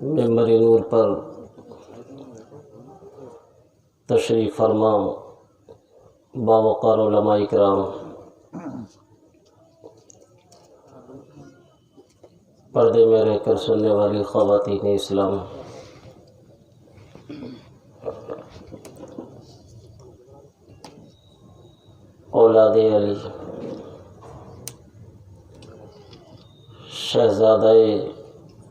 منبر نور پر تشریف فرما باوقار علماء کرام، پردے میں رہ کر سننے والی خواتین اسلام، اولاد علی، شہزادہ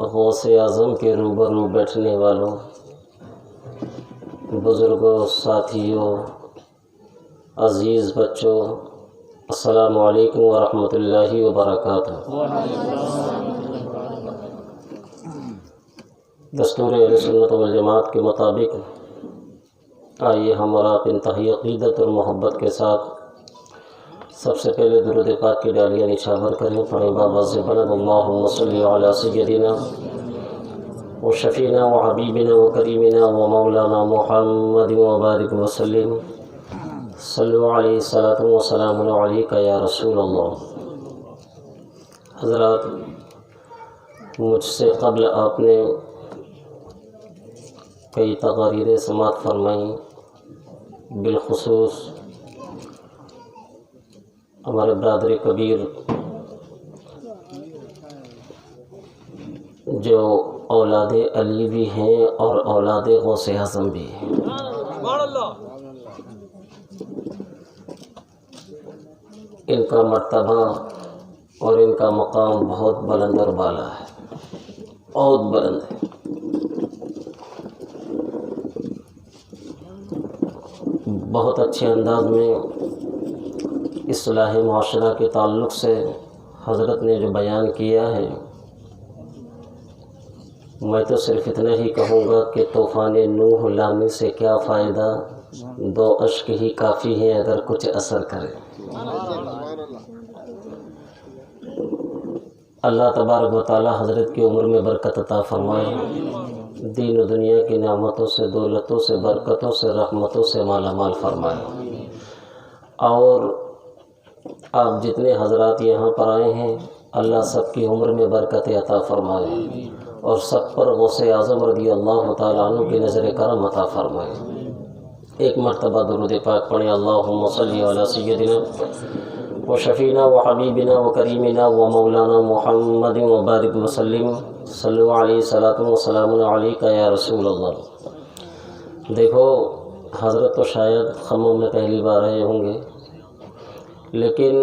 غوث اعظم کے روبرو بیٹھنے والوں، بزرگوں، ساتھیوں، عزیز بچوں، السلام علیکم ورحمۃ اللہ وبرکاتہ۔ دستور اہل سنت والجماعت کے مطابق آئیے ہم اور آپ انتہائی عقیدت اور محبت کے ساتھ سب سے پہلے درود پاک کی ڈالیاں نچھاور کریں، پڑھیں باواز بلند اللہم صلی علی سیدنا و شفینا و حبیبنا و کریمنا و مولانا محمد و بارک وسلم، صلو علیہ الصلاۃ والسلام علیک یا رسول اللہ۔ حضرات، مجھ سے قبل آپ نے کئی تقاریریں سماعت فرمائیں، بالخصوص ہمارے برادر کبیر جو اولاد علی بھی ہیں اور اولاد غوث اعظم بھی ہیں۔ ان کا مرتبہ اور ان کا مقام بہت بلند اور بالا ہے، بہت بلند ہے۔ بہت اچھے انداز میں اصلاح معاشرہ کے تعلق سے حضرت نے جو بیان کیا ہے، میں تو صرف اتنا ہی کہوں گا کہ طوفان نوح لانے سے کیا فائدہ، دو اشک ہی کافی ہیں اگر کچھ اثر کرے۔ اللہ تبارک و تعالی حضرت کی عمر میں برکت عطا فرمائے، دین و دنیا کی نعمتوں سے، دولتوں سے، برکتوں سے، رحمتوں سے مالا مال فرمائے۔ اور آپ جتنے حضرات یہاں پر آئے ہیں، اللہ سب کی عمر میں برکت عطا فرمائے اور سب پر غوث اعظم رضی اللہ تعالیٰ عنہ کی نظر کرم عطا فرمائے۔ ایک مرتبہ درود پاک پڑھیں، اللہم صلی علی سیدنا و شفینا و حبیبنا و کریمنا و مولانا محمد و بارک وسلم، صلو علیہ الصلاۃ والسلام علیک یا رسول اللہ۔ دیکھو، حضرت تو شاید خمم میں پہلی بار آئے ہوں گے، لیکن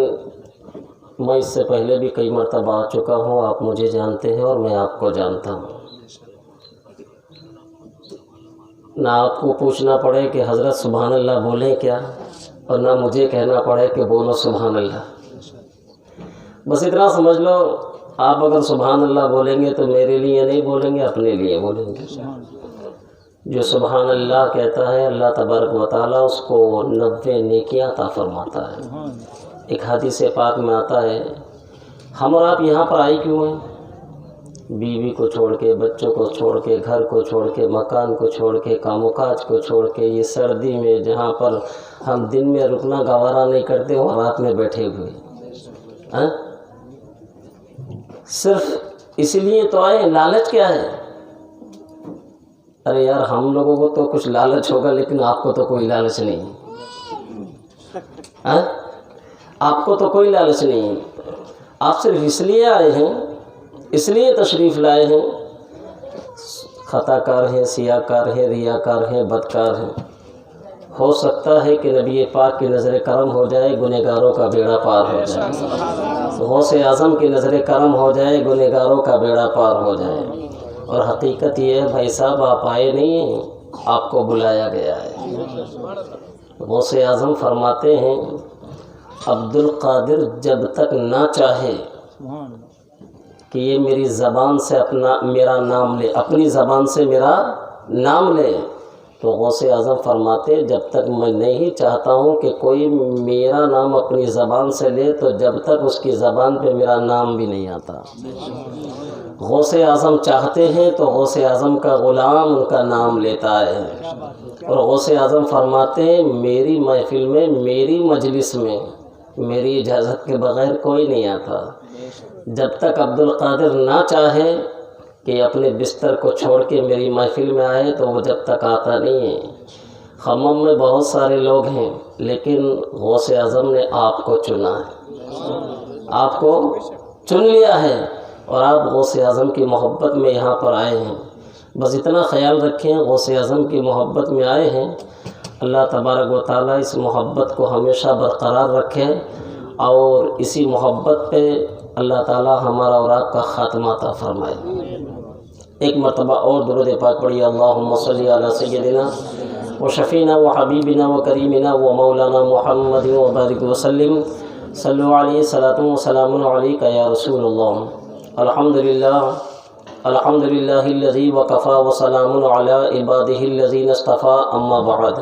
میں اس سے پہلے بھی کئی مرتبہ آ چکا ہوں، آپ مجھے جانتے ہیں اور میں آپ کو جانتا ہوں۔ نہ آپ کو پوچھنا پڑے کہ حضرت سبحان اللہ بولیں کیا، اور نہ مجھے کہنا پڑے کہ بولو سبحان اللہ۔ بس اتنا سمجھ لو، آپ اگر سبحان اللہ بولیں گے تو میرے لیے نہیں بولیں گے، اپنے لیے بولیں گے۔ جو سبحان اللہ کہتا ہے، اللہ تبارک و تعالیٰ اس کو 90 نیکیاں عطا فرماتا ہے۔ ایک حدیث پاک میں آتا ہے، ہم اور آپ یہاں پر آئے کیوں ہیں؟ بیوی کو چھوڑ کے، بچوں کو چھوڑ کے، گھر کو چھوڑ کے، مکان کو چھوڑ کے، کام و کاج کو چھوڑ کے، یہ سردی میں جہاں پر ہم دن میں رکنا گوارا نہیں کرتے اور رات میں بیٹھے ہوئے، صرف اس لیے تو آئے، لالچ کیا ہے؟ ارے یار، ہم لوگوں کو تو کچھ لالچ ہوگا لیکن آپ کو تو کوئی لالچ نہیں، آپ کو تو کوئی لالچ نہیں۔ آپ صرف اس لیے آئے ہیں، اس لیے تشریف لائے ہیں، خطا کار ہیں، سیاہ کار ہیں، ریاکار ہیں، بدکار ہیں۔ ہو سکتا ہے کہ نبی پاک کی نظر کرم ہو جائے، گنہگاروں کا بیڑا پار ہو جائے، غوث اعظم کی نظر کرم ہو جائے، گنہگاروں کا بیڑا پار ہو جائے۔ اور حقیقت یہ ہے بھائی صاحب، آپ آئے نہیں ہیں، آپ کو بلایا گیا ہے۔ غوث اعظم فرماتے ہیں، عبد القادر جب تک نہ چاہے کہ یہ میری زبان سے میرا نام لے، اپنی زبان سے میرا نام لے، تو غوث اعظم فرماتے جب تک میں نہیں چاہتا ہوں کہ کوئی میرا نام اپنی زبان سے لے، تو جب تک اس کی زبان پہ میرا نام بھی نہیں آتا۔ غوث اعظم چاہتے ہیں تو غوث اعظم کا غلام ان کا نام لیتا ہے، اور غوث اعظم فرماتے ہیں میری محفل میں، میری مجلس میں میری اجازت کے بغیر کوئی نہیں آتا۔ جب تک عبد القادر نہ چاہے کہ اپنے بستر کو چھوڑ کے میری محفل میں آئے تو وہ جب تک آتا نہیں ہے۔ خمم میں بہت سارے لوگ ہیں لیکن غوث اعظم نے آپ کو چنا ہے، آپ کو چن لیا ہے اور آپ غوث اعظم کی محبت میں یہاں پر آئے ہیں۔ بس اتنا خیال رکھیں، غوث اعظم کی محبت میں آئے ہیں، اللہ تبارک و تعالیٰ اس محبت کو ہمیشہ برقرار رکھے اور اسی محبت پہ اللہ تعالیٰ ہمارا اور آپ کا خاتمہ عطا فرمائے۔ ایک مرتبہ اور درود پاک پڑھیے، اللہم صلی علی سیدنا و شفینا و حبیبنا و کریمنا و مولانا محمد و بارک وسلم، صلو علیہ صلاۃ و سلام علیک یا رسول اللہ۔ الحمدللہ الذی وکفی وسلام علی عبادہ الذین اصطفی، اما بعد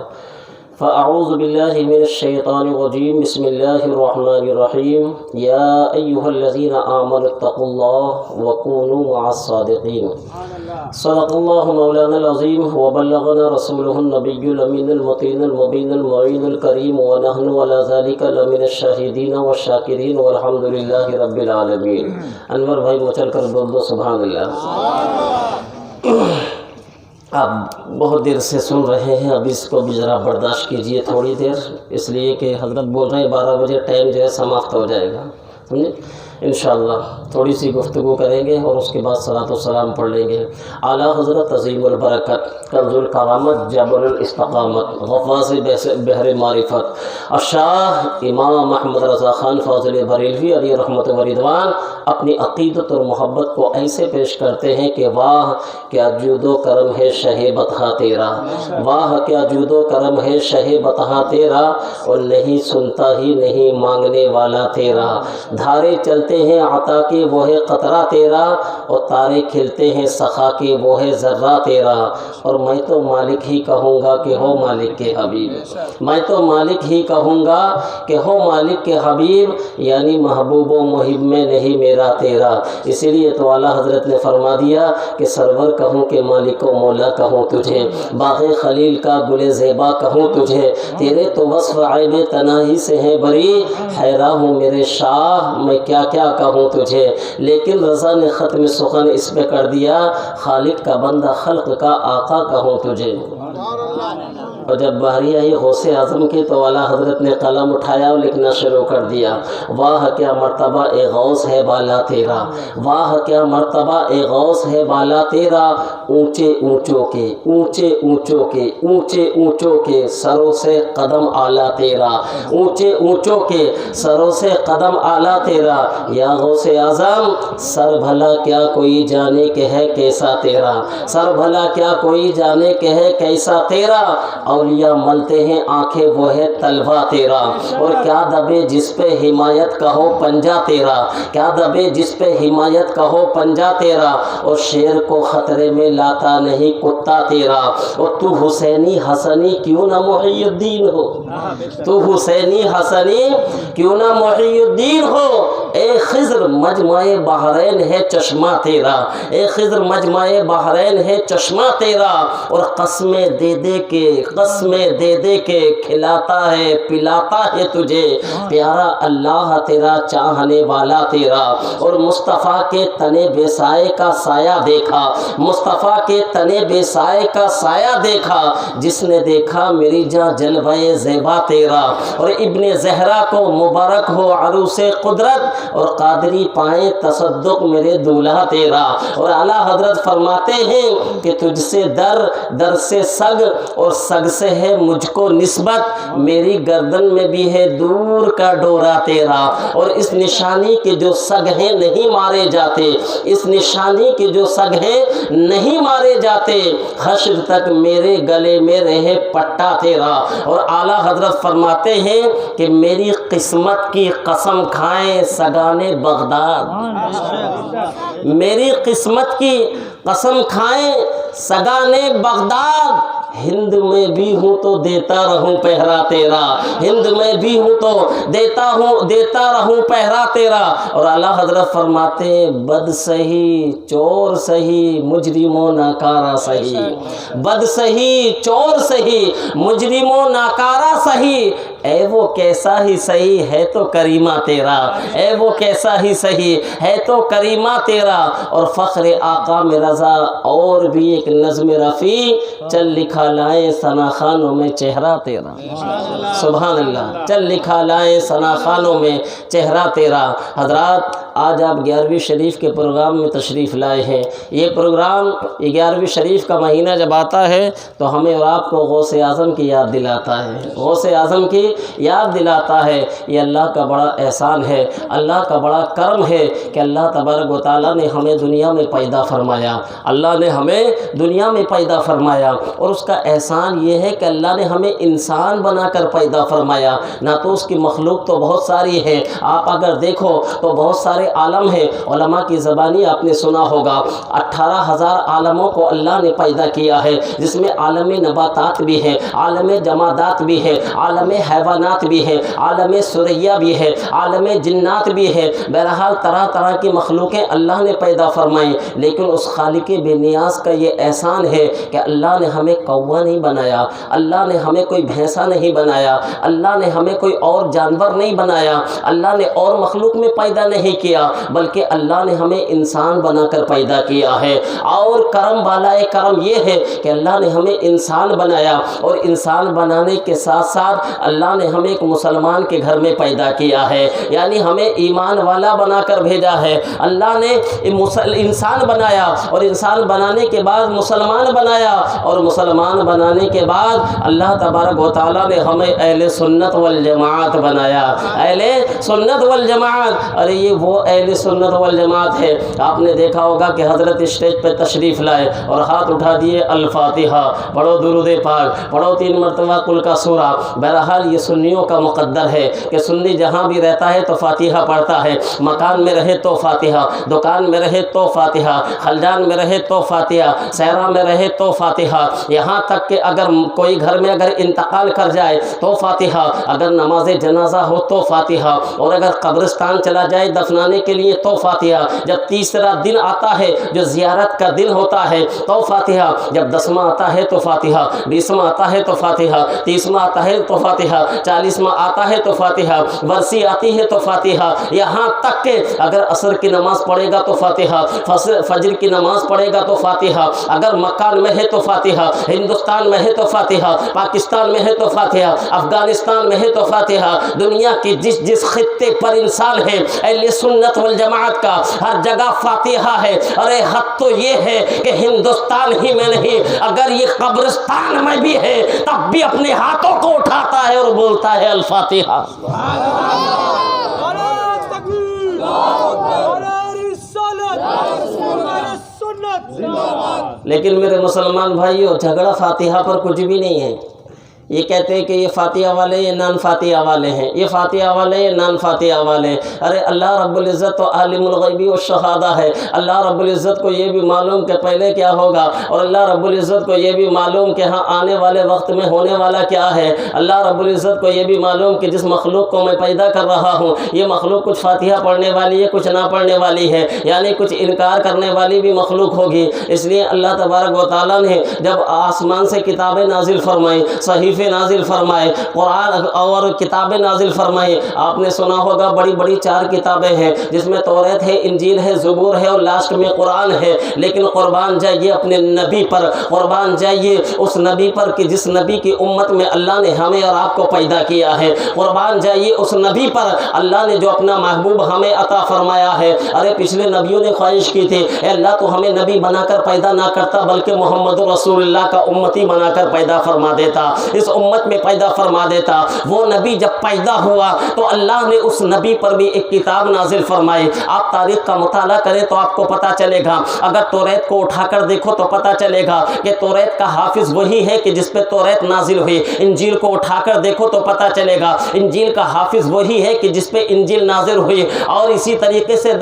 فاعوذ باللہ من الشیطان الرجیم، بسم اللہ الرحمن الرحیم، یا ایہا الذین آمنوا اتقوا اللہ وکونوا مع الصادقین۔ صدق اللہ مولانا العظیم وبلغنا رسولہ النبی الامین المتین المبین المعین الکریم، ونحن علی ذلک لمن الشاہدین والشاکرین والحمد للہ رب العالمین۔ انور بھائی مچل کر بول دو سبحان اللہ۔ آپ بہت دیر سے سن رہے ہیں، اب اس کو بھی ذرا برداشت کیجئے تھوڑی دیر، اس لیے کہ حضرت بول رہے ہیں 12 بجے ٹائم جو ہے سماپت ہو جائے گا، سمجھے؟ انشاءاللہ تھوڑی سی گفتگو کریں گے اور اس کے بعد صلاۃ و سلام پڑھ لیں گے۔ اعلیٰ حضرت عظیم البرکت، کنز الکرامت، جبل الاستقامت، غواص بحر معرفت، الشاہ امام محمد رضا خان فاضل بریلوی علیہ رحمت و رضوان اپنی عقیدت اور محبت کو ایسے پیش کرتے ہیں کہ واہ کیا جود و کرم ہے شہ بطحہ تیرا، واہ کیا جود و کرم ہے شہ بطحہ تیرا، اور نہیں سنتا ہی نہیں مانگنے والا تیرا، دھارے چلتے ہیں عطا کے وہ ہے قطرہ تیرا، اور تارے کھلتے ہیں سخا کے وہ ہے ذرہ تیرا، اور میں تو مالک ہی کہوں گا کہ ہو مالک کے حبیب، میں تو مالک ہی کہوں گا کہ ہو مالک کے حبیب، یعنی محبوب و محب میں نہیں میرا تیرا۔ اسی لیے تو اعلیٰ حضرت نے فرما دیا کہ سرور کہوں کہ مالک و مولا کہوں تجھے، باغ خلیل کا گل زیبا کہوں تجھے، تیرے تو وصف عیب تناہی سے ہیں بری، حیران ہوں میرے شاہ میں کیا کیا کہوں تجھے، لیکن رضا نے ختم سخن اس پہ کر دیا، خالق کا بندہ خلق کا آقا کہوں تجھے۔ اور جب باری آئی غوث اعظم کی تو اعلیٰ حضرت نے قلم اٹھایا اور لکھنا شروع کر دیا، واہ کیا مرتبہ اے غوث ہے بالا تیرا، واہ کیا مرتبہ اے غوث ہے بالا تیرا، اونچے اونچوں کے اونچے اونچوں کے اونچے اونچوں کے سروں سے قدم اعلیٰ تیرا، اونچے اونچوں کے سروں سے قدم اعلیٰ تیرا، یا غوث اعظم سر بھلا کیا کوئی جانے کہ ہے کیسا تیرا، سر بھلا کیا کوئی جانے کہ ہے کیسا تیرا، اولیاء ملتے ہیں آنکھیں وہ ہے تلوا تیرا، اور کیا دبے جس پہ حمایت کا ہو پنجہ تیرا، کیا دبے جس پہ حمایت کا ہو پنجہ تیرا، اور شیر کو خطرے میں لاتا نہیں کتا تیرا، اور تو حسینی حسنی کیوں نہ محی الدین ہو، تو حسینی حسنی کیوں نہ محی الدین ہو، اے خضر مجمع بحرین ہے چشمہ تیرا، اے خضر مجمع بحرین ہے چشمہ تیرا، اور قسمیں دے دے کے قسمیں دے دے کے کھلاتا ہے پلاتا ہے تجھے، پیارا اللہ تیرا چاہنے والا تیرا، اور مصطفیٰ کے تنے بے سائے کا سایہ دیکھا، مصطفیٰ کے تنے بے سائے کا سایہ دیکھا، جس نے دیکھا میری جاں جلوہ زیبا تیرا، اور ابن زہرا کو مبارک ہو عروس قدرت، اور قادری پائیں تصدق میرے دولہا تیرا، اور اعلیٰ حضرت فرماتے ہیں کہ تجھ سے در سے سگ، اور سگ سے ہے مجھ کو نسبت، میری گردن میں بھی ہے دور کا ڈورا تیرا، اور اس نشانی کے جو سگ ہیں نہیں مارے جاتے، اس نشانی کے جو سگ ہیں نہیں مارے جاتے، حشر تک میرے گلے میں رہے پٹا تیرا، اور اعلیٰ حضرت فرماتے ہیں کہ میری قسمت کی قسم کھائیں سگانے بغداد، میری قسمت کی قسم کھائیں سگانے بغداد، ہند میں بھی ہوں تو دیتا رہوں پہرا تیرا، ہند میں بھی ہوں تو دیتا رہوں پہرا تیرا، اور اعلیٰ حضرت فرماتے ہیں بد سہی چور سہی مجرم و ناکارہ سہی، بد سہی چور سہی مجرم و ناکارہ سہی، اے وہ کیسا ہی سہی ہے تو کریمہ تیرا، اے وہ کیسا ہی سہی ہے تو کریمہ تیرا۔ اور فخر آقا میں رضا اور بھی ایک نظم رفیع، چل لکھا لائیں ثنا خوانوں میں چہرہ تیرا، سبحان اللہ، چل لکھا لائیں ثنا خوانوں میں چہرہ تیرا۔ حضرات آج آپ 11ویں شریف کے پروگرام میں تشریف لائے ہیں۔ یہ پروگرام 11ویں شریف کا مہینہ جب آتا ہے تو ہمیں اور آپ کو غوث اعظم کی یاد دلاتا ہے، غوث اعظم کی یاد دلاتا ہے۔ یہ اللہ کا بڑا احسان ہے، اللہ کا بڑا کرم ہے کہ اللہ تبارک و تعالیٰ نے ہمیں دنیا میں پیدا فرمایا، اللہ نے ہمیں دنیا میں پیدا فرمایا۔ اور اس کا احسان یہ ہے کہ اللہ نے ہمیں انسان بنا کر پیدا فرمایا۔ نہ تو اس کی مخلوق تو بہت ساری ہے، آپ اگر دیکھو تو بہت سارے عالم ہیں، علماء کی زبانی آپ نے سنا ہوگا 18,000 عالموں کو اللہ نے پیدا کیا ہے، جس میں عالم نباتات بھی ہے، عالم جمادات بھی ہے، عالم حیوانات بھی ہے، عالم ثریا بھی ہے، عالم جنات بھی ہے۔ بہرحال طرح طرح کی مخلوقیں اللہ نے پیدا فرمائیں، لیکن اس خالق بے نیاز کا یہ احسان ہے کہ اللہ نے ہمیں کوا نہیں بنایا، اللہ نے ہمیں کوئی بھینسا نہیں بنایا، اللہ نے ہمیں کوئی اور جانور نہیں بنایا، اللہ نے اور مخلوق میں پیدا نہیں کیا، بلکہ اللہ نے ہمیں انسان بنا کر پیدا کیا ہے۔ اور کرم بالائے کرم یہ ہے کہ اللہ نے ہمیں انسان بنایا، اور انسان بنانے کے ساتھ ساتھ اللہ نے ہمیں ایک مسلمان کے گھر میں پیدا کیا ہے، یعنی ہمیں ایمان والا بنا کر بھیجا ہے۔ اللہ نے انسان بنایا، اور انسان بنانے کے بعد مسلمان بنایا، اور مسلمان بنانے کے بعد اللہ تبارک و تعالیٰ نے ہمیں اہل سنت والجماعت بنایا، اہل سنت والجماعت۔ ارے یہ وہ اہل سنت والجماعت ہے، آپ نے دیکھا ہوگا کہ حضرت اسٹیج پہ تشریف لائے اور ہاتھ اٹھا دیے، الفاتحہ پڑھو، درود پاک پڑھو، 3 مرتبہ قل کا سورہ۔ بہرحال یہ سنیوں کا مقدر ہے کہ سنی جہاں بھی رہتا ہے تو فاتحہ پڑھتا ہے، مکان میں رہے تو فاتحہ، دکان میں رہے تو فاتحہ، خلجان میں رہے تو فاتحہ، صحرا میں رہے تو فاتحہ، یہاں تک کہ اگر کوئی گھر میں اگر انتقال کر جائے تو فاتحہ، اگر نماز جنازہ ہو تو فاتحہ، اور اگر قبرستان چلا جائے دفنانے کے لیے تو فاتحہ۔ جب تیسرا دن آتا ہے جو زیارت کا دن ہوتا ہے تو فاتحہ، جب 10واں آتا ہے تو فاتحہ، 20واں آتا ہے تو فاتحہ، 30واں آتا ہے تو فاتحہ، 40واں آتا ہے تو فاتحہ، ورسی آتی ہے تو فاتحہ، یہاں تک کہ اگر عصر کی نماز پڑھے گا تو فاتحہ، فجر کی نماز پڑھے گا تو فاتحہ، اگر مکان میں ہے تو فاتحہ، ہندوستان میں ہے تو فاتحہ، پاکستان میں ہے تو فاتحہ، افغانستان میں ہے تو فاتحہ، دنیا کے جس خطے پر انسان ہے اہل سنت والجماعت کا ہر جگہ فاتحہ ہے۔ ارے حد تو یہ ہے کہ ہندوستان ہی میں نہیں، اگر یہ قبرستان میں بھی ہے تب بھی اپنے ہاتھوں کو اٹھاتا ہے اور بولتا ہے الفاتحہ۔ لیکن میرے مسلمان بھائیوں، جھگڑا فاتحہ پر کچھ بھی نہیں ہے۔ یہ کہتے ہیں کہ یہ فاتحہ والے یہ نان فاتحہ والے ہیں، یہ فاتحہ والے یہ نان فاتحہ والے ہیں۔ ارے اللہ رب العزت تو عالم الغیبی والشہادہ ہے، اللہ رب العزت کو یہ بھی معلوم کہ پہلے کیا ہوگا، اور اللہ رب العزت کو یہ بھی معلوم کہ ہاں آنے والے وقت میں ہونے والا کیا ہے۔ اللہ رب العزت کو یہ بھی معلوم کہ جس مخلوق کو میں پیدا کر رہا ہوں یہ مخلوق کچھ فاتحہ پڑھنے والی ہے، کچھ نہ پڑھنے والی ہے، یعنی کچھ انکار کرنے والی بھی مخلوق ہوگی۔ اس لیے اللہ تبارک و تعالیٰ نے جب آسمان سے کتابیں نازل فرمائیں، صحیفے نازل فرمائے، قرآن اور کتابیں نازل فرمائے، آپ نے سنا ہوگا بڑی بڑی 4 کتابیں ہیں جس میں توریت ہے، انجیل ہے، زبور ہے، اور لاسٹ میں قرآن ہے۔ لیکن قربان جائیے اپنے نبی پر، قربان جائیے اس نبی پر کہ جس نبی کی امت میں اللہ نے ہمیں اور آپ کو پیدا کیا ہے، قربان جائیے اس نبی پر اللہ نے جو اپنا محبوب ہمیں عطا فرمایا ہے۔ ارے پچھلے نبیوں نے خواہش کی تھی اے اللہ تو ہمیں نبی بنا کر پیدا نہ کرتا بلکہ محمد رسول اللہ کا امتی بنا کر پیدا فرما دیتا، اس امت میں پیدا فرما دیتا۔ وہ نبی جب پیدا ہوا تو اللہ نے اس نبی پر بھی ایک کتاب نازل فرمائی۔ آپ تاریخ کا مطالعہ کریں تو آپ کو پتا چلے گا، اگر توریت کو اٹھا کر دیکھو تو پتا چلے گا کہ توریت کا حافظ وہی ہے کہ جس پہ توریت نازل ہوئی۔ انجیل کو اٹھا کر دیکھو تو پتا چلے گا انجیل کا حافظ وہی ہے کہ جس پہ انجیل نازل ہوئی، اور اسی طریقے سے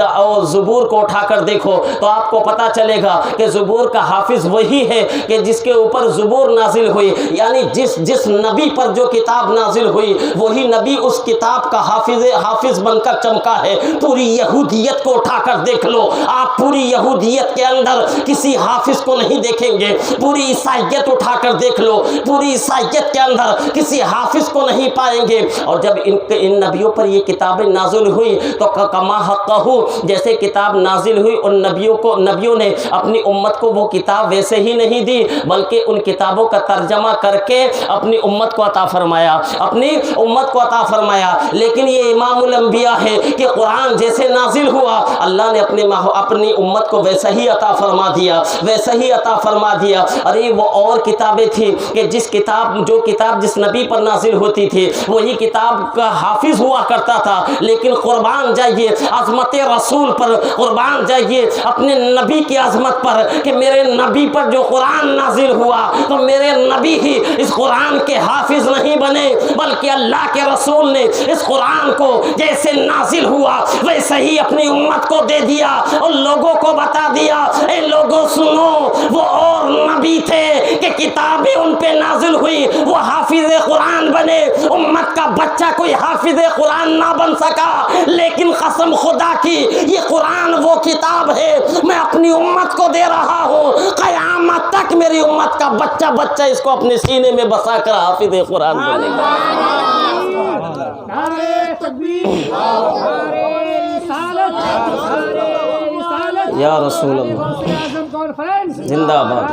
زبور کو اٹھا کر دیکھو تو آپ کو پتا چلے گا کہ زبور کا حافظ وہی ہے کہ جس کے اوپر زبور نازل ہوئی، یعنی جس نبی پر جو کتاب نازل ہوئی وہی نبی اس کتاب کا حافظ بن کر چمکا ہے۔ پوری یہودیت کو اٹھا کر دیکھ لو، آپ پوری یہودیت کے اندر کسی حافظ کو نہیں دیکھیں گے۔ پوری عیسائیت اٹھا کر دیکھ لو، پوری عیسائیت کے اندر کسی حافظ کو نہیں پائیں گے۔ اور جب ان نبیوں پر یہ کتابیں نازل ہوئی تو کما حقہ، جیسے کتاب نازل ہوئی ان نبیوں نے اپنی امت کو وہ کتاب ویسے ہی نہیں دی بلکہ ان کتابوں کا ترجمہ کر کے اپنی امت کو عطا فرمایا، لیکن یہ امام الانبیاء ہے کہ قرآن جیسے نازل ہوا اللہ نے اپنی امت کو ویسا ہی عطا فرما دیا۔ ارے وہ اور کتابیں تھیں کہ جو کتاب جس نبی پر نازل ہوتی تھی وہی کتاب کا حافظ ہوا کرتا تھا، لیکن قربان جائیے عظمت رسول پر، قربان جائیے اپنے نبی کی عظمت پر کہ میرے نبی پر جو قرآن نازل ہوا تو میرے نبی ہی اس قرآن کے حافظ نہیں بنے بلکہ اللہ کے رسول نے اس قرآن کو جیسے نازل ہوا ویسے ہی اپنی امت کو دے دیا اور لوگوں کو بتا دیا، اے لوگوں سنو، وہ اور نبی تھے کہ کتابیں ان پہ نازل ہوئی وہ حافظ قرآن بنے، امت کا بچہ کوئی حافظ قرآن نہ بن سکا، لیکن قسم خدا کی یہ قرآن وہ کتاب ہے میں اپنی امت کو دے رہا ہوں، قیامت تک میری امت کا بچہ اس کو اپنے سینے میں بسا کر حافظ قرآن بنے گا۔ یا رسول اللہ زندہ باد۔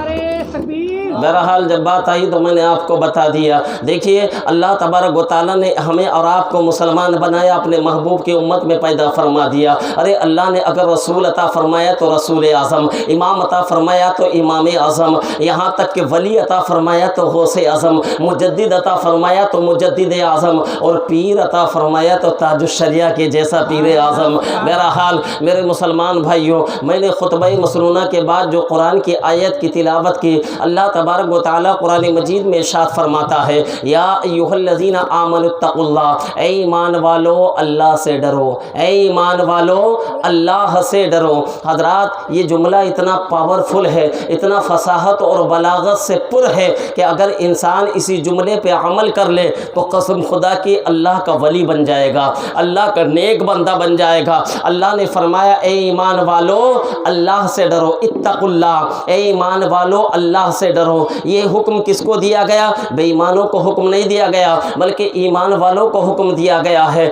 بہرحال جب بات آئی تو میں نے آپ کو بتا دیا۔ دیکھیے اللہ تبارک و تعالیٰ نے ہمیں اور آپ کو مسلمان بنایا، اپنے محبوب کی امت میں پیدا فرما دیا۔ ارے اللہ نے اگر رسول عطا فرمایا تو رسول اعظم، امام عطا فرمایا تو امام اعظم، یہاں تک کہ ولی عطا فرمایا تو غوث اعظم، مجدد عطا فرمایا تو مجدد اعظم، اور پیر عطا فرمایا تو تاج الشریعہ کے جیسا پیر اعظم۔ بہرحال میرے مسلمان بھائیوں، میں نے خطبہ مسنونہ کے بعد جو قرآن کی آیت کی تلاوت کی، اللہ تبارک و تعالیٰ قرآن مجید میں ارشاد فرماتا ہے، یا ایھا الذین آمنوا اتقوا اللہ، اے ایمان والو اللہ سے ڈرو، اے ایمان والو اللہ سے ڈرو۔ حضرات یہ جملہ اتنا پاورفل ہے، اتنا فصاحت اور بلاغت سے پر ہے کہ اگر انسان اسی جملے پہ عمل کر لے تو قسم خدا کی اللہ کا ولی بن جائے گا، اللہ کا نیک بندہ بن جائے گا۔ اللہ نے فرمایا اے ایمان والو اللہ سے ڈرو، اتقوا اللہ، اے ایمان والو اللہ سے ڈرو۔ یہ حکم کس کو دیا گیا؟ بے ایمانوں کو حکم نہیں دیا گیا بلکہ ایمان والوں کو حکم دیا گیا ہے۔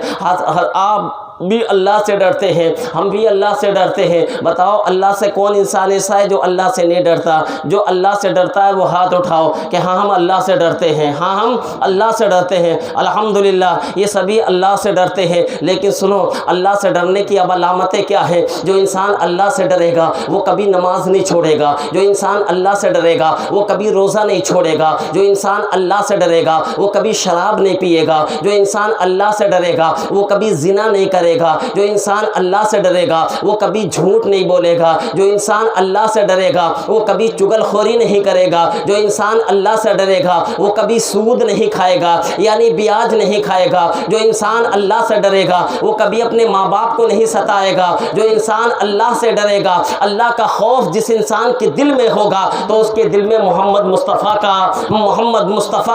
آپ بھی اللہ سے ڈرتے ہیں، ہم بھی اللہ سے ڈرتے ہیں۔ بتاؤ اللہ سے کون انسان ایسا ہے جو اللہ سے نہیں ڈرتا؟ جو اللہ سے ڈرتا ہے وہ ہاتھ اٹھاؤ کہ ہاں ہم اللہ سے ڈرتے ہیں، ہاں ہم اللہ سے ڈرتے ہیں۔ الحمدللہ یہ سبھی اللہ سے ڈرتے ہیں، لیکن سنو اللہ سے ڈرنے کی اب علامتیں کیا ہیں؟ جو انسان اللہ سے ڈرے گا وہ کبھی نماز نہیں چھوڑے گا، جو انسان اللہ سے ڈرے گا وہ کبھی روزہ نہیں چھوڑے گا، جو انسان اللہ سے ڈرے گا وہ کبھی شراب نہیں پیے گا، جو انسان اللہ سے ڈرے گا وہ کبھی زنا نہیں کرے گا، جو انسان اللہ سے ڈرے گا وہ کبھی جھوٹ نہیں بولے گا، جو انسان اللہ سے ڈرے گا وہ کبھی چغل خوری نہیں کرے گا، جو انسان اللہ سے ڈرے گا وہ کبھی سود نہیں کھائے گا یعنی بیاج نہیں کھائے گا، جو انسان اللہ سے ڈرے گا وہ کبھی اپنے ماں باپ کو نہیں ستائے گا، جو انسان اللہ سے ڈرے گا اللہ کا خوف جس انسان کے دل میں ہوگا تو اس کے دل میں محمد مصطفیٰ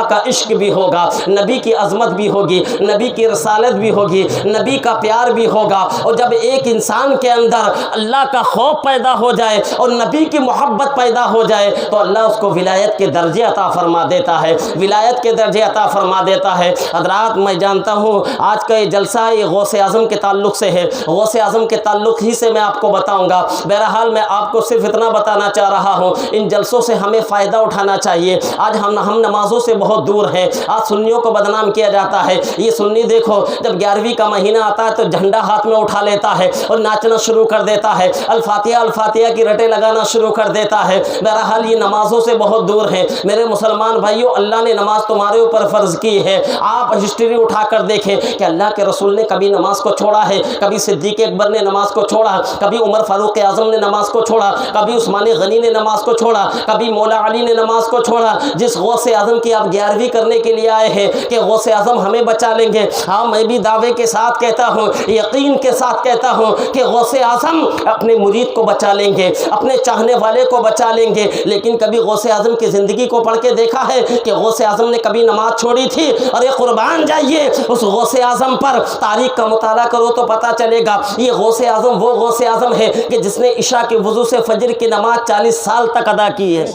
کا عشق بھی ہوگا، نبی کی عظمت بھی ہوگی، نبی کی رسالت بھی ہوگی، نبی کا پیار بھی ہوگا۔ اور جب ایک انسان کے اندر اللہ کا خوف پیدا ہو جائے اور نبی کی محبت پیدا ہو جائے تو اللہ اس کو ولایت کے درجے عطا فرما دیتا ہے، ولایت کے درجے عطا فرما دیتا ہے۔ حضرات میں جانتا ہوں آج کا یہ جلسہ یہ غوث اعظم کے تعلق سے ہے، غوث اعظم کے تعلق ہی سے میں آپ کو بتاؤں گا۔ بہرحال میں آپ کو صرف اتنا بتانا چاہ رہا ہوں، ان جلسوں سے ہمیں فائدہ اٹھانا چاہیے۔ آج ہم نمازوں سے بہت دور ہیں، آج سنیوں کو بدنام کیا جاتا ہے۔ یہ سنی دیکھو جب 11ویں کا مہینہ آتا ہے تو جھنڈا ہاتھ میں اٹھا لیتا ہے اور ناچنا شروع کر دیتا ہے، الفاتحہ کی رٹیں لگانا شروع کر دیتا ہے۔ بہرحال یہ نمازوں سے بہت دور ہیں۔ میرے مسلمان بھائیوں، اللہ نے نماز تمہارے اوپر فرض کی ہے۔ آپ ہسٹری اٹھا کر دیکھیں کہ اللہ کے رسول نے کبھی نماز کو چھوڑا ہے، کبھی صدیق اکبر نے نماز کو چھوڑا، کبھی عمر فاروق اعظم نے نماز کو چھوڑا، کبھی عثمان غنی نے نماز کو چھوڑا، کبھی مولا علی نے نماز کو چھوڑا۔ جس غوث اعظم کی آپ 11ویں کرنے کے لیے آئے ہیں کہ غوث اعظم ہمیں بچا لیں گے، ہاں میں بھی دعوے کے ساتھ کہتا ہوں یقین کے ساتھ کہتا ہوں کہ غوث اعظم اپنے مرید کو بچا لیں گے، اپنے چاہنے والے کو بچا لیں گے۔ لیکن کبھی غوث اعظم کی زندگی کو پڑھ کے دیکھا ہے کہ غوث اعظم نے کبھی نماز چھوڑی تھی؟ اور یہ قربان جائیے اس غوث اعظم پر، تاریخ کا مطالعہ کرو تو پتہ چلے گا یہ غوث اعظم وہ غوث اعظم ہے کہ جس نے عشاء کے وضو سے فجر کی نماز 40 سال تک ادا کی ہے۔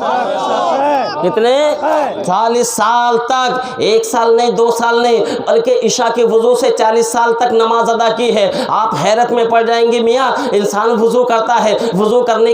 کتنے؟ 40 سال تک، 1 سال نہیں، 2 سال نہیں، بلکہ عشاء کے وضو سے 40 سال تک نماز ادا کی ہے۔ آپ حیرت میں پڑ جائیں گے، میاں انسان وضو کرتا ہے، وضو کرنے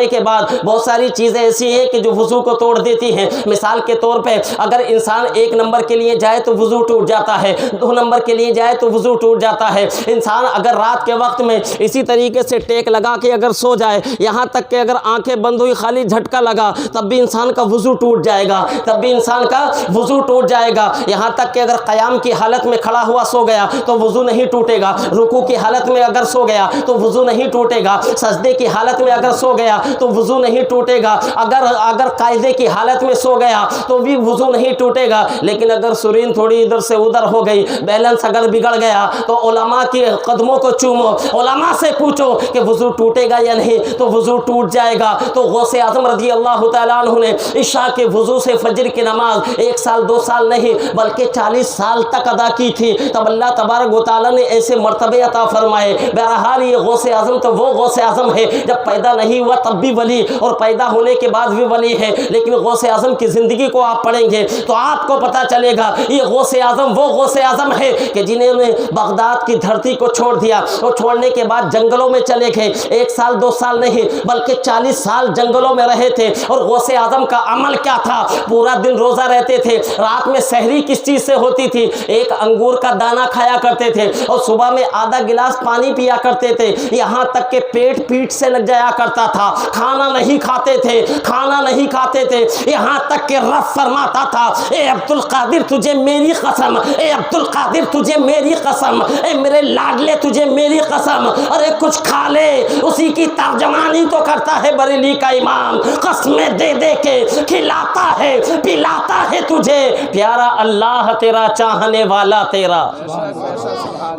کے بعد بہت ساری چیزیں ایسی ہیں کہ جو وضو کو توڑ دیتی ہیں۔ مثال کے طور پہ اگر انسان 1 نمبر کے لیے جائے تو وضو ٹوٹ جاتا ہے، 2 نمبر کے لیے جائے تو وضو ٹوٹ جاتا ہے۔ انسان اگر رات کے وقت میں اسی طریقے سے ٹیک لگا کے اگر سو جائے، یہاں تک کہ اگر آنکھیں بند ہوئی خالی جھٹکا لگا، تب بھی انسان کا وضو ٹوٹ جائے گا، تب بھی انسان کا وضو ٹوٹ جائے گا۔ یہاں تک کہ اگر قیام کی حالت میں کھڑا ہوا سو گیا تو وضو نہیں ٹوٹے گا، رکوع کی حالت میں اگر سو گیا تو وضو نہیں ٹوٹے گا، سجدے کی حالت میں اگر سو گیا تو وضو نہیں ٹوٹے گا، اگر قاعدے کی حالت میں سو گیا تو بھی وضو نہیں ٹوٹے گا۔ لیکن اگر سرین تھوڑی ادھر سے ادھر ہو گئی، بیلنس اگر بگڑ گیا تو علماء کے قدموں کو چومو، علماء سے پوچھو کہ وضو ٹوٹے گا یا نہیں، تو وضو ٹوٹ جائے گا۔ تو غوث اعظم رضی اللہ تعالیٰ عنہ نے عشاء کے وضو سے فجر کی نماز 1 سال 2 سال نہیں بلکہ 40 سال تک ادا کی تھی، تب اللہ تبارک و تعالیٰ نے ایسے مرتبے عطا فرمائے۔ بہرحال یہ غوث اعظم تو وہ غوث اعظم ہے جب پیدا نہیں ہوا تب بھی ولی، اور پیدا ہونے کے بعد بھی ولی ہے۔ لیکن غوث اعظم کی زندگی کو آپ پڑھیں گے تو آپ کو پتہ چلے گا یہ غوث اعظم وہ غوث اعظم ہے کہ جنہوں نے بغداد کی دھرتی کو چھوڑ دیا، اور چھوڑنے کے بعد جنگلوں میں چلے گئے، 1 سال 2 سال نہیں بلکہ 40 سال جنگلوں میں رہے تھے۔ اور غوث اعظم کا عمل کیا تھا؟ پورا دن روزہ رہتے تھے، رات میں سحری کس چیز سے ہوتی تھی؟ 1 انگور کا دانہ کھایا کرتے تھے، اور صبح میں آدھا گلاس پانی پیا کرتے تھے، یہاں تک کہ پیٹ سے لگ جایا کرتا تھا، کھانا نہیں کھاتے تھے، یہاں تک کہ رب فرماتا تھا اے عبد القادر تجھے میری قسم، اے عبد القادر تجھے میری قسم، اے میرے لاڈلے تجھے میری قسم، ارے کچھ کھا لے۔ اسی کی ترجمانی تو کرتا ہے بریلی کا امام، قسمیں دے دے کے کھلاتا ہے پلاتا ہے تجھے، پیارا اللہ تیرا چاہنے والا تیرا،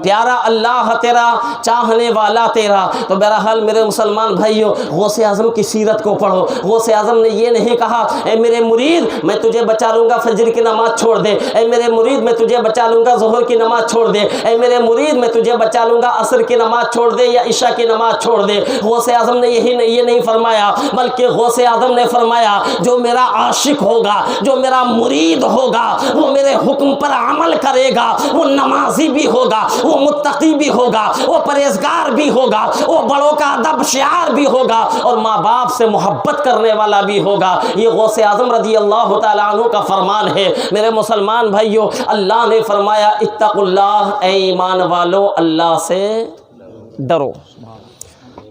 پیارا اللہ تیرا چاہنے والا تیرا۔ تو بہرحال میرے مسلمان بھائیوں، غوث اعظم کی سیرت کو پڑھو۔ غوث اعظم نے یہ نہیں کہا اے میرے مرید میں تجھے بچا لوں گا فجر کی نماز چھوڑ دے، اے میرے مرید میں تجھے بچا لوں گا ظہر کی نماز چھوڑ دے، اے میرے مرید میں تجھے بچا لوں گا عصر کی نماز چھوڑ دے یا عشاء کی نماز چھوڑ دے۔ غوث اعظم نے یہ نہیں فرمایا، بلکہ غوث اعظم نے فرمایا جو میرا عاشق ہوگا، جو میرا مرید ہوگا، وہ میرے حکم پر عمل کرے گا، وہ نمازی بھی ہوگا، وہ متقی بھی ہوگا، وہ پرہیزگار بھی ہوگا، وہ بڑوں کا ادب شعار بھی ہوگا، اور ماں باپ سے محبت کرنے والا بھی ہوگا۔ یہ غوث اعظم رضی اللہ تعالیٰ عنہ کا فرمان ہے۔ میرے مسلمان بھائیوں، اللہ نے فرمایا اتقوا اللہ، اے ایمان والو اللہ سے ڈرو۔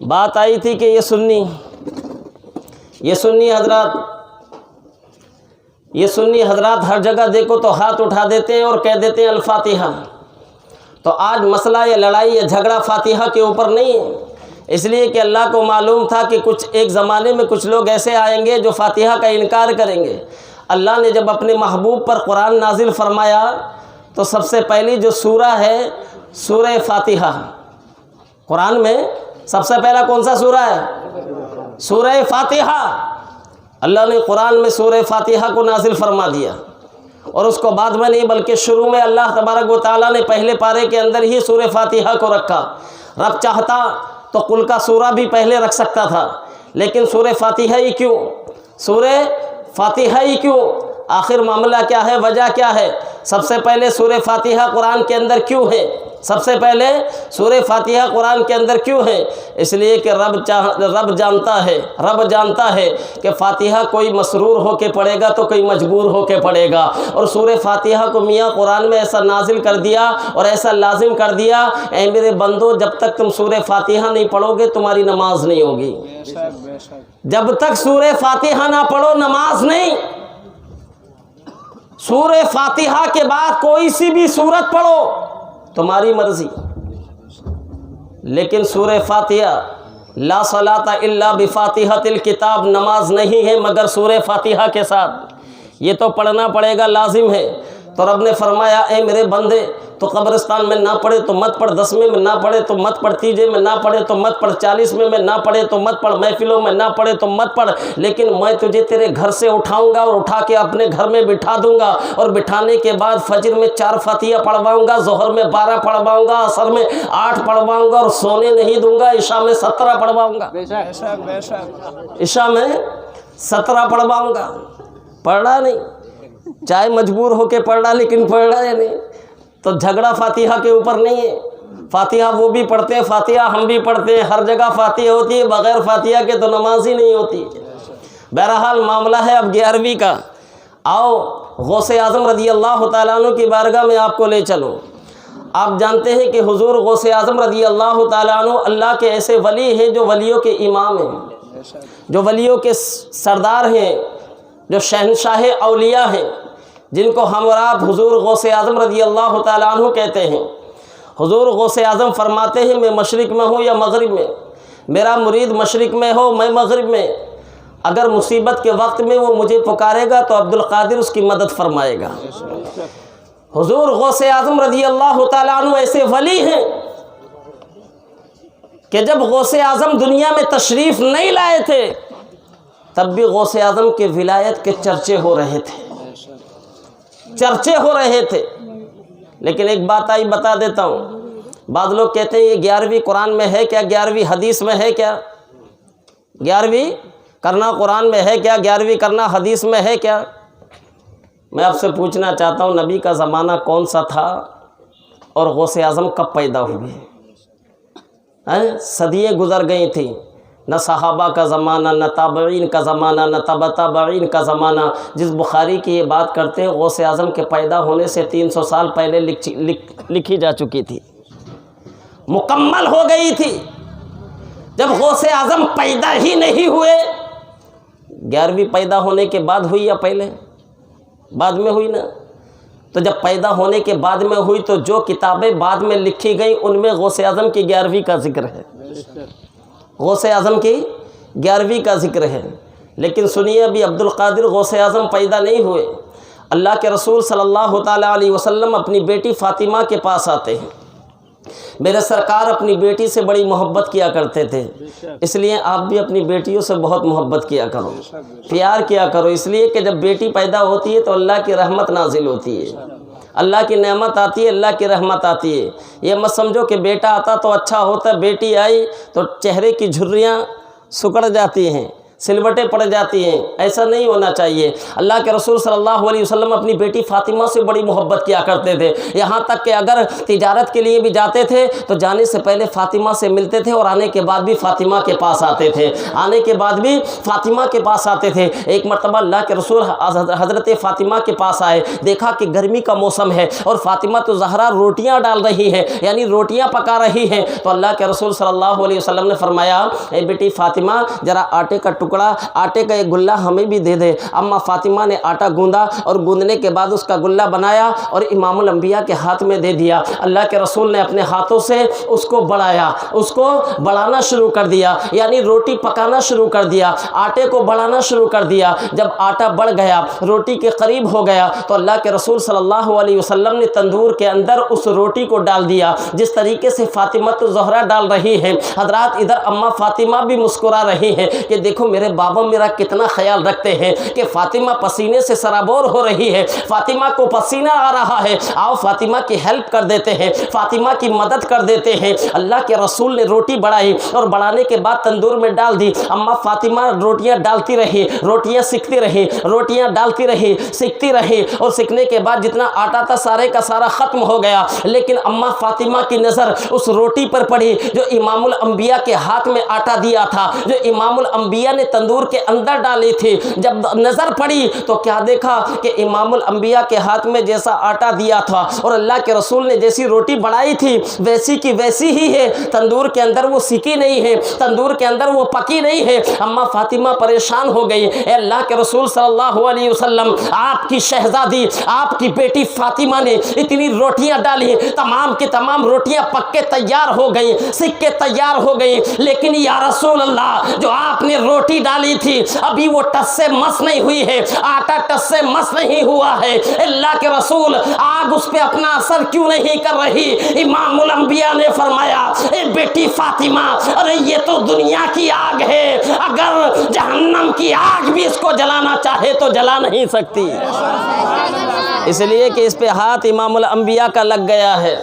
بات آئی تھی کہ یہ سنی حضرات ہر جگہ دیکھو تو ہاتھ اٹھا دیتے ہیں اور کہہ دیتے ہیں الفاتحہ۔ تو آج مسئلہ یا لڑائی یا جھگڑا فاتحہ کے اوپر نہیں ہے، اس لیے کہ اللہ کو معلوم تھا کہ ایک زمانے میں کچھ لوگ ایسے آئیں گے جو فاتحہ کا انکار کریں گے۔ اللہ نے جب اپنے محبوب پر قرآن نازل فرمایا تو سب سے پہلی جو سورہ ہے سورہ فاتحہ، قرآن میں سب سے پہلا کون سا سورہ ہے؟ سورہ فاتحہ۔ اللہ نے قرآن میں سورہ فاتحہ کو نازل فرما دیا، اور اس کو بعد میں نہیں بلکہ شروع میں اللہ تبارک و تعالیٰ نے پہلے پارے کے اندر ہی سورہ فاتحہ کو رکھا۔ رب چاہتا تو قل کا سورہ بھی پہلے رکھ سکتا تھا، لیکن سورہ فاتحہ ہی کیوں؟ سورہ فاتحہ ہی کیوں؟ آخر معاملہ کیا ہے؟ وجہ کیا ہے؟ سب سے پہلے سورہ فاتحہ قرآن کے اندر کیوں ہے؟ سب سے پہلے سورہ فاتحہ قرآن کے اندر کیوں ہے؟ اس لیے کہ رب جانتا ہے کہ فاتحہ کوئی مسرور ہو کے پڑھے گا تو کوئی مجبور ہو کے پڑھے گا، اور سورہ فاتحہ کو میاں قرآن میں ایسا نازل کر دیا اور ایسا لازم کر دیا، اے میرے بندو جب تک تم سورہ فاتحہ نہیں پڑھو گے تمہاری نماز نہیں ہوگی۔ جب تک سورہ فاتحہ نہ پڑھو نماز نہیں۔ سورہ فاتحہ کے بعد کوئی سی بھی سورت پڑھو تمہاری مرضی، لیکن سورہ فاتحہ لا صلاۃ الا بفاتحۃ الکتاب، نماز نہیں ہے مگر سورہ فاتحہ کے ساتھ۔ یہ تو پڑھنا پڑے گا، لازم ہے۔ تو رب نے فرمایا اے میرے بندے تو قبرستان میں نہ پڑھے تو مت پڑھ، 10ویں میں نہ پڑھے تو مت پڑھ، 3 میں نہ پڑھے تو مت پڑھ، 40ویں میں نہ پڑھے تو مت پڑھ، محفلوں میں نہ پڑھے تو مت پڑھ، لیکن میں تجھے تیرے گھر سے اٹھاؤں گا اور اٹھا کے اپنے گھر میں بٹھا دوں گا، اور بٹھانے کے بعد فجر میں 4 فاتحہ پڑھواؤں گا، ظہر میں 12 پڑھواؤں گا، عصر میں 8 پڑھواؤں گا، اور سونے نہیں دوں گا، عشاء میں 17 پڑھواؤں گا، عشاء میں 17 پڑھواؤں گا۔ پڑھا نہیں، چاہے مجبور ہو کے پڑھ رہا، لیکن پڑھ رہا ہے نہیں۔ تو جھگڑا فاتحہ کے اوپر نہیں ہے، فاتحہ وہ بھی پڑھتے ہیں، فاتحہ ہم بھی پڑھتے ہیں، ہر جگہ فاتحہ ہوتی ہے، بغیر فاتحہ کے تو نماز ہی نہیں ہوتی۔ بہرحال معاملہ ہے اب 11ویں کا۔ آؤ غوث اعظم رضی اللہ تعالیٰ عنہ کی بارگاہ میں آپ کو لے چلوں۔ آپ جانتے ہیں کہ حضور غوث اعظم رضی اللہ تعالیٰ عنہ اللہ کے ایسے ولی ہیں جو ولیوں کے امام ہیں، جو ولیوں کے سردار ہیں، جو شہنشاہ اولیاء ہیں، جن کو ہم اور آپ حضور غوث اعظم رضی اللہ تعالیٰ عنہ کہتے ہیں۔ حضور غوث اعظم فرماتے ہیں میں مشرق میں ہوں یا مغرب میں، میرا مرید مشرق میں ہو میں مغرب میں، اگر مصیبت کے وقت میں وہ مجھے پکارے گا تو عبدالقادر اس کی مدد فرمائے گا۔ حضور غوث اعظم رضی اللہ تعالیٰ عنہ ایسے ولی ہیں کہ جب غوث اعظم دنیا میں تشریف نہیں لائے تھے تب بھی غوث اعظم کے ولایت کے چرچے ہو رہے تھے، چرچے ہو رہے تھے۔ لیکن ایک بات آئی بتا دیتا ہوں، بعض لوگ کہتے ہیں یہ 11ویں قرآن میں ہے کیا، 11ویں حدیث میں ہے کیا، 11ویں کرنا قرآن میں ہے کیا، 11ویں کرنا حدیث میں ہے کیا؟ میں آپ سے پوچھنا چاہتا ہوں نبی کا زمانہ کون سا تھا اور غوث اعظم کب پیدا ہوئے؟ صدیاں گزر گئی تھیں، نہ صحابہ کا زمانہ، نہ تابعین کا زمانہ، نہ تبع تابعین کا زمانہ۔ جس بخاری کی یہ بات کرتے ہیں غوث اعظم کے پیدا ہونے سے 300 سال پہلے لکھی جا چکی تھی، مکمل ہو گئی تھی۔ جب غوث اعظم پیدا ہی نہیں ہوئے، 11ویں پیدا ہونے کے بعد ہوئی یا پہلے؟ بعد میں ہوئی نا۔ تو جب پیدا ہونے کے بعد میں ہوئی تو جو کتابیں بعد میں لکھی گئیں ان میں غوث اعظم کی 11ویں کا ذکر ہے، غوث اعظم کی 11ویں کا ذکر ہے۔ لیکن سنیے ابھی عبدالقادر غوث اعظم پیدا نہیں ہوئے۔ اللہ کے رسول صلی اللہ تعالیٰ علیہ وسلم اپنی بیٹی فاطمہ کے پاس آتے ہیں۔ میرے سرکار اپنی بیٹی سے بڑی محبت کیا کرتے تھے، اس لیے آپ بھی اپنی بیٹیوں سے بہت محبت کیا کرو، پیار کیا کرو، اس لیے کہ جب بیٹی پیدا ہوتی ہے تو اللہ کی رحمت نازل ہوتی ہے، اللہ کی نعمت آتی ہے، اللہ کی رحمت آتی ہے۔ یہ مت سمجھو کہ بیٹا آتا تو اچھا ہوتا، بیٹی آئی تو چہرے کی جھریاں سکڑ جاتی ہیں، سلوٹیں پڑ جاتی ہیں، ایسا نہیں ہونا چاہیے۔ اللہ کے رسول صلی اللہ علیہ وسلم اپنی بیٹی فاطمہ سے بڑی محبت کیا کرتے تھے، یہاں تک کہ اگر تجارت کے لیے بھی جاتے تھے تو جانے سے پہلے فاطمہ سے ملتے تھے اور آنے کے بعد بھی فاطمہ کے پاس آتے تھے، آنے کے بعد بھی فاطمہ کے پاس آتے تھے۔ ایک مرتبہ اللہ کے رسول حضرت فاطمہ کے پاس آئے، دیکھا کہ گرمی کا موسم ہے اور فاطمہ تو زہرا روٹیاں ڈال رہی ہیں، یعنی روٹیاں پکا رہی ہیں، تو اللہ کے رسول صلی اللہ علیہ وسلم نے فرمایا اے بیٹی فاطمہ ذرا آٹے کا ٹکڑا، آٹے کا ایک گلہ ہمیں بھی دے دے۔ اما فاطمہ نے آٹا گوندا اور گوندنے کے بعد اس کا گلہ بنایا اور امام الانبیاء کے ہاتھ میں دے دیا۔ اللہ کے رسول نے اپنے ہاتھوں سے اس کو بڑھایا، اس کو بڑھانا شروع کر دیا، یعنی روٹی پکانا شروع کر دیا، آٹے کو بڑھانا شروع کر دیا۔ جب آٹا بڑھ گیا، روٹی کے قریب ہو گیا تو اللہ کے رسول صلی اللہ علیہ وسلم نے تندور کے اندر اس روٹی کو ڈال دیا جس طریقے سے فاطمہ الزہرا ڈال رہی ہیں۔ حضرات ادھر اما فاطمہ بھی مسکرا رہی ہیں کہ دیکھو میرے بابا میرا کتنا خیال رکھتے ہیں کہ فاطمہ پسینے سے سرابور ہو رہی ہے، فاطمہ کو پسینہ آ رہا ہے، آؤ فاطمہ کی ہیلپ کر دیتے ہیں، فاطمہ کی مدد کر دیتے ہیں۔ اللہ کے رسول نے روٹی بڑھائی اور بڑھانے کے بعد تندور میں ڈال دی۔ اما فاطمہ روٹیاں ڈالتی رہی، روٹیاں سیکھتی رہی، روٹیاں ڈالتی رہی، سیکھتی رہی، اور سیکھنے کے بعد جتنا آٹا تھا سارے کا سارا ختم ہو گیا۔ لیکن اما فاطمہ کی نظر اس روٹی پر پڑی جو امام الانبیاء کے ہاتھ میں آٹا دیا تھا، جو امام الانبیاء نے تندور کے اندر ڈالی تھی۔ جب نظر پڑی تو کیا دیکھا کہ امام الانبیاء کے ہاتھ میں جیسا آٹا دیا تھا اور اللہ کے رسول نے جیسی روٹی بڑھائی تھی ویسی کی ویسی ہی ہے، تندور کے اندر وہ سیکی نہیں ہے، تندور کے اندر وہ پکی نہیں ہے۔ اما فاطمہ پریشان ہو گئی، اے اللہ کے رسول صلی اللہ علیہ وسلم، آپ کی شہزادی آپ کی بیٹی فاطمہ نے اتنی روٹیاں ڈالی، تمام کی تمام روٹیاں پک کے تیار ہو گئی، سیک کے تیار ہو گئی، لیکن یا رسول اللہ جو آپ نے روٹی روٹی ڈالی تھی ابھی وہ ٹس سے مس نہیں ہوئی ہے, آٹا ٹس سے مس نہیں ہوا ہے. اللہ کے رسول آگ اس پہ اپنا اثر کیوں نہیں کر رہی؟ امام الانبیاء نے فرمایا اے بیٹی فاطمہ, ارے یہ تو دنیا کی آگ ہے, اگر جہنم کی آگ بھی اس کو جلانا چاہے تو جلا نہیں سکتی, اس لیے کہ اس پہ ہاتھ امام الانبیاء کا لگ گیا ہے,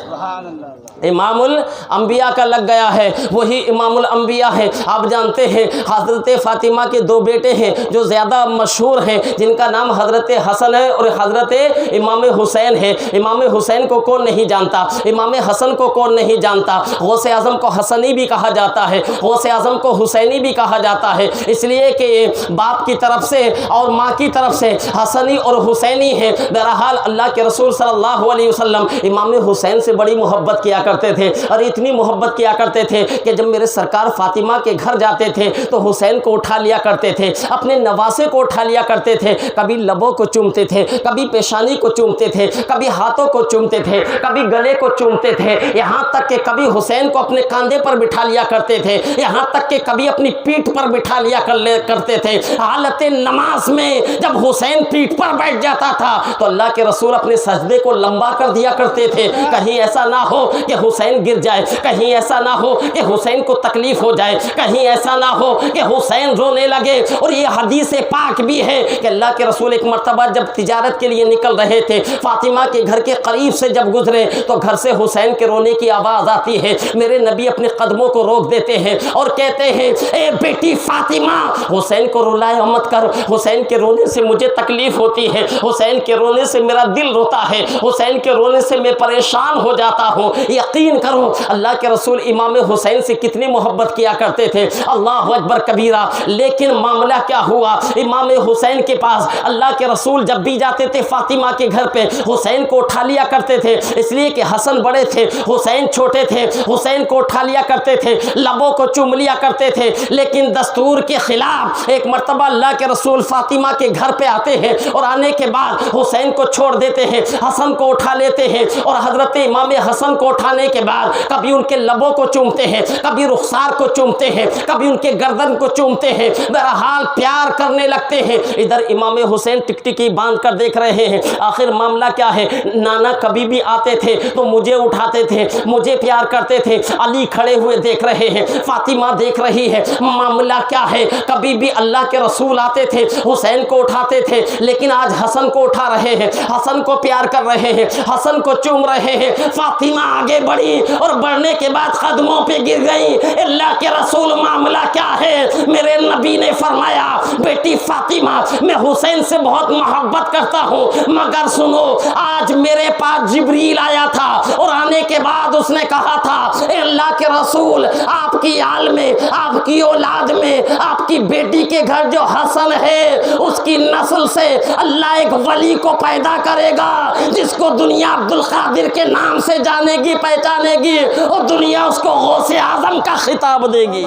امام الانبیاء کا لگ گیا ہے, وہی امام الانبیاء ہے. آپ جانتے ہیں حضرت فاطمہ کے دو بیٹے ہیں جو زیادہ مشہور ہیں, جن کا نام حضرت حسن ہے اور حضرت امام حسین ہے. امام حسین کو کون نہیں جانتا, امام حسن کو کون نہیں جانتا. غوث اعظم کو حسنی بھی کہا جاتا ہے, غوث اعظم کو حسینی بھی کہا جاتا ہے, اس لیے کہ باپ کی طرف سے اور ماں کی طرف سے حسنی اور حسینی ہے. بہرحال اللہ کے رسول صلی اللہ علیہ وسلم امام حسین سے بڑی محبت کیا کرتے تھے, اور اتنی محبت کیا کرتے تھے کہ جب میرے سرکار فاطمہ کے گھر جاتے تھے تو حسین کو اٹھا لیا کرتے تھے, اپنے نواسے کو اٹھا لیا کرتے تھے, کبھی لبوں کو چومتے تھے, کبھی پیشانی کو چومتے تھے, کبھی ہاتھوں کو چومتے تھے, کبھی گلے کو چومتے تھے, یہاں تک کہ کبھی حسین کو اپنے کاندھے پر بٹھا لیا کرتے تھے, یہاں تک کہ کبھی اپنی پیٹھ پر بٹھا لیا کرتے تھے. حالت نماز میں جب حسین پیٹھ پر بیٹھ جاتا تھا تو اللہ کے رسول اپنے سجدے کو لمبا کر دیا کرتے تھے, کہیں ایسا نہ ہو کہ حسین گر جائے, کہیں ایسا نہ ہو کہ حسین کو تکلیف ہو جائے, کہیں ایسا نہ ہو کہ حسین رونے لگے. اور یہ حدیث پاک بھی ہے کہ اللہ کے رسول ایک مرتبہ جب تجارت کے لیے نکل رہے تھے, فاطمہ کے گھر کے قریب سے جب گزرے تو گھر سے حسین کے رونے کی آواز آتی ہے. میرے نبی اپنے قدموں کو روک دیتے ہیں اور کہتے ہیں اے بیٹی فاطمہ, حسین کو رلایا مت کر, حسین کے رونے سے مجھے تکلیف ہوتی ہے, حسین کے رونے سے میرا دل روتا ہے, حسین کے رونے سے میں پریشان ہو جاتا ہوں. یقین کرو اللہ کے رسول امام حسین سے کتنی محبت کیا کرتے تھے, اللہ اکبر کبیرہ. لیکن معاملہ کیا ہوا, امام حسین کے پاس اللہ کے رسول جب بھی جاتے تھے فاطمہ کے گھر پہ حسین کو اٹھا لیا کرتے تھے, اس لیے کہ حسن بڑے تھے, حسین چھوٹے تھے. حسین کو اٹھا لیا کرتے تھے, لبوں کو چوم لیا کرتے تھے, لیکن دستور کے خلاف ایک مرتبہ اللہ کے رسول فاطمہ کے گھر پہ آتے ہیں اور آنے کے بعد حسین کو چھوڑ دیتے ہیں, حسن کو اٹھا لیتے ہیں, اور حضرت امام حسن کو اٹھانے کے بعد کبھی ان کے لبوں کو چومتے ہیں, کبھی رخسار کو چومتے ہیں, کبھی ان کے گردن کو چومتے ہیں, بہرحال پیار کرنے لگتے ہیں. ادھر امام حسین ٹکٹکی باندھ کر دیکھ رہے ہیں. آخر معاملہ کیا ہے, نانا کبھی بھی آتے تھے تو مجھے اٹھاتے تھے, مجھے پیار کرتے تھے. علی کھڑے ہوئے دیکھ رہے ہیں, فاطمہ دیکھ رہی ہے, معاملہ کیا ہے. کبھی بھی اللہ کے رسول آتے تھے حسین کو اٹھاتے تھے, لیکن آج حسن کو اٹھا رہے ہیں, حسن کو پیار کر رہے ہیں, حسن کو چوم رہے ہیں. فاطمہ آگے بڑھی اور بڑھنے کے بعد قدموں پہ گر گئی. اللہ کے رسول معاملہ کیا ہے. میرے نبی نے فرمایا بیٹی فاطمہ میں حسین سے بہت محبت کرتا ہوں, مگر سنو آج میرے پاس جبریل آیا تھا اور آنے کے بعد اس نے کہا تھا اے اللہ کے رسول آپ کی آل میں, آپ کی اولاد میں, آپ کی بیٹی کے گھر جو حسن ہے اس کی نسل سے اللہ ایک ولی کو پیدا کرے گا جس کو دنیا عبد القادر کے نام سے جانے گی, پہچانے گی, اور دنیا اس کو غوث اعظم کا خطاب دے گی.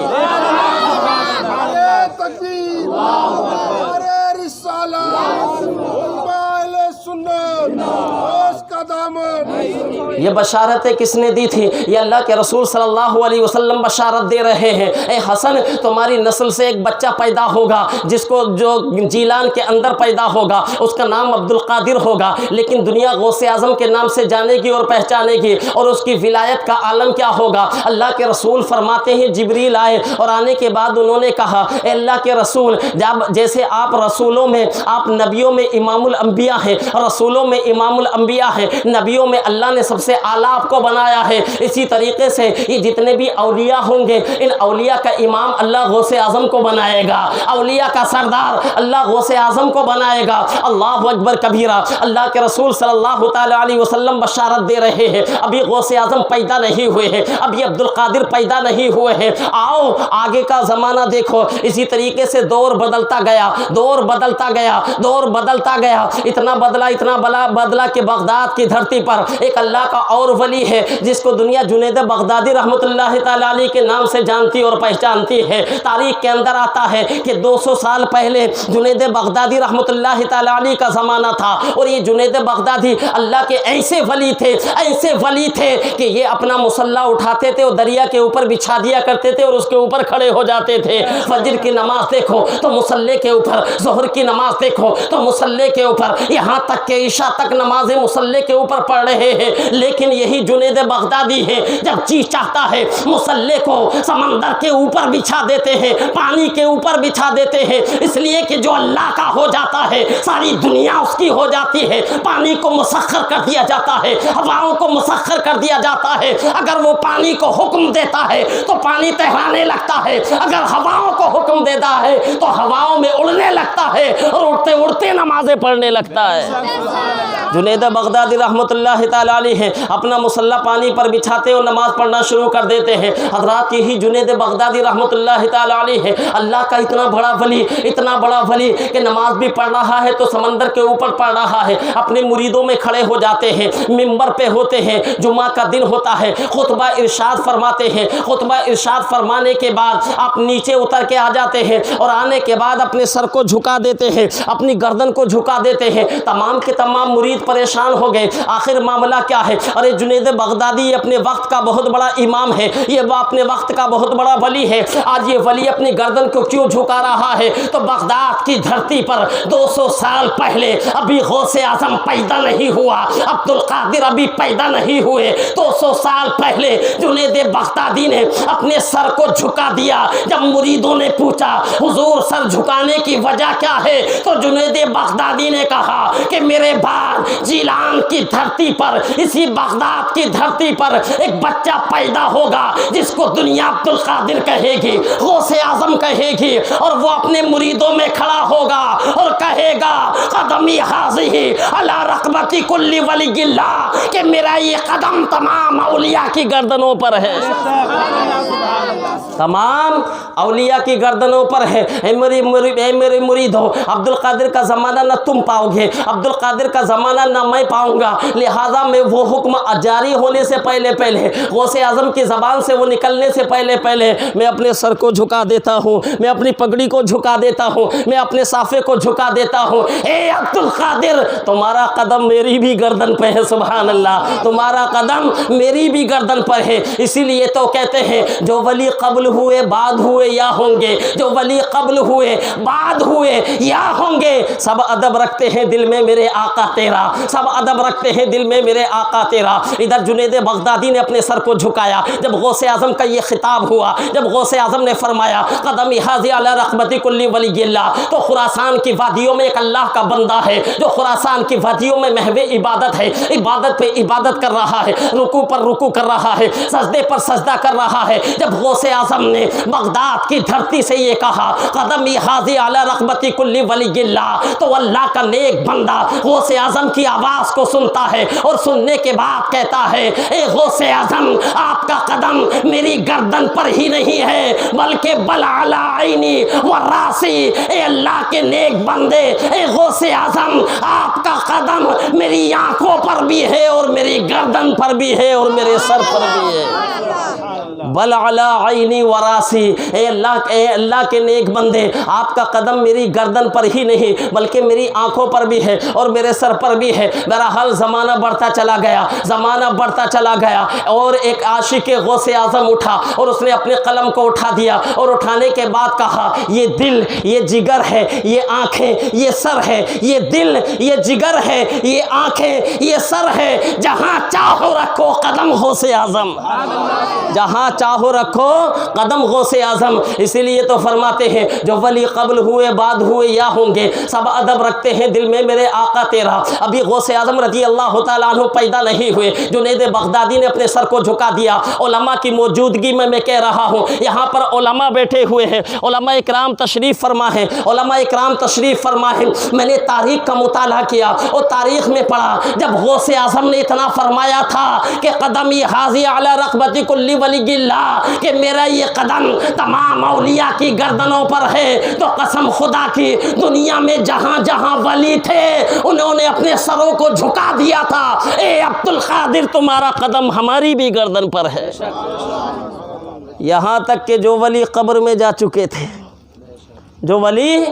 یہ بشارتیں کس نے دی تھی؟ یہ اللہ کے رسول صلی اللہ علیہ وسلم بشارت دے رہے ہیں. اے حسن تمہاری نسل سے ایک بچہ پیدا ہوگا جس کو جو جیلان کے اندر پیدا ہوگا اس کا نام عبد القادر ہوگا, لیکن دنیا غوث اعظم کے نام سے جانے گی اور پہچانے گی, اور اس کی ولایت کا عالم کیا ہوگا. اللہ کے رسول فرماتے ہیں جبریل آئے اور آنے کے بعد انہوں نے کہا اے اللہ کے رسول جیسے آپ رسولوں میں, آپ نبیوں میں امام الانبیاء ہیں, رسولوں میں امام الانبیاء ہیں, نبیوں میں اللہ نے سب سے اعلیٰ آپ کو بنایا ہے, اسی طریقے سے یہ جتنے بھی اولیاء ہوں گے ان اولیاء کا امام اللہ غوث اعظم کو بنائے گا, اولیاء کا سردار اللہ غوث اعظم کو بنائے گا. اللہ اکبر کبیرہ. اللہ کے رسول صلی اللہ تعالی علیہ وسلم بشارت دے رہے ہیں ابھی غوث اعظم پیدا نہیں ہوئے ہیں, ابھی عبد القادر پیدا نہیں ہوئے ہیں. آؤ آگے کا زمانہ دیکھو, اسی طریقے سے دور بدلتا گیا, دور بدلتا گیا, دور بدلتا گیا, اتنا بدلا کہ بغداد کی دھرتی پر ایک اللہ کا اور ولی ہے جس کو دنیا جنید بغدادی رحمۃ اللہ تعالیٰ علیہ کے نام سے جانتی اور پہچانتی ہے۔ تاریخ کے اندر آتا ہے کہ 200 سال پہلے جنید بغدادی رحمۃ اللہ تعالیٰ علیہ کا زمانہ تھا، اور یہ جنید بغدادی اللہ کے ایسے ولی تھے کہ یہ اپنا مصلی اٹھاتے تھے اور دریا کے اوپر بچھا دیا کرتے تھے اور اس کے اوپر کھڑے ہو جاتے تھے۔ فجر کی نماز دیکھو تو مصلی کے اوپر، ظہر کی نماز دیکھو تو مصلی کے اوپر، یہاں تک کہ عشاء تک نمازیں مصلی کے اوپر پڑھ رہے ہیں۔ لیکن یہی جنید بغدادی ہے، جب جی چاہتا ہے مصلی کو سمندر کے اوپر بچھا دیتے ہیں، پانی کے اوپر بچھا دیتے ہیں، اس لیے کہ جو اللہ کا ہو جاتا ہے ساری دنیا اس کی ہو جاتی ہے۔ پانی کو مسخر کر دیا جاتا ہے، ہواؤں کو مسخر کر دیا جاتا ہے۔ اگر وہ پانی کو حکم دیتا ہے تو پانی تہرانے لگتا ہے، اگر ہواؤں کو حکم دیتا ہے تو ہواؤں میں اڑنے لگتا ہے اور اڑتے اڑتے نمازیں پڑھنے لگتا ہے۔ جنید بغدادی رحمۃ اللہ تعالیٰ علیہ ہے، اپنا مصلی پانی پر بچھاتے اور نماز پڑھنا شروع کر دیتے ہیں۔ حضرات یہی جنید بغدادی رحمۃ اللہ تعالیٰ علیہ ہے، اللہ کا اتنا بڑا ولی کہ نماز بھی پڑھ رہا ہے تو سمندر کے اوپر پڑھ رہا ہے، اپنے مریدوں میں کھڑے ہو جاتے ہیں، منبر پہ ہوتے ہیں، جمعہ کا دن ہوتا ہے، خطبہ ارشاد فرماتے ہیں۔ خطبہ ارشاد فرمانے کے بعد آپ نیچے اتر کے آ جاتے ہیں اور آنے کے بعد اپنے سر کو جھکا دیتے ہیں، اپنی گردن کو جھکا دیتے ہیں۔ تمام کے تمام مرید پریشان ہو گئے، آخر معاملہ کیا ہے؟ ارے جنید بغدادی اپنے وقت کا بہت بڑا امام ہے، یہ اپنے وقت کا بہت بڑا ولی ہے، آج یہ ولی اپنی گردن کو کیوں جھکا رہا ہے؟ تو بغداد کی دھرتی پر 200 سال پہلے ابھی غوث اعظم پیدا نہیں ہوا، عبد القادر ابھی پیدا نہیں ہوئے، 200 سال پہلے جنید بغدادی نے اپنے سر کو جھکا دیا۔ جب مریدوں نے پوچھا حضور سر جھکانے کی وجہ کیا ہے تو جنید بغدادی نے کہا کہ میرے بعد جیلان کی دھرتی پر، اسی بغداد کی دھرتی پر ایک بچہ پیدا ہوگا جس کو دنیا عبد القادر کہے گی، غوث اعظم کہے گی، اور وہ اپنے مریدوں میں کھڑا ہوگا اور کہے گا قدمی حاضی علی رقبتی کل ولی اللہ، کہ میرا یہ قدم تمام اولیاء کی گردنوں پر ہے، تمام اولیاء کی گردنوں پر ہے۔ اے میرے مریدو، عبد القادر کا زمانہ نہ تم پاؤ گے، عبد القادر کا زمانہ نہ میں پاؤں گا، لہذا میں وہ حکم جاری ہونے سے پہلے غوث اعظم کی زبان سے وہ نکلنے سے پہلے میں اپنے سر کو جھکا دیتا ہوں، میں اپنی پگڑی کو جھکا دیتا ہوں، میں اپنے صافے کو جھکا دیتا ہوں۔ اے عبد القادر، تمہارا قدم میری بھی گردن پہ ہے، سبحان اللہ، تمہارا قدم میری بھی گردن پر ہے۔ اسی لیے تو کہتے ہیں جو ولی قبل ہوئے بعد ہوئے یا ہوں گے، جو ولی قبل ہوئے بعد ہوئے یا ہوں گے، سب ادب رکھتے ہیں دل میں میرے آقا تیرا، سب ادب رکھتے ہیں دل میں میرے آقا تیرا۔ ادھر جنید بغدادی نے اپنے سر کو جھکایا، جب غوث اعظم کا یہ خطاب ہوا، جب غوث اعظم نے فرمایا قدمی حاضی علی رقبتی کل ولی اللہ، تو خراسان کی وادیوں میں ایک اللہ کا بندہ ہے جو خراسان کی وادیوں میں محو عبادت ہے، عبادت پہ عبادت کر رہا ہے، رکوع پر رکوع کر رہا ہے، سجدے پر سجدہ کر رہا ہے۔ جب غوث اعظم نے بغداد کی دھرتی سے یہ کہا قدمی حاضی علی رقبتی کل ولی اللہ، تو اللہ کا نیک بندہ غوث اعظم کی آواز کو سنتا ہے اور سننے کے بعد کہتا ہے اے غوث اعظم، آپ کا قدم میری گردن پر ہی نہیں ہے بلکہ بل علی عینی و راسی، اے اللہ کے نیک بندے، اے غوث اعظم، آپ کا قدم میری آنکھوں پر بھی ہے اور میری گردن پر بھی ہے اور میرے سر پر بھی ہے، بل علی عینی و راسی، اے اللہ کے نیک بندے، آپ کا قدم میری گردن پر ہی نہیں بلکہ میری آنکھوں پر بھی ہے اور میرے سر پر بھی ہے۔ بہرحال زمانہ بڑھتا چلا گیا، زمانہ بڑھتا چلا گیا، اور ایک عاشق غوث اعظم اٹھا اور اس نے اپنے قلم کو اٹھا دیا اور اٹھانے کے بعد کہا یہ دل، یہ جگر ہے، یہ آنکھیں، یہ سر ہے، یہ دل، یہ جگر ہے، یہ آنکھیں، یہ سر ہے، جہاں چاہو رکھو قدم غوث اعظم، جہاں چاہو رکھو قدم غوث اعظم۔ اسی لیے تو فرماتے ہیں جو ولی قبل ہوئے بعد ہوئے یا ہوں گے، سب ادب رکھتے ہیں دل میں میرے آقا تیرا۔ ابھی غوث اعظم رضی اللہ تعالیٰ عنہ پیدا نہیں ہوئے، جنید بغدادی نے اپنے سر کو جھکا دیا۔ علماء کی موجودگی میں کہہ رہا ہوں، یہاں پر علماء بیٹھے ہوئے ہیں، علماء اکرام تشریف فرما ہے، علماء اکرام تشریف فرما ہے۔ میں نے تاریخ کا مطالعہ کیا اور تاریخ میں پڑھا، جب غوث اعظم نے اتنا فرمایا تھا کہ قدمی حاضی علی رقبتی کل ولی اللہ کہ میرا یہ قدم تمام اولیاء کی گردنوں پر ہے، تو قسم خدا کی دنیا میں جہاں جہاں ولی تھے انہوں نے اپنے سروں کو جھکا دیا تھا، اے عبد القادر تمہارا قدم ہماری بھی گردن پر ہے۔ یہاں تک کہ جو ولی قبر میں جا چکے تھے، جو ولی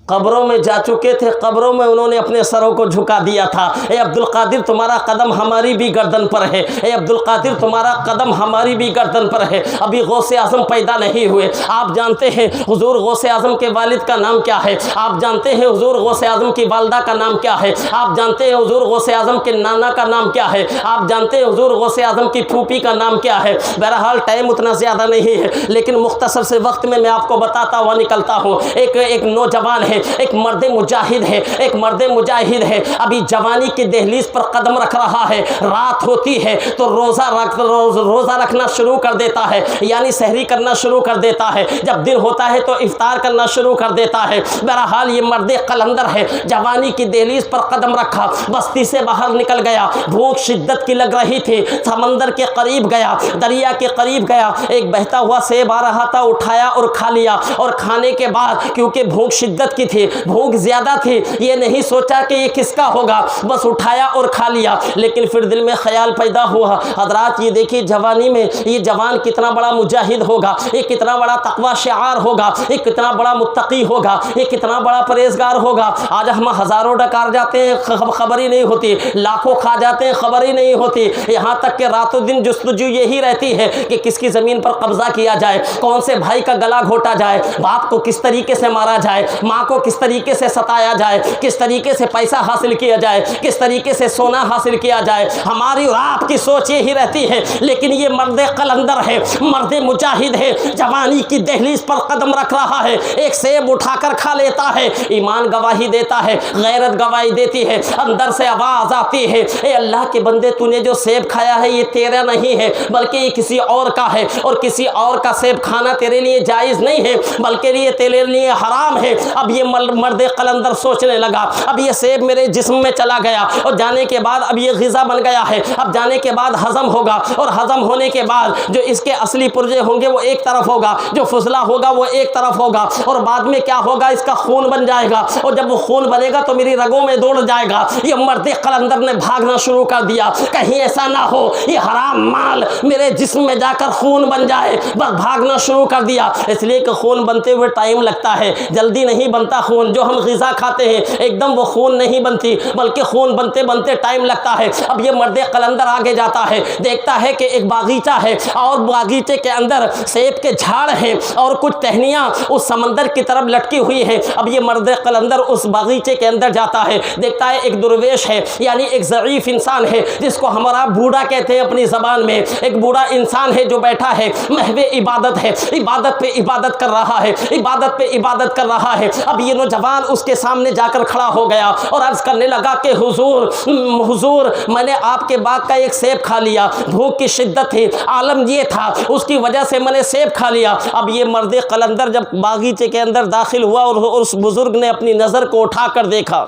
قبروں میں جا چکے تھے، قبروں میں انہوں نے اپنے سروں کو جھکا دیا تھا، اے عبد القادر تمہارا قدم ہماری بھی گردن پر ہے، اے عبد القادر تمہارا قدم ہماری بھی گردن پر ہے۔ ابھی غوث اعظم پیدا نہیں ہوئے، آپ جانتے ہیں حضور غوث اعظم کے والد کا نام کیا ہے، آپ جانتے ہیں حضور غوث اعظم کی والدہ کا نام کیا ہے، آپ جانتے ہیں حضور غوث اعظم کے نانا کا نام کیا ہے، آپ جانتے ہیں حضور غوث اعظم کی پھوپھی کا نام کیا ہے۔ بہرحال ٹائم اتنا زیادہ نہیں ہے، لیکن مختصر سے وقت میں آپ کو بتاتا ہوا نکلتا ہوں۔ ایک نوجوان ہے، ایک مرد مجاہد ہے، ایک مرد مجاہد ہے، ابھی جوانی کی دہلیز پر قدم رکھ رہا ہے، رات ہوتی ہے تو روزہ رکھنا شروع کر دیتا ہے، یعنی سحری کرنا شروع کر دیتا ہے، جب دن ہوتا ہے تو افطار کرنا شروع کر دیتا ہے۔ بہرحال یہ مرد قلندر ہے، جوانی کی دہلیز پر قدم رکھا، بستی سے باہر نکل گیا، بھوک شدت کی لگ رہی تھی، سمندر کے قریب گیا، دریا کے قریب گیا، ایک بہتا ہوا سیب آ رہا تھا، اٹھایا اور کھا لیا، اور کھانے کے بعد کیونکہ بھوک شدت کی تھی، بھوک زیادہ تھی، یہ نہیں سوچا کہ یہ کس کا ہوگا، بس اٹھایا اور کھا لیا۔ لیکن پھر دل میں خیال پیدا ہوا، حضرات یہ دیکھیے جوانی میں یہ جوان کتنا بڑا مجاہد ہوگا، یہ کتنا بڑا تقوی شعار ہوگا، یہ کتنا بڑا متقی ہوگا، یہ کتنا بڑا پرہیزگار ہوگا۔ آج ہم ہزاروں ڈکار جاتے ہیں، خبر ہی نہیں ہوتی، لاکھوں کھا جاتے ہیں، خبر ہی نہیں ہوتی، یہاں تک کہ راتوں دن جستجو یہی رہتی ہے کہ کس کی زمین پر قبضہ کیا جائے، کون سے بھائی کا گلا گھوٹا جائے، باپ کو کس طریقے سے مارا جائے، ماں کو کس طریقے سے ستایا جائے، کس طریقے سے پیسہ حاصل کیا جائے، کس طریقے سے سونا حاصل کیا جائے۔ ہماری اور آپ کی سوچ یہی رہتی ہے، لیکن یہ مرد قلندر ہے، مرد مجاہد ہے، جوانی کی دہلیز پر قدم رکھ رہا ہے، ایک سیب اٹھا کر کھا لیتا ہے، ایمان گواہی دیتا ہے، غیرت گواہی دیتی ہے، اندر سے آواز آتی ہے، اے اللہ کے بندے تو نے جو سیب کھایا ہے یہ تیرا نہیں ہے بلکہ یہ کسی اور کا ہے، اور کسی اور کا سیب کھانا تیرے لیے جائز نہیں ہے بلکہ یہ تیرے لیے حرام ہے۔ اب یہ مرد قلندر سوچنے لگا، اب یہ سیب میرے جسم میں چلا گیا اور جانے کے بعد اب یہ غذا بن گیا ہے، اب جانے کے بعد ہضم ہوگا، اور ہضم ہونے کے بعد جو اس کے اصلی پرزے ہوں گے وہ ایک طرف ہوگا، جو فضلہ ہوگا وہ ایک طرف ہوگا، اور بعد میں کیا ہوگا، اس کا خون بن جائے گا، اور جب وہ خون بنے گا تو میری رگوں میں دوڑ جائے گا۔ یہ مرد قلندر نے بھاگنا شروع کر دیا، کہیں ایسا نہ ہو یہ حرام مال میرے جسم میں جا کر خون بن جائے، بس بھاگنا شروع کر دیا، اس لیے کہ خون بنتے ہوئے ٹائم لگتا ہے، جلدی نہیں بنتا خون، جو ہم غذا کھاتے ہیں ایک دم وہ خون نہیں بنتی بلکہ خون بنتے بنتے ٹائم لگتا ہے۔ اب یہ مرد قلندر آگے جاتا ہے، دیکھتا ہے کہ ایک باغیچہ ہے اور باغیچے کے اندر سیب کے جھاڑ ہیں اور کچھ ٹہنیاں اس سمندر کی طرف لٹکی ہوئی ہیں۔ اب یہ مرد قلندر اس باغیچے کے اندر جاتا ہے، دیکھتا ہے ایک درویش ہے، یعنی ایک ضعیف انسان ہے جس کو ہمارا بوڑھا کہتے ہیں اپنی زبان میں، ایک بوڑھا انسان ہے جو بیٹھا ہے، محو عبادت ہے، عبادت پہ عبادت کر رہا ہے، عبادت پہ عبادت کر رہا ہے۔ اب یہ نوجوان اس کے سامنے جا کر کھڑا ہو گیا اور عرض کرنے لگا کہ حضور میں نے آپ کے باغ کا ایک سیب کھا لیا، بھوک کی شدت تھی، عالم یہ تھا اس کی وجہ سے میں نے سیب کھا لیا۔ اب یہ مرد قلندر جب باغیچے کے اندر داخل ہوا اور اس بزرگ نے اپنی نظر کو اٹھا کر دیکھا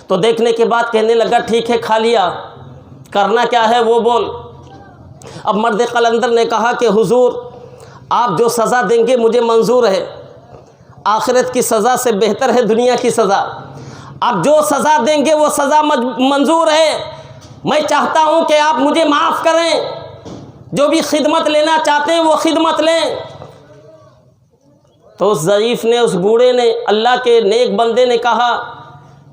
تو دیکھنے کے بعد کہنے لگا ٹھیک ہے کھا لیا، کرنا کیا ہے وہ بول۔ اب مرد قلندر نے کہا کہ حضور آپ جو سزا دیں گے مجھے منظور ہے، آخرت کی سزا سے بہتر ہے دنیا کی سزا، آپ جو سزا دیں گے وہ سزا منظور ہے، میں چاہتا ہوں کہ آپ مجھے معاف کریں، جو بھی خدمت لینا چاہتے ہیں وہ خدمت لیں۔ تو اس ضعیف نے، اس بوڑھے نے، اللہ کے نیک بندے نے کہا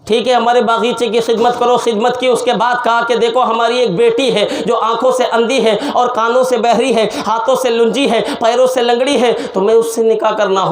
ٹھیک ہے ہمارے باغیچے کی خدمت کرو۔ خدمت کی، اس کے بعد کہا کہ دیکھو ہماری ایک بیٹی ہے جو آنکھوں سے اندھی ہے اور کانوں سے بہری ہے، ہاتھوں سے لنجی ہے، پیروں سے لنگڑی ہے، تو میں اس سے نکاح کرنا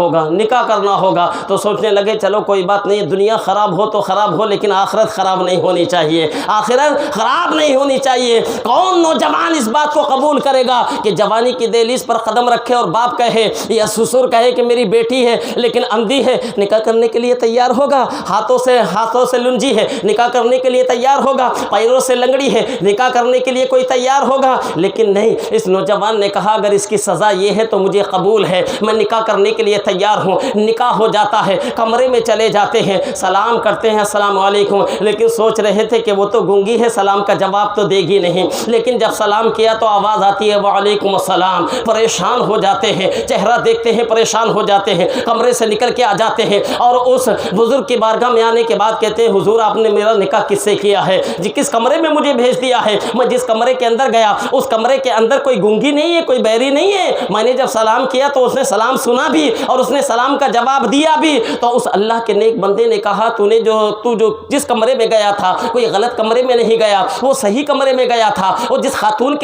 ہوگا۔ تو سوچنے لگے چلو کوئی بات نہیں، دنیا خراب ہو تو خراب ہو لیکن آخرت خراب نہیں ہونی چاہیے، آخرت خراب نہیں ہونی چاہیے۔ کون نوجوان اس بات کو قبول کرے گا کہ جوانی کی دہلیز پر قدم رکھے اور باپ کہے یا سسر کہے کہ میری بیٹی ہے لیکن اندھی ہے، نکاح کرنے کے لیے تیار ہوگا؟ ہاتھوں سے لنجی ہے نکاح کرنے کے لیے تیار ہوگا، پیروں سے لنگڑی ہے نکاح کرنے کے لیے کوئی تیار ہوگا، لیکن نہیں، اس نوجوان نے کہا اگر اس کی سزا یہ ہے تو مجھے قبول ہے، میں نکاح کرنے کے لیے تیار ہوں۔ نکاح ہو جاتا ہے، کمرے میں چلے جاتے ہیں، سلام کرتے ہیں السلام علیکم، لیکن سوچ رہے تھے کہ وہ تو گونگی ہے، سلام کا جواب تو دے گی نہیں، لیکن جب سلام کیا تو آواز آتی ہے وعلیکم السلام۔ پریشان ہو جاتے ہیں، چہرہ دیکھتے ہیں پریشان ہو جاتے ہیں، کمرے سے نکل کے آ جاتے ہیں اور اس بزرگ کی بارگاہ میں آنے کے بعد کہتے ہیں حضور آپ نے میرا نکاح کس سے کیا ہے جی، کس کمرے میں مجھے بھیج دیا ہے؟ میں جس کمرے کے اندر گیا اس کمرے کے اندر کوئی گونگی نہیں ہے، کوئی بہری نہیں ہے، میں نے جب سلام کیا تو اس نے سلام سنا بھی اور اس نے سلام کا جواب دیا بھی۔ تو اس اللہ کے نیک بندے نے کہا تو جو جس کمرے میں گیا تھا کوئی غلط کمرے میں نہیں گیا، وہ صحیح کمرے میں گیا تھا، اور جس خاتون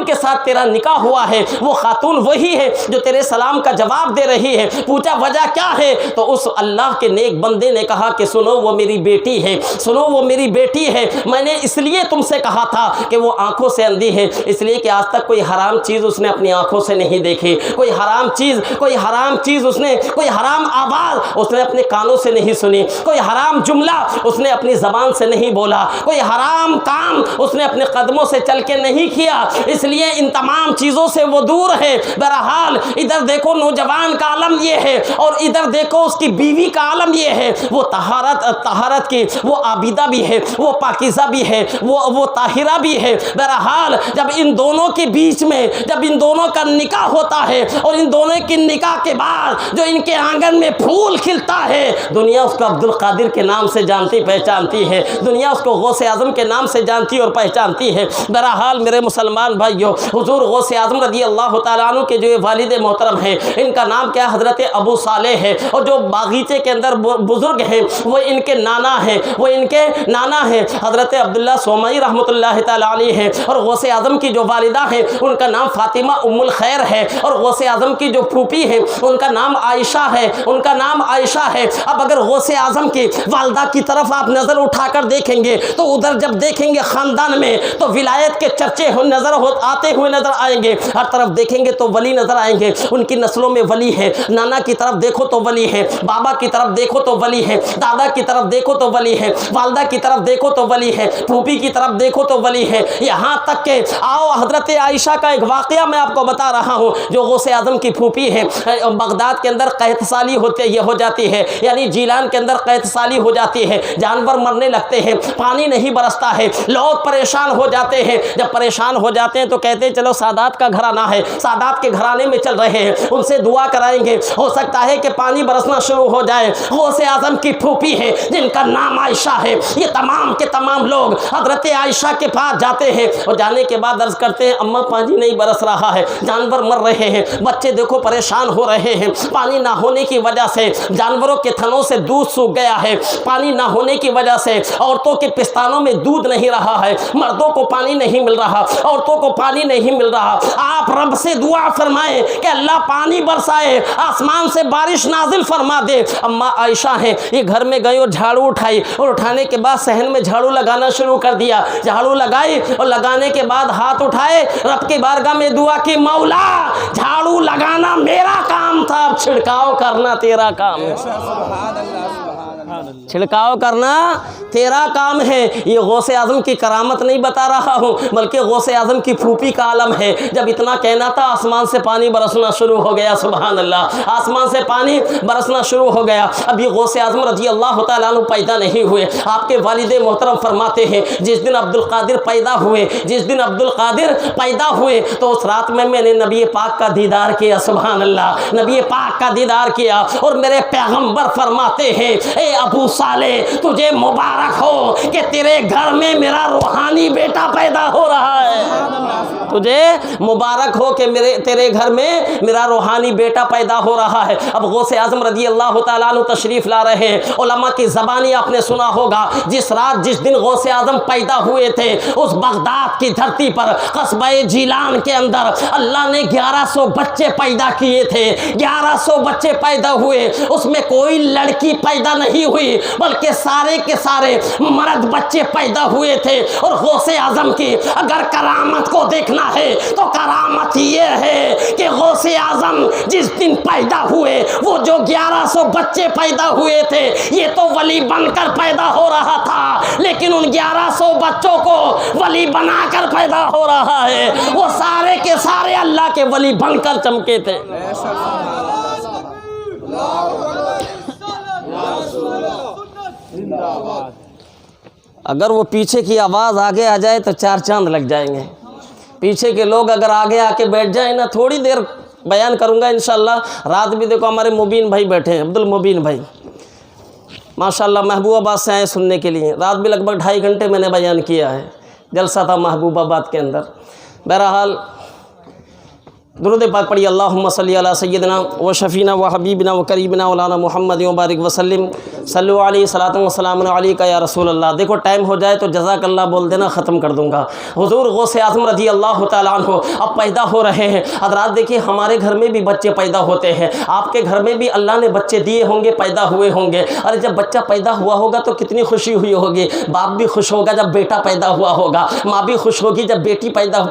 کے ساتھ تیرا نکاح ہوا ہے وہ خاتون وہی ہے جو تیرے سلام کا جواب دے رہی ہے۔ پوچھا وجہ کیا ہے؟ تو اس اللہ کے نیک بندے نے کہا کہ سنو وہ میری بیٹی ہے، سنو وہ میری بیٹی ہے، میں نے اس لیے تم سے کہا تھا کہ وہ آنکھوں سے اندھی ہے، اس لیے کہ آج تک کوئی حرام چیز اس نے اپنی آنکھوں سے نہیں دیکھی، کوئی حرام چیز کوئی حرام آواز اس نے اپنے کانوں سے نہیں سنی، کوئی حرام جملہ اس نے اپنی زبان سے نہیں بولا، کوئی حرام کام اس نے اپنے قدموں سے چل کے نہیں کیا، اس لیے ان تمام چیزوں سے وہ دور ہے۔ بہرحال ادھر دیکھو نوجوان کا عالم یہ ہے اور ادھر دیکھو اس کی بیوی کا عالم یہ ہے، وہ طہارت کی وہ عابدہ بھی ہے، وہ پاکیزہ بھی ہے، وہ طاہرہ بھی ہے۔ بہرحال جب ان دونوں کے بیچ میں جب ان دونوں کا نکاح ہوتا ہے اور ان دونوں کے نکاح کے بعد جو ان کے آنگن میں پھول کھلتا ہے، دنیا اس کو عبد القادر کے نام سے جانتی پہچانتی ہے، دنیا اس کو غوث اعظم کے نام سے جانتی اور پہچانتی ہے۔ بہرحال میرے مسلمان بھائیوں، حضور غوث اعظم رضی اللہ تعالیٰ عنہ کے جو والد محترم ہیں ان کا نام کیا حضرت ابو صالح ہے، اور جو باغیچے کے اندر بزرگ ہیں وہ ان کے نانا ہیں حضرت عبداللہ سومئی رحمۃ اللہ تعالیٰ علیہ ہیں، اور غوث اعظم کی جو والدہ ہیں ان کا نام فاطمہ ام الخیر ہے، اور غوث اعظم کی جو پھوپھی ہیں ان کا نام عائشہ ہے۔ اب اگر غوث اعظم کی والدہ کی طرف آپ نظر اٹھا کر دیکھیں گے تو ادھر جب دیکھیں گے خاندان میں تو ولایت کے چرچے آتے ہوئے نظر آئیں گے، ہر طرف دیکھیں گے تو ولی نظر آئیں گے، ان کی نسلوں میں ولی ہے، نانا کی طرف دیکھو تو ولی ہے، بابا کی طرف دیکھو تو ولی ہے، دادا کی طرف دیکھو تو ولی ہے، والدہ کی طرف دیکھو تو ولی ہے، پھوپھی کی طرف دیکھو تو ولی ہے، یہاں تک کہ آؤ حضرت عائشہ کا ایک واقعہ میں آپ کو بتا رہا ہوں، جو غوث اعظم کی پھوپھی ہے، بغداد کے اندر قحط سالی ہو جاتی ہے، یعنی جیلان کے اندر قحط سالی ہو جاتی ہے، جانور مرنے لگتے ہیں، پانی نہیں برستا ہے، لوگ پریشان ہو جاتے ہیں، جب پریشان ہو جاتے ہیں تو کہتے ہیں چلو سادات کا گھرانہ ہے، سادات کے گھرانے میں چل رہے ہیں، ان سے دعا کرائیں گے، ہو سکتا ہے کہ پانی برسنا شروع ہو جائے۔ غوث اعظم کی پھوپھی ہے جن کا نام عائشہ ہے، یہ تمام کے تمام لوگ حضرت عائشہ کے پاس جاتے ہیں اور جانے کے بعد عرض کرتے ہیں اماں پانی نہیں برس رہا ہے، جانور مر رہے ہیں، بچے دیکھو پریشان ہو رہے ہیں، پانی نہ ہونے کی وجہ سے جانوروں کے تھنوں سے دودھ سوکھ گیا ہے، پانی نہ ہونے کی وجہ سے عورتوں کے پستانوں میں دودھ نہیں رہا ہے، مردوں کو پانی نہیں مل رہا، عورتوں کو پانی نہیں مل رہا۔ آپ رب سے دعا فرمائیں کہ اللہ پانی برسائے، آسمان سے بارش نازل فرما دے۔ اماں عائشہ ہیں، یہ گھر میں گئی اور جھاڑو اٹھائی، اور اٹھانے کے بعد صحن میں جھاڑو لگانا شروع کر دیا، جھاڑو لگائی اور لگانے کے بعد ہاتھ اٹھائے، رب کی بارگاہ میں دعا کی، مولا جھاڑو لگانا میرا کام تھا، اب چھڑکاؤ کرنا تیرا کام ہے، چھڑکاؤ کرنا تیرا کام ہے۔ یہ غوث اعظم کی کرامت نہیں بتا رہا ہوں بلکہ غوث اعظم کی پھوپھی کا عالم ہے۔ جب اتنا کہنا تھا آسمان سے پانی برسنا شروع ہو گیا، سبحان اللہ، آسمان سے پانی برسنا شروع ہو گیا۔ ابھی غوث اعظم رضی اللہ تعالیٰ عنہ پیدا نہیں ہوئے، آپ کے والد محترم فرماتے ہیں جس دن عبد القادر پیدا ہوئے تو اس رات میں نے نبی پاک کا دیدار کیا، سبحان اللہ، نبی پاک کا دیدار کیا، اور میرے پیغمبر فرماتے ہیں اے ابو صالح تجھے مبارک ہو کہ تیرے گھر میں میرا روحانی بیٹا پیدا ہو رہا ہے، تجھے مبارک ہو کہ تیرے گھر میں میرا روحانی بیٹا پیدا ہو رہا ہے۔ اب غوث اعظم رضی اللہ تعالیٰ عنہ تشریف لا رہے ہیں، علماء کی زبانی آپ نے سنا ہوگا، جس دن غوث اعظم پیدا ہوئے تھے اس بغداد کی دھرتی پر قصبہ جیلان کے اندر اللہ نے 1100 بچے پیدا کیے تھے، 1100 بچے پیدا ہوئے، اس میں کوئی لڑکی پیدا نہیں ہوئی ہوئی بلکہ سارے کے سارے مرد بچے پیدا ہوئے تھے۔ اور غوث اعظم کی اگر کرامت کو دیکھنا ہے تو کرامت یہ ہے کہ غوث اعظم جس دن پیدا ہوئے وہ جو 1100 بچے پیدا ہوئے تھے یہ تو ولی بن کر پیدا ہو رہا تھا، لیکن ان 1100 بچوں کو ولی بنا کر پیدا ہو رہا ہے۔ وہ سارے کے سارے اللہ کے ولی بن کر چمکے تھے۔ اگر وہ پیچھے کی آواز آگے آ جائے تو 4 چاند لگ جائیں گے۔ پیچھے کے لوگ اگر آگے آ کے بیٹھ جائیں نا، تھوڑی دیر بیان کروں گا انشاءاللہ۔ رات بھی دیکھو ہمارے مبین بھائی بیٹھے ہیں، عبد المبین بھائی ماشاءاللہ محبوب آباد سے آئے سننے کے لیے۔ رات بھی لگ بھگ 2.5 گھنٹے میں نے بیان کیا ہے، جلسہ تھا محبوب آباد کے اندر۔ بہرحال درود پاک پڑھی، اللہم صلی علی سیدنا و شفینا و حبیبنا و قریبنا مولانا محمد مبارک وسلم، صلو علیہ صلاۃ و سلام علیک یا رسول اللہ۔ دیکھو ٹائم ہو جائے تو جزاک اللہ بول دینا، ختم کر دوں گا۔ حضور غوث اعظم رضی اللہ تعالیٰ عنہ اب پیدا ہو رہے ہیں۔ حضرات دیکھیے ہمارے گھر میں بھی بچے پیدا ہوتے ہیں، آپ کے گھر میں بھی اللہ نے بچے دیے ہوں گے، پیدا ہوئے ہوں گے۔ ارے جب بچہ پیدا ہوا ہوگا تو کتنی خوشی ہوئی ہوگی۔ باپ بھی خوش ہوگا جب بیٹا پیدا ہوا ہوگا، ماں بھی خوش ہوگی جب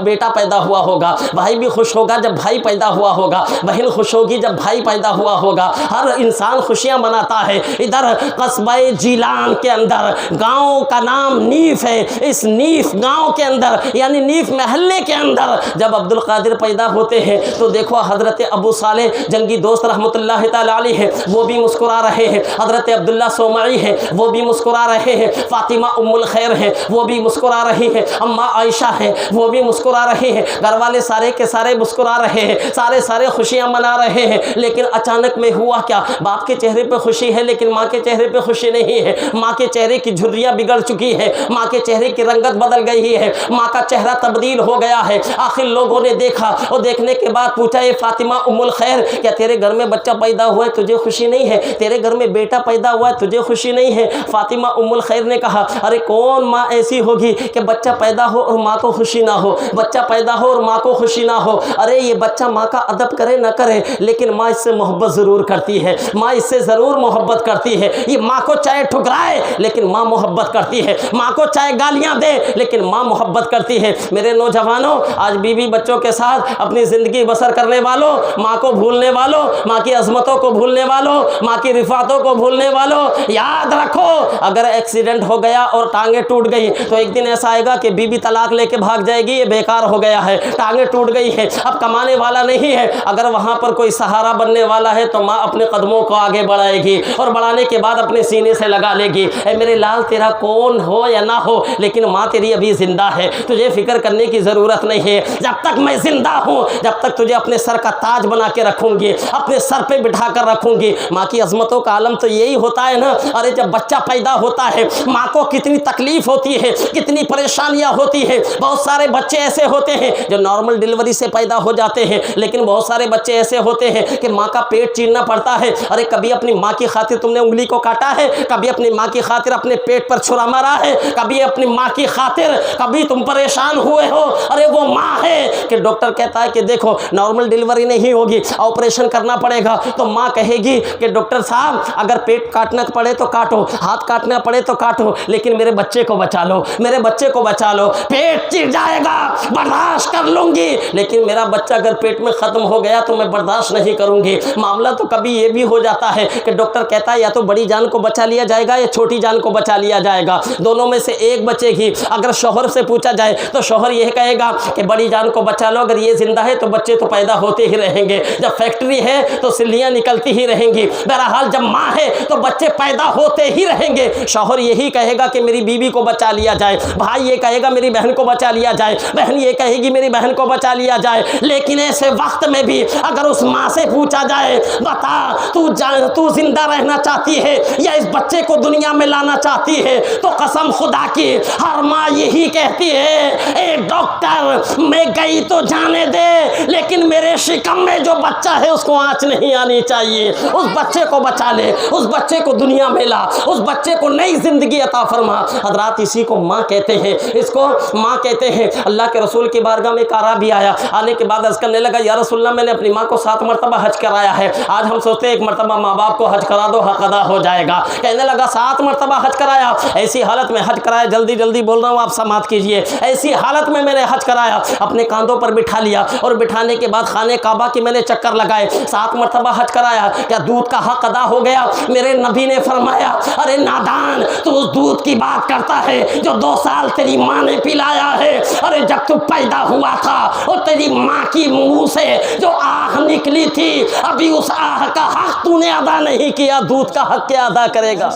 بیٹا پیدا ہوا ہوگا، بھائی بھی خوش ہوگا جب بھائی پیدا ہوا ہوگا، بہن خوش ہوگی جب بھائی پیدا ہوا ہوگا۔ ہر انسان خوشیاں مناتا ہے۔ ادھر قصبہ جیلان کے اندر گاؤں کا نام نیف ہے، اس نیف گاؤں کے اندر یعنی نیف محلے کے اندر جب عبد القادر پیدا ہوتے ہیں تو دیکھو حضرت ابو صالح جنگی دوست رحمۃ اللہ تعالیٰ علیہ ہیں، وہ بھی مسکرا رہے ہیں۔ حضرت عبداللہ سومعی ہیں، وہ بھی مسکرا رہے ہیں۔ فاطمہ ام الخیر ہیں، وہ بھی مسکرا رہی ہیں۔ اماں عائشہ ہیں، وہ بھی مسکرا رہے ہیں۔ گھر والے سارے کے سارے مسکرا رہے ہیں، سارے خوشیاں منا رہے ہیں۔ لیکن اچانک میں ہوا کیا؟ باپ کے چہرے پہ خوشی ہے لیکن ماں کے چہرے پہ خوشی نہیں ہے۔ ماں کے چہرے کی جھریاں بگڑ چکی ہے، ماں کے چہرے کی رنگت بدل گئی ہے، ماں کا چہرہ تبدیل ہو گیا ہے۔ آخر لوگوں نے دیکھا اور دیکھنے کے بعد پوچھا، اے فاطمہ ام الخیر، کیا تیرے گھر میں بچہ پیدا ہوا ہے تجھے خوشی نہیں ہے؟ تیرے گھر میں بیٹا پیدا ہوا ہے تجھے خوشی نہیں ہے؟ فاطمہ ام الخیر نے کہا، ارے کون ماں ایسی ہوگی کہ بچہ پیدا ہو اور ماں کو خوشی نہ ہو، بچہ پیدا ہو اور ماں کو خوشی نہ ہو؟ ارے یہ بچہ ماں کا ادب کرے نہ کرے لیکن ماں اس سے محبت ضرور کرتی ہے، ماں اس سے ضرور محبت کرتی ہے۔ یہ ماں کو چاہے ٹھکرائے لیکن ماں محبت کرتی ہے، ماں کو چاہے گالیاں دے لیکن ماں محبت کرتی ہے۔ میرے نوجوانوں، آج بیوی بچوں کے ساتھ اپنی زندگی بسر کرنے والوں، ماں کو بھولنے والوں، ماں کی عظمتوں کو بھولنے والوں، ماں کی رفعتوں کو بھولنے والوں، یاد رکھو اگر ایکسیڈنٹ ہو گیا اور ٹانگیں ٹوٹ گئی تو ایک دن ایسا آئے گا کہ بیوی طلاق لے کے بھاگ جائے گی، یہ بیکار ہو گیا ہے، ٹانگیں ٹوٹ گئی ہے، اب کمانے والا نہیں ہے۔ اگر وہاں پر کوئی سہارا بننے والا ہے تو ماں اپنے قدموں کو آگے بڑھائے گی اور بڑھانے کے بعد اپنے سینے سے لگا لے گی۔ اے میرے لال، تیرا کون ہو یا نہ ہو لیکن ماں تیری ابھی زندہ ہے، تجھے فکر کرنے کی ضرورت نہیں ہے۔ جب تک میں زندہ ہوں جب تک تجھے اپنے سر کا تاج بنا کے رکھوں گی، اپنے سر پہ بٹھا کر رکھوں گی۔ ماں کی عظمتوں کا عالم تو یہی ہوتا ہے نا۔ ارے جب بچہ پیدا ہوتا ہے ماں کو کتنی تکلیف ہوتی ہے، کتنی پریشانیاں ہوتی ہیں۔ بہت سارے بچے ایسے ہوتے ہیں جو نارمل ڈیلیوری سے پیدا ہو جاتے ہیں، لیکن بہت سارے بچے ایسے ہوتے ہیں کہ ماں کا پیٹ چیرنا پڑتا ہے۔ ارے کبھی اپنی ماں کی خاطر تم نے انگلی کو کاٹا ہے؟ کبھی اپنی ماں کی خاطر اپنے پیٹ پر چھرا مارا ہے؟ کبھی اپنی ماں کی خاطر کبھی تم پریشان ہوئے ہو؟ ارے وہ ماں ہے کہ ڈاکٹر کہتا ہے کہ دیکھو نارمل ڈیلیوری نہیں ہوگی، آپریشن کرنا پڑے گا، تو ماں کہے گی کہ ڈاکٹر صاحب اگر پیٹ کاٹنا پڑے تو کاٹو، ہاتھ کاٹنا پڑے تو کاٹو، لیکن میرے بچے کو بچا لو، میرے بچے کو بچا لو۔ پیٹ چیر جائے گا برداشت کر لوں گی لیکن میرا بچہ اگر پیٹ میں ختم ہو گیا تو میں برداشت نہیں کروں گی۔ معاملہ تو کبھی یہ بھی ہو جاتا ہے کہ ڈاکٹر کہتا ہے یا تو بڑی جان کو بچا لیا جائے گا یا چھوٹی جان کو بچا لیا جائے گا، دونوں میں سے ایک بچے گی۔ اگر شوہر سے پوچھا جائے تو شوہر یہ کہے گا کہ بڑی جان کو بچا لو، اگر یہ زندہ ہے تو بچے تو پیدا ہوتے ہی رہیں گے، جب فیکٹری ہے تو سلیاں نکلتی ہی رہیں گی، بہرحال جب ماں ہے تو بچے پیدا ہوتے ہی رہیں گے۔ شوہر یہی کہے گا کہ میری بیوی کو بچا لیا جائے، بھائی یہ کہے گا میری بہن کو بچا لیا جائے، بہن یہ کہے گی میری بہن کو بچا لیا جائے۔ لیکن ایسے وقت میں بھی اگر اس ماں سے پوچھا جائے بتا تو زندہ رہنا چاہتی ہے یا اس بچے کو دنیا میں لانا چاہتی ہے، تو قسم خدا کی ہر ماں یہی کہتی ہے، اے ڈاکٹر میں گئی تو جانے دے لیکن میرے شکم میں جو بچہ ہے اس کو آنچ نہیں آنی چاہیے، اس بچے کو بچا لے، اس بچے کو دنیا میں لا، اس بچے کو نئی زندگی عطا فرما۔ حضرات اسی کو ماں کہتے ہیں، اس کو ماں کہتے ہیں۔ اللہ کے رسول کی بارگاہ میں ایک اعرابی آیا، آنے کے بعد عرض کرنے لگا یا رسول اللہ میں نے اپنی ماں کو 7 مرتبہ حج کرایا ہے، آج ہم سوچتے ہیں 1 مرتبہ ماں باپ کو حج کرا دو حق ادا ہو جائے گا۔ کہنے لگا 7 مرتبہ حج کرایا، ایسی حالت میں حج کرایا، جلدی جلدی بول رہا ہوں آپ سماعت کیجئے، ایسی حالت میں نے حج کرایا، اپنے کاندھوں پر بٹھا لیا اور بٹھانے کے بعد خانہ کعبہ کی میں نے چکر لگائے، 7 مرتبہ حج کرایا، کیا دودھ کا حق ادا ہو گیا؟ میرے نبی نے فرمایا ارے نادان، تو اس دودھ کی بات کرتا ہے جو 2 سال تیری ماں نے پلایا ہے، ارے جب تو پیدا ہوا تھا اور تیری ماں کی منہ سے جو آہ نکلی تھی، ابھی اس آہ کا حق تو نے ادا نہیں کیا، دودھ کا حق کیا ادا کرے گا؟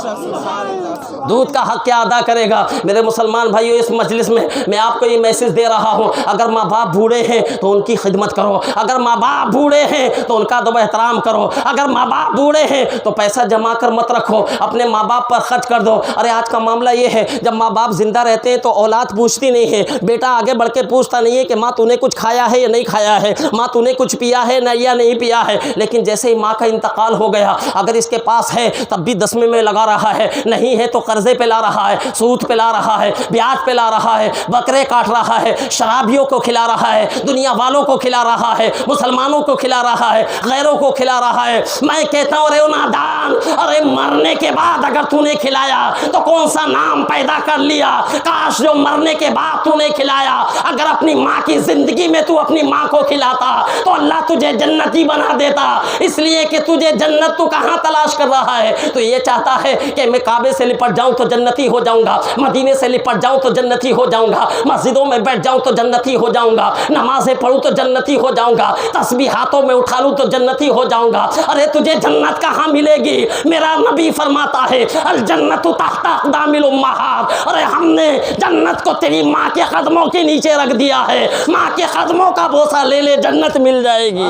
دودھ کا حق کیا ادا کرے گا؟ میرے مسلمان بھائیو، اس مجلس میں میں آپ کو یہ میسج دے رہا ہوں، اگر ماں باپ بوڑھے ہیں تو ان کی خدمت کرو، اگر ماں باپ بوڑھے ہیں تو ان کا ادب و احترام کرو، اگر ماں باپ بوڑھے ہیں تو پیسہ جمع کر مت رکھو، اپنے ماں باپ پر خرچ کر دو۔ ارے آج کا معاملہ یہ ہے، جب ماں باپ زندہ رہتے ہیں تو اولاد پوچھتی نہیں ہے، بیٹا آگے بڑھ کے پوچھتا نہیں ہے کہ ماں تو نے کچھ کھایا ہے یا نہیں کھایا ہے، ماں تو نے کچھ پیا ہے یا نہیں پیا ہے، لیکن جیسے ہی ماں کا انتقال ہو گیا، اگر اس کے پاس ہے تب بھی 10 میں لگا رہا ہے، نہیں ہے تو قرضے پہ لا رہا ہے، سود پہ لا رہا ہے، بیاج پہ لا رہا ہے، بکرے کاٹ رہا ہے، شرابیوں کو کھلا رہا ہے، دنیا والوں کو کھلا رہا ہے، مسلمانوں کو کھلا رہا ہے، غیروں کو کھلا رہا ہے۔ میں کہتا ہوں ارے نادان، ارے مرنے کے بعد اگر تو نے کھلایا تو کون سا نام پیدا کر لیا؟ کاش جو مرنے کے بعد تو نے کھلایا، اگر اپنی ماں کی زندگی میں تو اپنی ماں کو کھلاتا تو اللہ تجھے جنتی بنا دیتا، اس لیے کہ تجھے جنت تو کہاں تلاش کر رہا ہے؟ تو یہ چاہتا ہے کہ میں کعبے سے لپٹ جاؤں تو جنتی ہو جاؤں گا، مدینے سے لپٹ جاؤں تو جنتی ہو جاؤں گا، مسجدوں میں بیٹھ جاؤں تو جنتی ہو جاؤں گا، نمازیں پڑھوں تو جنتی ہو جاؤں گا، تسبیح ہاتھوں میں اٹھا لوں تو جنتی ہو جاؤں گا۔ ارے تجھے جنت کہاں ملے گی؟ میرا نبی فرماتا ہے الجنت تحت اقدام الامہات، ارے ہم نے جنت کو تیری ماں کے قدموں کے نیچے رکھ دیا ہے، ماں کے قدموں کا بوسہ لے لے جنت مل جائے گی،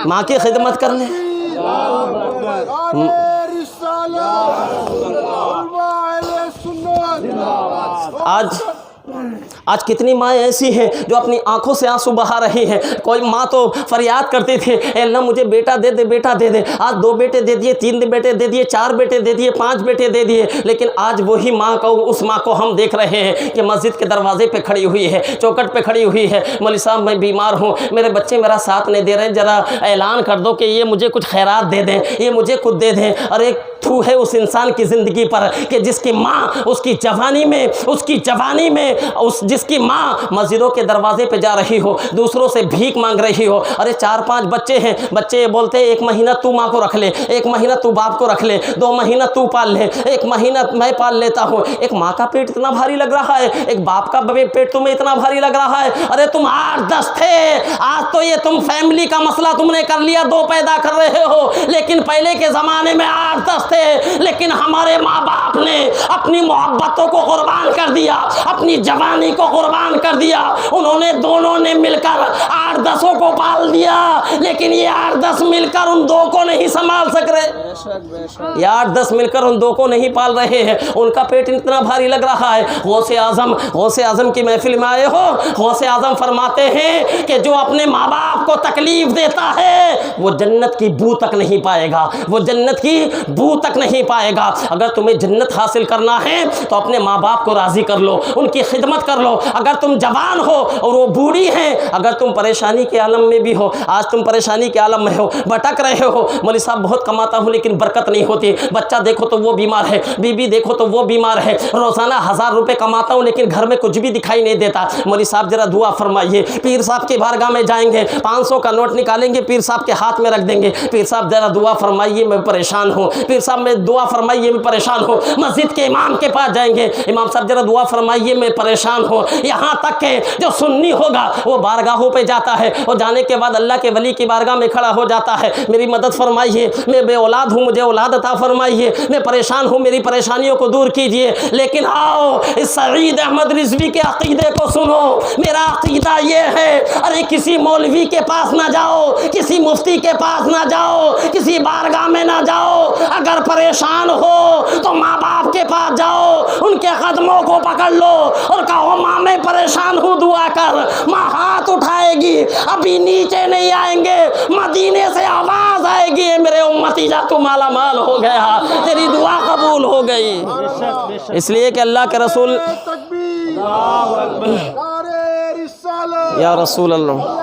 ماں کی خدمت کر لے۔ آج کتنی مائیں ایسی ہیں جو اپنی آنکھوں سے آنسو بہا رہی ہیں۔ کوئی ماں تو فریاد کرتی تھی اے اللہ مجھے بیٹا دے دے، بیٹا دے دے، آج 2 بیٹے دے دیے، 3 بیٹے دے دیے، 4 بیٹے دے دیے، 5 بیٹے دے دیے، لیکن آج وہی ماں کو، اس ماں کو ہم دیکھ رہے ہیں کہ مسجد کے دروازے پہ کھڑی ہوئی ہے، چوکٹ پہ کھڑی ہوئی ہے، مولوی صاحب میں بیمار ہوں، میرے بچے میرا ساتھ نہیں دے رہے ہیں، ذرا اعلان کر دو کہ یہ مجھے کچھ خیرات دے دیں، یہ مجھے کچھ دے دیں۔ اور ایک تھو ہے اس انسان کی زندگی پر کہ جس کی ماں اس کی جوانی میں جس کی ماں مسجدوں کے دروازے پہ جا رہی ہو، دوسروں سے بھیک مانگ رہی ہو۔ ارے 4-5 بچے ہیں، بچے بولتے ہیں 1 مہینہ تو ماں کو رکھ لے، 1 مہینہ تو باپ کو رکھ لے، 2 مہینہ تو پال لے، 1 مہینہ میں پال لیتا ہوں۔ ایک ماں کا پیٹ اتنا بھاری لگ رہا ہے، ایک باپ کا پیٹ تمہیں اتنا بھاری لگ رہا ہے۔ ارے تم 8-10 تھے، آج تو یہ تم فیملی کا مسئلہ تم نے کر لیا، 2 پیدا کر رہے ہو، لیکن پہلے کے زمانے میں 8-10 تھے، لیکن ہمارے ماں باپ نے اپنی محبتوں کو قربان کر دیا، اپنی جوانی کو قربان کر دیا، انہوں نے دونوں نے مل کر 8-10 کو پال دیا، لیکن یہ 8-10 مل کر ان 2 کو نہیں سنبھال سک رہے، یہ 8-10 مل کر ان 2 کو نہیں پال رہے ہیں، ان کا پیٹ اتنا بھاری لگ رہا ہے۔ غوث اعظم کی محفل میں آئے ہو، غوث اعظم فرماتے ہیں کہ جو اپنے ماں باپ کو تکلیف دیتا ہے وہ جنت کی بو تک نہیں پائے گا، وہ جنت کی بو تک نہیں پائے گا۔ اگر تمہیں جنت حاصل کرنا ہے تو اپنے ماں باپ کو راضی کر لو، ان کی خدمت کر لو۔ اگر تم جوان ہو اور وہ بوڑھی ہیں، اگر تم پریشانی کے عالم میں بھی ہو، آج تم پریشانی کے عالم میں ہو، بھٹک رہے ہو، مولوی صاحب بہت کماتا ہوں لیکن برکت نہیں ہوتی، بچہ دیکھو تو وہ بیمار ہے، بیوی دیکھو تو وہ بیمار ہے، روزانہ 1000 روپے کماتا ہوں لیکن گھر میں کچھ بھی دکھائی نہیں دیتا، مولوی صاحب ذرا دعا فرمائیے۔ پیر صاحب کی بارگاہ میں جائیں گے، 500 کا نوٹ نکالیں گے، پیر صاحب کے ہاتھ میں رکھ دیں گے، پیر صاحب ذرا دعا فرمائیے میں پریشان ہوں، پیر صاحب میں دعا فرمائیے میں پریشان ہوں۔ مسجد کے امام کے پاس جائیں گے، امام صاحب ذرا دعا فرمائیے میں پریشان ہوں، یہاں تک کہ جو سنی ہوگا وہ بارگاہوں پہ جاتا ہے اور جانے کے بعد اللہ کے ولی کی بارگاہ میں کھڑا ہو جاتا ہے، میری مدد فرمائیے، میں بے اولاد ہوں، مجھے اولاد عطا فرمائیے، میں پریشان ہوں، میری پریشانیوں کو دور کیجئے۔ لیکن آؤ اس سعید احمد رضوی کے عقیدے کو سنو، میرا عقیدہ یہ ہے، ارے کسی مولوی کے پاس نہ جاؤ، کسی مفتی کے پاس نہ جاؤ، کسی بارگاہ میں نہ جاؤ، اگر پریشان ہو تو ماں باپ کے پاس جاؤ، ان کے قدموں کو پکڑ لو اور کہو ماں میں پریشان ہوں دعا کر، ماں ہاتھ اٹھائے گی، ابھی نیچے نہیں آئیں گے، مدینے سے آواز آئے گی میرے امتی جا تو مالا مال ہو گیا، تیری دعا قبول ہو گئی۔ اس لیے کہ اللہ کے رسول یا رسول اللہ۔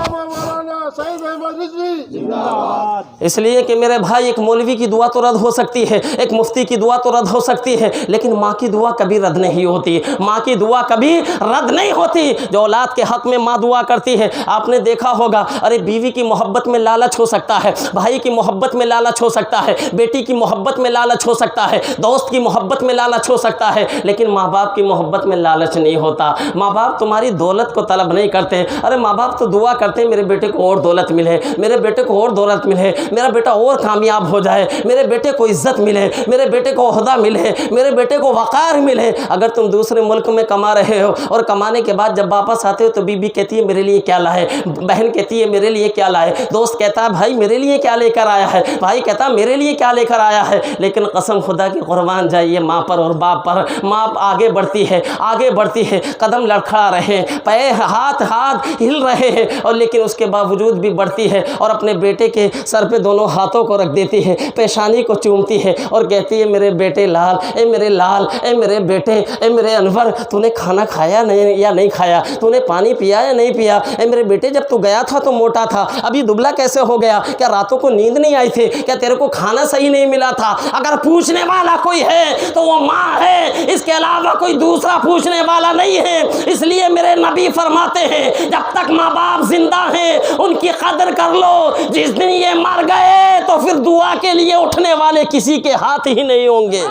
اس لیے کہ میرے بھائی ایک مولوی کی دعا تو رد ہو سکتی ہے، ایک مفتی کی دعا تو رد ہو سکتی ہے، لیکن ماں کی دعا کبھی رد نہیں ہوتی، ماں کی دعا کبھی رد نہیں ہوتی۔ جو اولاد کے حق میں ماں دعا کرتی ہے، آپ نے دیکھا ہوگا، ارے بیوی کی محبت میں لالچ ہو سکتا ہے، بھائی کی محبت میں لالچ ہو سکتا ہے، بیٹی کی محبت میں لالچ ہو سکتا ہے، دوست کی محبت میں لالچ ہو سکتا ہے، لیکن ماں باپ کی محبت میں لالچ نہیں ہوتا۔ ماں باپ تمہاری دولت کو طلب نہیں کرتے، ارے ماں باپ تو دعا کرتے ہیں میرے بیٹے کو اور دولت ملے، میرے بیٹے کو اور دولت ملے، میرا بیٹا اور کامیاب ہو جائے، میرے بیٹے کو عزت ملے، میرے بیٹے کو عہدہ ملے، میرے بیٹے کو وقار ملے۔ اگر تم دوسرے ملک میں کما رہے ہو اور کمانے کے بعد جب واپس آتے ہو تو بیوی کہتی ہے میرے لیے کیا لائے، بہن کہتی ہے میرے لیے کیا لائے، دوست کہتا ہے بھائی میرے لیے کیا لے کر آیا ہے، بھائی کہتا ہے میرے لیے کیا لے کر آیا ہے، لیکن قسم خدا کی قربان جائیے ماں پر اور باپ پر، ماں آگے بڑھتی ہے، آگے بڑھتی ہے، قدم لڑکھڑا رہے، پیر ہاتھ ہل رہے ہیں، اور لیکن اس کے باوجود بھی بڑھتی ہے اور اپنے بیٹے کے سر پہ دونوں ہاتھوں کو رکھ دیتی ہے، پیشانی کو چومتی ہے اور کہتی ہے میرے بیٹے لال، اے میرے لال، اے میرے بیٹے، اے میرے انور، تو نے کھانا کھایا نہیں یا نہیں کھایا، تو نے پانی پیا یا نہیں پیا، اے میرے بیٹے جب تو گیا تھا تو موٹا تھا، ابھی دبلا کیسے ہو گیا، کیا راتوں کو نیند نہیں آئی تھی، کیا تیرے کو کھانا صحیح نہیں ملا تھا؟ اگر پوچھنے والا کوئی ہے تو وہ ماں ہے، اس کے علاوہ کوئی دوسرا پوچھنے والا نہیں ہے۔ اس لیے میرے نبی فرماتے ہیں جب تک ماں باپ زندہ ہیں ان کی قدر کر لو، جس دن یہ مر گئے تو پھر دعا کے لیے اٹھنے والے کسی کے ہاتھ ہی نہیں ہوں گے۔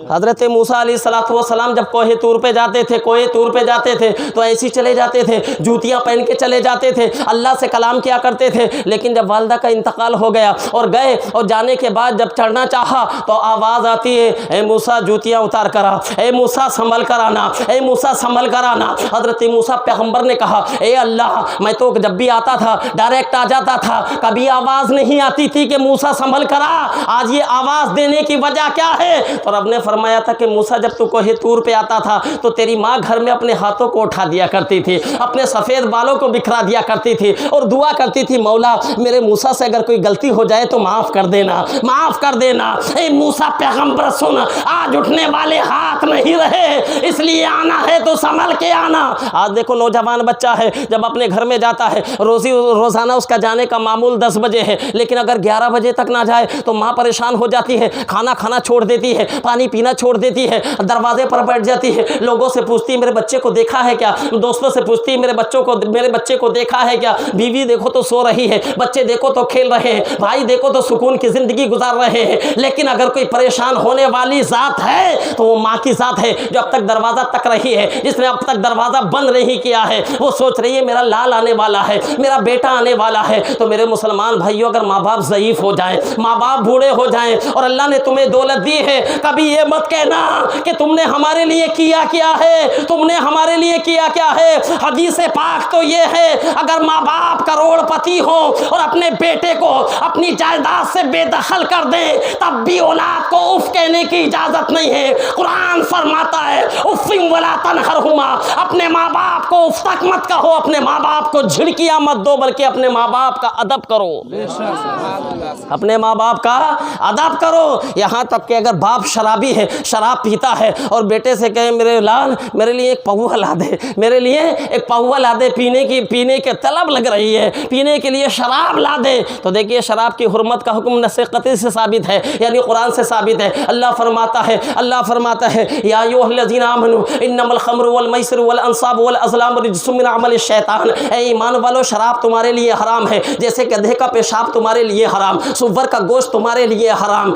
حضرت موسیٰ علیہ السلام جب کوہ طور پہ جاتے تھے تو ایسی چلے جاتے تھے، جوتیاں پہن کے چلے جاتے تھے، اللہ سے کلام کیا کرتے تھے، لیکن جب والدہ کا انتقال ہو گیا اور گئے اور جانے کے بعد جب چڑھنا چاہا تو آواز آتی ہے اے موسیٰ جوتیاں اتار کر آ، اے موسیٰ سنبھل کر آنا، اے موسیٰ سنبھل کر آنا۔ حضرت موسیٰ پیغمبر نے کہا اے اللہ میں تو جب بھی آتا تھا ڈائریکٹ آ جاتا تھا، کبھی آواز نہیں آتی تھی کہ موسیٰ سنبھل کر آ، آج یہ آواز دینے کی وجہ کیا ہے؟ تو رب نے فرمایا تھا کہ موسیٰ جب تو کوہ طور پہ آتا تھا تو تیری ماں گھر میں اپنے ہاتھوں کو اٹھا دیا کرتی تھی، اپنے سفید بالوں کو بکھرا دیا کرتی تھی اور دعا کرتی تھی مولا میرے موسیٰ سے اگر کوئی غلطی ہو جائے تو معاف کر دینا، معاف کر دینا۔ اے موسیٰ پیغمبر سن، آج اٹھنے والے ہاتھ نہیں رہے، اس لیے آنا ہے تو سنبھل کے آنا۔ آج دیکھو نوجوان بچہ ہے جب اپنے گھر میں جاتا ہے، روزانہ اس کا جانے کا معمول 10 بجے ہے، لیکن اگر 11 بجے تک نہ جائے تو ماں پریشان ہو جاتی ہے، کھانا کھانا چھوڑ دیتی ہے، پانی پینا چھوڑ دیتی ہے، دروازے پر بیٹھ جاتی ہے، لوگوں سے پوچھتی ہے میرے بچے کو دیکھا ہے کیا، دوستوں سے پوچھتی ہے میرے بچے کو دیکھا ہے کیا، بیوی دیکھو تو سو رہی ہے، بچے دیکھو تو کھیل رہے ہیں، بھائی دیکھو تو سکون کی زندگی گزار رہے ہیں، لیکن اگر کوئی پریشان ہونے والی ذات ہے تو وہ ماں کی ذات ہے جو اب تک دروازہ تک رہی ہے، جس نے اب تک دروازہ بند نہیں کیا ہے، وہ سوچ رہی ہے میرا لال آنے والا ہے، میرا بیٹا آنے والا ہے۔ تو میرے مسلمان بھائیوں اگر ماں باپ ضعیف ہو جائیں، ماں باپ بوڑھے ہو جائیں اور اللہ نے تمہیں دولت دی ہے، کبھی یہ مت کہنا کہ تم نے ہمارے لیے کیا ہے، تم نے ہمارے لیے کیا ہے۔ حدیث پاک تو یہ ہے اگر ماں باپ کروڑ پتی ہو اور اپنے بیٹے کو اپنی جائیداد سے بے دخل کر دیں تب بھی اولاد کو اف کہنے کی اجازت نہیں ہے۔ قرآن فرماتا ہے افم ولا تنہرہما، اپنے ماں باپ کو اف تک مت کہو، اپنے ماں باپ کو جھڑکیاں مت دو، بلکہ اپنے ماں باپ کا ادب کرو، اپنے ماں باپ کا ادب کرو۔ یہاں تک کہ اگر باپ شرابی ہے، شراب پیتا ہے اور بیٹے سے کہے میرے لال میرے لیے ایک پہوا لا دے، میرے لیے ایک پہوا لا دے، پینے کے طلب لگ رہی ہے، پینے کے لیے شراب لا دے، تو دیکھیے شراب کی حرمت کا حکم نص قطعی سے ثابت ہے، یعنی قرآن سے ثابت ہے۔ اللہ فرماتا ہے یا ایھا الذین آمنوا انما الخمر والمیسر والانصاب والازلام رجس من عمل الشیطان، اے ایمان والو شراب تمہارے لیے حرام ہے جیسے گدھے کا پیشاب تمہارے لیے حرام، سور کا گوشت تمہارے لیے حرام،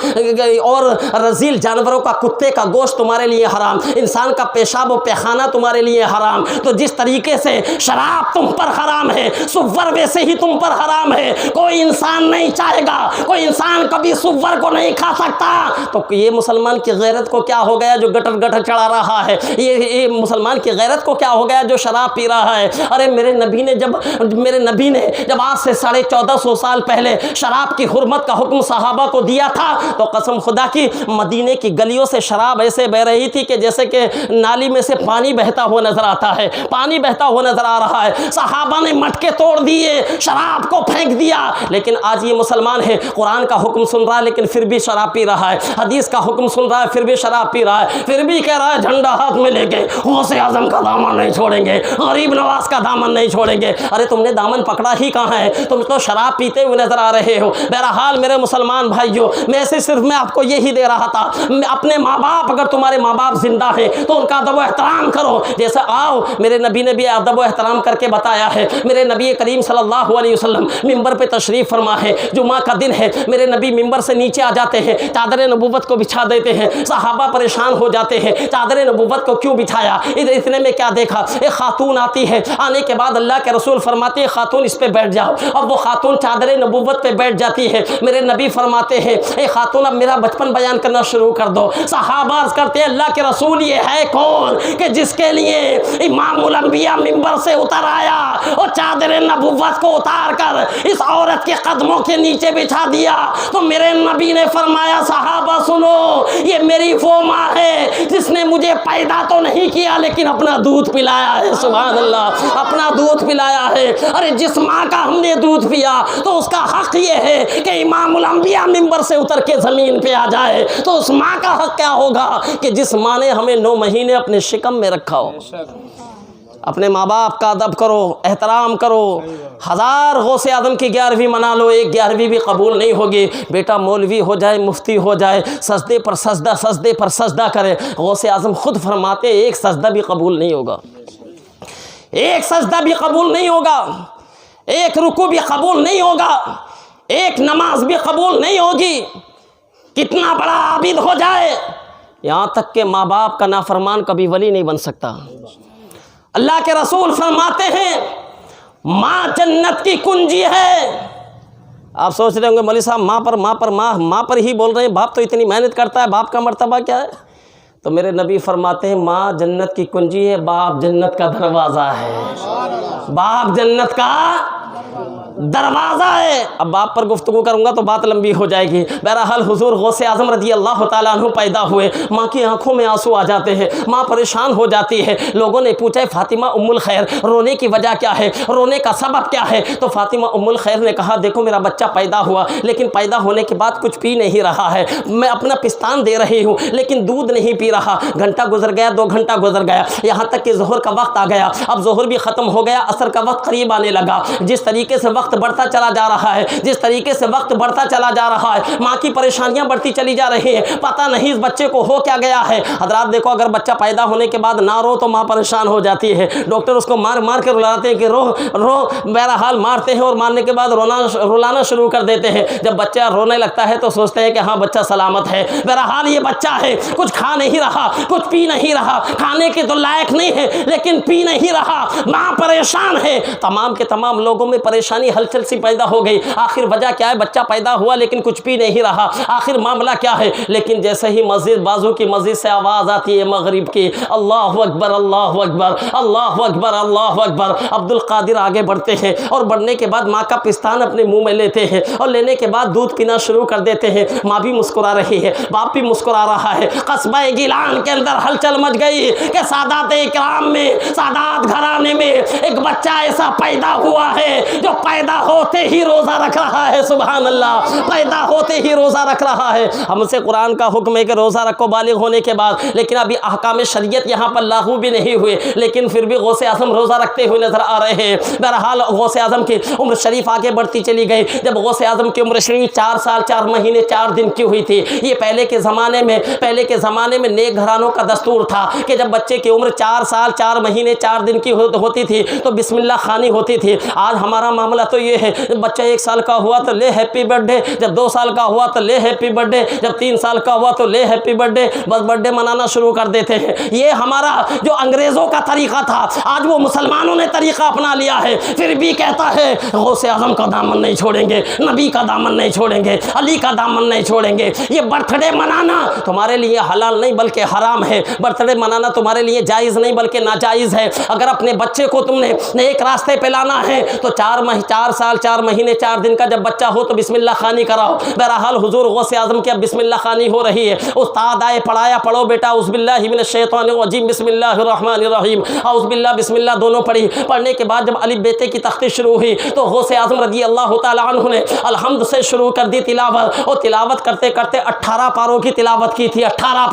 اور رذیل جانوروں کا کتے کا گوشت تمہارے لیے حرام، انسان کا پیشاب و پیخانہ تمہارے لیے حرام۔ تو جس طریقے سے شراب تم پر حرام ہے، سور ویسے ہی تم پر حرام ہے۔ کوئی انسان نہیں چاہے گا، کوئی انسان کبھی سور کو نہیں کھا سکتا۔ تو یہ مسلمان کی غیرت کو کیا ہو گیا جو گٹر چڑھا رہا ہے؟ یہ مسلمان کی غیرت کو کیا ہو گیا جو شراب پی رہا ہے؟ ارے میرے نبی نے جب جب آج سے 1450 سال پہلے شراب کی حرمت کا حکم صحابہ کو دیا تھا تو قسم خدا کی مدینے کی گلیوں سے شراب ایسے بہ رہی تھی کہ جیسے کہ نالی میں سے پانی بہتا ہوا نظر آتا ہے، پانی بہتا ہوا نظر آ رہا ہے۔ صحابہ نے مٹکے توڑ دیے، شراب کو پھینک دیا، لیکن آج یہ مسلمان ہے، قرآن کا حکم سن رہا ہے لیکن پھر بھی شراب پی رہا ہے، حدیث کا حکم سن رہا ہے پھر بھی شراب پی رہا ہے، پھر بھی کہہ رہا ہے جھنڈا ہاتھ میں لے کے غوث اعظم کا دامن نہیں چھوڑیں گے، غریب نواز کا دامن نہیں چھوڑیں گے۔ ارے تم نے دامن پکڑا ہی کہاں ہے؟ تم تو شراب پیتے ہوئے نظر آ رہے ہو۔ بہرحال میرے مسلمان بھائیوں، صرف میں آپ کو یہی دے رہا تھا، اپنے ماں باپ، اگر تمہارے ماں باپ زندہ ہیں تو ان کا ادب و احترام کرو۔ جیسے آؤ، میرے نبی نے بھی ادب و احترام کر کے بتایا ہے۔ میرے نبی کریم صلی اللہ علیہ وسلم ممبر پہ تشریف فرما ہے، جمعہ کا دن ہے، میرے نبی ممبر سے نیچے آ جاتے ہیں، چادر نبوت کو بچھا دیتے ہیں، صحابہ پریشان ہو جاتے ہیں، چادر نبوت کو کیوں بچھایا؟ اتنے میں کیا دیکھا، ایک خاتون آتی ہے، آنے کے بعد اللہ کے رسول فرماتے ہیں خاتون اس پہ بیٹھ جاؤ، اب وہ خاتون چادر نبوت پہ بیٹھ جاتی ہے۔ میرے نبی فرماتے ہیں اے خاتون اب میرا بچپن بیان کرنا شروع کر دو۔ صحابہ عرض کرتے ہیں اللہ کے رسول یہ ہے کون کہ جس کے لیے امام الانبیاء ممبر سے اتر آیا اور چادر نبوت کو اتار کر اس عورت کے قدموں کے نیچے بچھا دیا؟ تو میرے نبی نے فرمایا صحابہ سنو، یہ میری وہ ماں ہے جس نے مجھے پیدا تو نہیں کیا لیکن اپنا دودھ پلایا ہے۔ سبحان اللہ، اپنا دودھ پلایا ہے۔ ارے جس ماں کا ہم نے دودھ پیا تو اس کا حق یہ ہے کہ امام الانبیاء ممبر سے اتر کے زمین پہ آ جائے، تو اس ماں کا حق کیا ہوگا کہ جس ماں نے ہمیں 9 مہینے اپنے شکم میں رکھا ہو۔ اپنے ماں باپ کا ادب کرو، احترام کرو۔ 1000 غوث اعظم کی 11ویں منا لو، ایک 11ویں بھی قبول نہیں ہوگی۔ بیٹا مولوی ہو جائے، مفتی ہو جائے، سجدے پر سجدہ، سجدے پر سجدہ کرے، غوث اعظم خود فرماتے ایک سجدہ بھی قبول نہیں ہوگا، ایک سجدہ بھی قبول نہیں ہوگا، ایک رکوع بھی قبول نہیں ہوگا، ایک نماز بھی قبول نہیں ہوگی۔ کتنا بڑا عابد ہو جائے، یہاں تک کہ ماں باپ کا نافرمان کبھی ولی نہیں بن سکتا۔ اللہ کے رسول فرماتے ہیں ماں جنت کی کنجی ہے۔ آپ سوچ رہے ہوں گے مولوی صاحب ماں پر ہی بول رہے ہیں، باپ تو اتنی محنت کرتا ہے، باپ کا مرتبہ کیا ہے؟ تو میرے نبی فرماتے ہیں ماں جنت کی کنجی ہے، باپ جنت کا دروازہ ہے، باپ جنت کا دروازہ ہے۔ اب باپ پر گفتگو کروں گا تو بات لمبی ہو جائے گی۔ بہرحال حضور غوث اعظم رضی اللہ تعالیٰ عنہ پیدا ہوئے، ماں کی آنکھوں میں آنسو آ جاتے ہیں، ماں پریشان ہو جاتی ہے۔ لوگوں نے پوچھا فاطمہ ام الخیر رونے کی وجہ کیا ہے، رونے کا سبب کیا ہے؟ تو فاطمہ ام الخیر نے کہا دیکھو میرا بچہ پیدا ہوا لیکن پیدا ہونے کے بعد کچھ پی نہیں رہا ہے، میں اپنا پستان دے رہی ہوں لیکن دودھ نہیں پی رہا۔ گھنٹہ گزر گیا، 2 گھنٹہ گزر گیا، یہاں تک کہ ظہر کا وقت آ گیا، اب ظہر بھی ختم ہو گیا، عصر کا وقت قریب آنے لگا۔ جس طریقے سے وقت بڑھتا چلا جا رہا ہے، جس طریقے سے وقت بڑھتا چلا جا رہا ہے، ماں کی پریشانیاں بڑھتی چلی جا رہی ہیں، پتہ نہیں اس بچے کو ہو کیا گیا ہے۔ حضرات دیکھو اگر بچہ پیدا ہونے کے بعد نہ رو تو ماں پریشان ہو جاتی ہے، ڈاکٹر اس کو مار مار کے رلاتے ہیں کہ رو رو، بہرحال مارتے ہیں اور مارنے کے بعد رلانا شروع کر دیتے ہیں۔ جب بچہ رونے لگتا ہے تو سوچتے ہیں کہ ہاں بچہ سلامت ہے۔ بہرحال یہ بچہ ہے، کچھ کھا نہیں رہا، کچھ پی نہیں رہا، کھانے کے تو لائق نہیں ہے لیکن پی نہیں رہا، ماں پریشان ہے۔ تمام کے تمام لوگوں میں پریشانی ہلچل سی پیدا ہو گئی۔ آخر وجہ کیا ہے؟ بچہ پیدا ہوا لیکن کچھ پی نہیں رہا، آخر معاملہ کیا ہے؟ لیکن جیسے ہی مسجد بازو کی مسجد سے آواز آتی ہے مغرب کی، اللہ اکبر اللہ اکبر اللہ اکبر اللہ اکبر، عبد القادر آگے بڑھتے ہیں اور بڑھنے کے بعد ماں کا پستان اپنے منہ میں لیتے ہیں اور لینے کے بعد دودھ پینا شروع کر دیتے ہیں۔ ماں بھی مسکرا رہی ہے، باپ بھی مسکرا رہا ہے۔ قصبہ گیلان کے اندر ہلچل مچ گئی کہ سادات اکرام میں، سادات گھرانے میں ایک بچہ ایسا پیدا ہوا ہے جو پیدا ہوتے ہی روزہ رکھ رہا ہے۔ سبحان اللہ، پیدا ہوتے ہی روزہ رکھ رہا ہے۔ ہم سے قرآن کا حکم ہے کہ روزہ رکھو بالغ ہونے کے بعد، لیکن ابھی احکام شریعت یہاں پر لاگو بھی نہیں ہوئے، لیکن پھر بھی غوث اعظم روزہ رکھتے ہوئے نظر آ رہے ہیں۔ بہرحال غوث اعظم کی عمر شریف آگے بڑھتی چلی گئی۔ جب غوث اعظم کی عمر شریف 4 سال 4 مہینے 4 دن کی ہوئی تھی، یہ پہلے کے زمانے میں نیک گھرانوں کا دستور تھا کہ جب بچے کی عمر 4 سال 4 مہینے 4 دن کی ہوتی تھی تو بسم اللہ خوانی ہوتی تھی۔ آج ہمارا معاملہ تو یہ ہے، بچہ 1 سال کا ہوا تو لے ہیپی برتھ ڈے، جب 2 سال کا ہوا تو لے ہیپی برتھ ڈے، جب 3 سال کا ہوا تو لے ہیپی برتھ ڈے، بس برتھ ڈے منانا شروع کر دیتے ہیں۔ یہ ہمارا جو انگریزوں کا طریقہ تھا آج وہ مسلمانوں نے طریقہ اپنا لیا ہے، پھر بھی کہتا ہے غوث اعظم کا دامن نہیں چھوڑیں گے، نبی کا دامن نہیں چھوڑیں گے، علی کا دامن نہیں چھوڑیں گے۔ یہ برتھ ڈے منانا تمہارے لیے حلال نہیں بلکہ حرام ہے، برتھ ڈے منانا تمہارے لیے جائز نہیں بلکہ ناجائز ہے۔ اگر اپنے بچے کو تم نے ایک راستے پہ لانا ہے تو 4 سال 4 مہینے 4 دن کا جب بچہ ہو تو بسم اللہ خوانی کراؤ۔ بہرحال حضور غوث اعظم کی اب بسم اللہ خوانی ہو رہی ہے، استاد آئے پڑھایا، پڑھو بیٹا اعوذ باللہ من الشیطان الرجیم بسم اللہ الرحمن الرحیم، اعوذ باللہ بسم اللہ دونوں پڑھی۔ پڑھنے کے بعد جب الف بیتے کی تختی شروع ہوئی تو غوث اعظم رضی اللہ تعالیٰ عنہ نے الحمد سے شروع کر دی تلاوت، اور تلاوت کرتے کرتے 18 پاروں کی تلاوت کی تھی، 18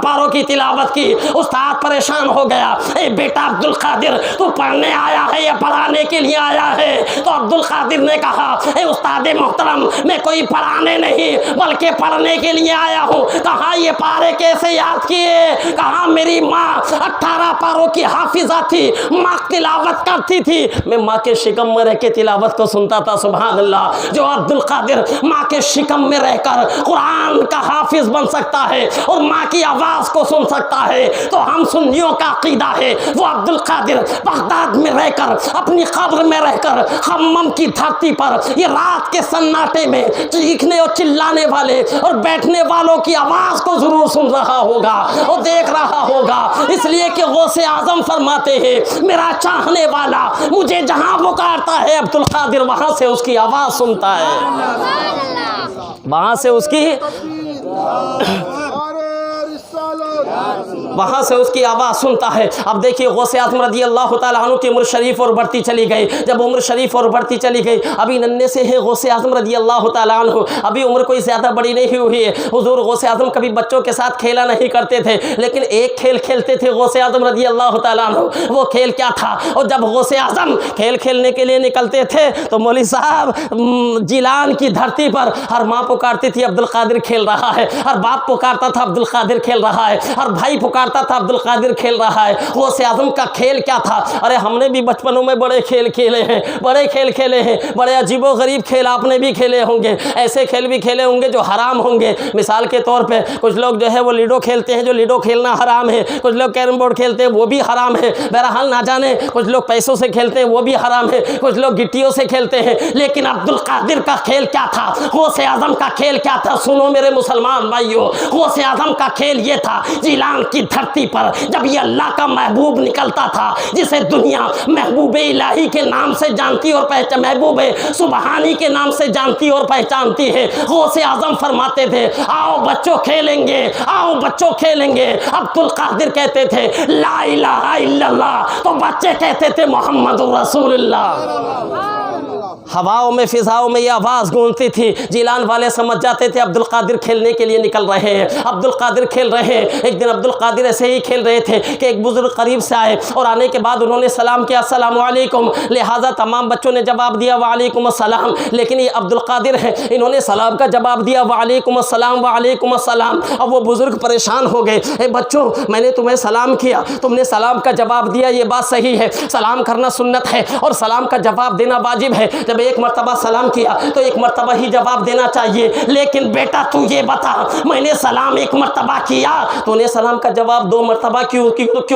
پاروں کی تلاوت کی۔ استاد پریشان ہو گیا، اے بیٹا عبد القادر تو پڑھنے آیا ہے یا پڑھانے کے لیے آیا ہے؟ تو عبد القادر نے کہا، اے استاد محترم میں کوئی پڑھانے نہیں بلکہ پڑھنے کے لیے آیا ہوں۔ کہا یہ پارے کیسے یاد کیے؟ کہا میری ماں 18 پاروں کی حافظہ تھی، ماں تلاوت کرتی تھی، میں ماں کے شکم میں رہ کے تلاوت کو سنتا تھا۔ سبحان اللہ، جو عبد القادر ماں کے شکم میں رہ کر قرآن کا حافظ بن سکتا ہے اور ماں کی آواز کو سن سکتا ہے تو ہم سنیوں کا عقیدہ ہے وہ عبد القادر بغداد میں رہ کر اپنی قبر میں رہ کر خمم کی دھرتی پر یہ رات کے سناٹے میں چیخنے اور چلانے والے اور بیٹھنے والوں کی آواز کو ضرور سن رہا ہوگا اور دیکھ رہا ہوگا، اس لیے کہ غوث اعظم فرماتے ہیں میرا چاہنے والا مجھے جہاں پکارتا ہے عبد القادر وہاں سے اس کی آواز سنتا ہے، وہاں سے اس کی آواز سنتا ہے۔ اب دیکھیے غوث اعظم رضی اللہ تعالیٰ عنہ کی عمر شریف اور بڑھتی چلی گئی، جب عمر شریف اور بڑھتی چلی گئی ابھی ننھے سے ہے غوث اعظم رضی اللہ تعالیٰ عنہ، ابھی عمر کوئی زیادہ بڑی نہیں ہوئی ہے۔ حضور غوث اعظم کبھی بچوں کے ساتھ کھیلا نہیں کرتے تھے، لیکن ایک کھیل کھیلتے تھے غوث اعظم رضی اللہ تعالیٰ عنہ، وہ کھیل کیا تھا؟ اور جب غوث اعظم کھیل کھیلنے کے لیے نکلتے تھے تو مولوی صاحب جیلان کی دھرتی پر ہر ماں پکارتی تھی عبد القادر کھیل رہا ہے، ہر باپ پکارتا تھا عبد القادر کھیل رہا ہے، ہر بھائی پکارتا تھا عبد القادر کھیل رہا ہے۔ غوث اعظم کا کھیل کیا تھا؟ ارے ہم نے بھی بچپنوں میں بڑے کھیل کھیلے ہیں، بڑے عجیب و غریب کھیل آپ نے بھی کھیلے ہوں گے، ایسے کھیل بھی کھیلے ہوں گے جو حرام ہوں گے۔ مثال کے طور پہ کچھ لوگ جو ہے وہ لیڈو کھیلتے ہیں، جو لیڈو کھیلنا حرام ہے، کچھ لوگ کیرم بورڈ کھیلتے ہیں وہ بھی حرام ہے، بہرحال نہ جانے کچھ لوگ پیسوں سے کھیلتے ہیں وہ بھی حرام ہے، کچھ لوگ گٹیوں سے کھیلتے ہیں، لیکن عبد القادر کا کھیل کیا تھا؟ غوث اعظم کا کھیل کیا تھا؟ سنو میرے مسلمان بھائیو، غوث اعظم کا کھیل یہ تھا جیلان کی دھرتی پر جب یہ اللہ کا محبوب نکلتا تھا جسے دنیا محبوب الہی کے نام سے جانتی اور محبوب سبحانی کے نام سے جانتی اور پہچانتی ہے، غوث اعظم فرماتے تھے آؤ بچوں کھیلیں گے، آؤ بچوں کھیلیں گے۔ عبد القادر کہتے تھے لا الہ الا اللہ تو بچے کہتے تھے محمد رسول اللہ۔ ہواؤں میں فضاؤں میں یہ آواز گونجتی تھی، جیلان والے سمجھ جاتے تھے عبد القادر کھیلنے کے لیے نکل رہے ہیں، عبد القادر کھیل رہے ہیں۔ ایک دن عبد القادر ایسے ہی کھیل رہے تھے کہ ایک بزرگ قریب سے آئے اور آنے کے بعد انہوں نے سلام کیا السلام علیکم، لہٰذا تمام بچوں نے جواب دیا وعلیکم السلام، لیکن یہ عبد القادر ہیں انہوں نے سلام کا جواب دیا وعلیکم السلام وعلیکم السلام۔ اب وہ بزرگ پریشان ہو گئے، اے بچوں میں نے تمہیں سلام کیا، تم نے سلام کا جواب دیا، یہ بات صحیح ہے، سلام کرنا سنت ہے اور سلام کا جواب دینا واجب ہے، جب ایک مرتبہ سلام کیا تو ایک مرتبہ ہی جواب دینا چاہیے، لیکن بیٹا تو یہ بتا میں نے سلام ایک مرتبہ کیا، تو نے سلام کا جواب 2 مرتبہ کیوں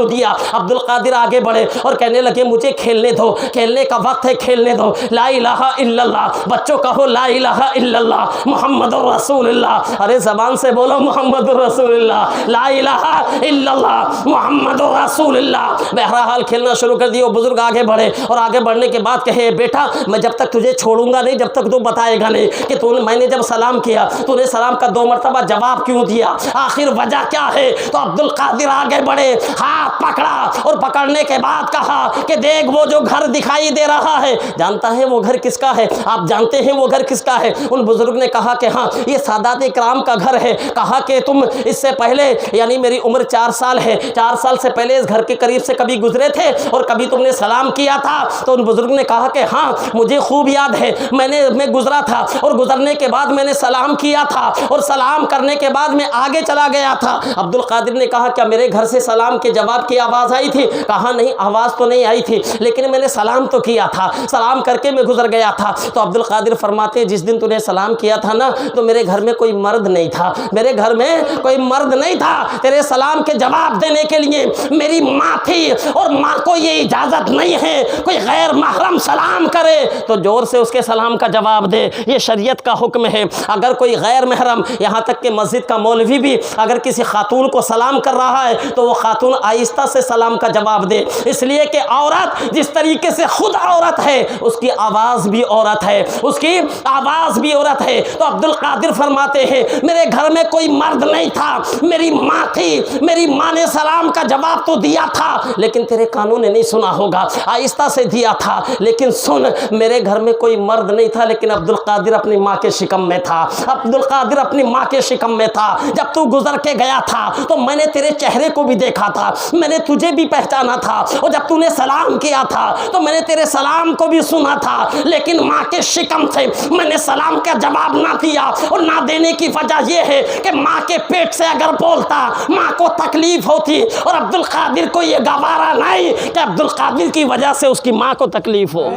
دیا؟ عبد القادر آگے بڑھے اور کہنے لگے مجھے کھیلنے دو، کھیلنے کا وقت ہے، کھیلنے دو، لا الہ الا اللہ، بچوں کہو لا الہ الا اللہ محمد رسول اللہ، ارے زبان سے بولو محمد رسول اللہ، لا الہ الا اللہ محمد رسول اللہ۔ بہرحال کھیلنا شروع کر دیا، بزرگ آگے بڑھے اور آگے بڑھنے کے بعد کہے بیٹا میں جب تک تجھے چھوڑوں گا نہیں جب تک تو بتائے گا نہیں کہ میں نے جب سلام کیا تو نے سلام کا 2 مرتبہ جواب کیوں دیا، آخر وجہ کیا ہے؟ تو عبد القادر آگے بڑھے، ہاتھ پکڑا اور پکڑنے کے بعد کہا کہ دیکھ وہ جو گھر دکھائی دے رہا ہے جانتا ہے وہ گھر کس کا ہے؟ آپ جانتے ہیں وہ گھر کس کا ہے؟ ان بزرگ نے کہا کہ ہاں یہ سادات اکرام کا گھر ہے۔ کہا کہ تم اس سے پہلے یعنی میری عمر 4 سال ہے، 4 سال سے پہلے اس گھر کے قریب سے کبھی گزرے تھے اور کبھی تم نے سلام کیا تھا؟ تو ان بزرگ نے کہا کہ ہاں مجھے خوب یاد ہے، میں گزرا تھا اور گزرنے کے بعد میں نے سلام کیا تھا اور سلام کرنے کے بعد میں آگے چلا گیا تھا۔ عبد القادر نے کہا کیا میرے گھر سے سلام کے جواب کی آواز آئی تھی؟ کہا نہیں آواز تو نہیں آئی تھی، لیکن میں نے سلام تو کیا تھا، سلام کر کے میں گزر گیا تھا۔ تو عبد القادر فرماتے جس دن تو نے سلام کیا تھا نا تو میرے گھر میں کوئی مرد نہیں تھا، میرے گھر میں کوئی مرد نہیں تھا، تیرے سلام کے جواب دینے کے لیے میری ماں تھی اور ماں کو یہ اجازت نہیں ہے کوئی غیر محرم سلام کرے، تو زور سے اس کے سلام کا جواب دے، یہ شریعت کا حکم ہے۔ اگر کوئی غیر محرم، یہاں تک کہ مسجد کا مولوی بھی اگر کسی خاتون کو سلام کر رہا ہے تو وہ خاتون آہستہ سے سلام کا جواب دے، اس لیے کہ عورت جس طریقے سے خود عورت ہے اس کی آواز بھی عورت ہے، اس کی آواز بھی عورت ہے۔ تو عبد القادر فرماتے ہیں میرے گھر میں کوئی مرد نہیں تھا، میری ماں تھی، میری ماں نے سلام کا جواب تو دیا تھا لیکن تیرے کانوں نے نہیں سنا ہوگا، آہستہ سے دیا تھا، لیکن سن، میرے گھر میں کوئی مرد نہیں تھا لیکن عبد القادر اپنی ماں کے شکم میں تھا، عبد القادر اپنی ماں کے شکم میں تھا۔ جب تو گزر کے گیا تھا تو میں نے تیرے چہرے کو بھی دیکھا تھا، میں نے تجھے بھی پہچانا تھا، اور جب تو نے سلام کیا تھا تو میں نے تیرے سلام کو بھی سنا تھا، لیکن ماں کے شکم سے میں نے سلام کا جواب نہ دیا، اور نہ دینے کی وجہ یہ ہے کہ ماں کے پیٹ سے اگر بولتا ماں کو تکلیف ہوتی، اور عبد القادر کو یہ گوارا نہیں کہ عبد القادر کی وجہ سے اس کی ماں کو تکلیف ہو،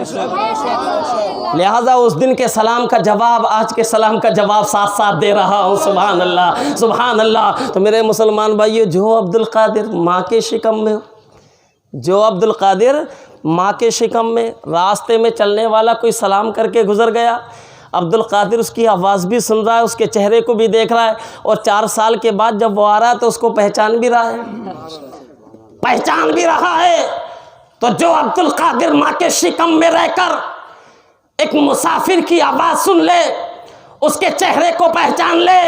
لہذا اس دن کے سلام کا جواب آج کے سلام کا جواب ساتھ ساتھ دے رہا ہوں۔ سبحان اللہ، سبحان اللہ۔ تو میرے مسلمان بھائیو، جو عبد القادر ماں کے شکم میں، جو عبد القادر ماں کے شکم میں، راستے میں چلنے والا کوئی سلام کر کے گزر گیا، عبد القادر اس کی آواز بھی سن رہا ہے، اس کے چہرے کو بھی دیکھ رہا ہے، اور 4 سال کے بعد جب وہ آ رہا ہے تو اس کو پہچان بھی رہا ہے، پہچان بھی رہا ہے۔ تو جو عبد القادر ماں کے شکم میں رہ کر ایک مسافر کی آواز سن لے، اس کے چہرے کو پہچان لے،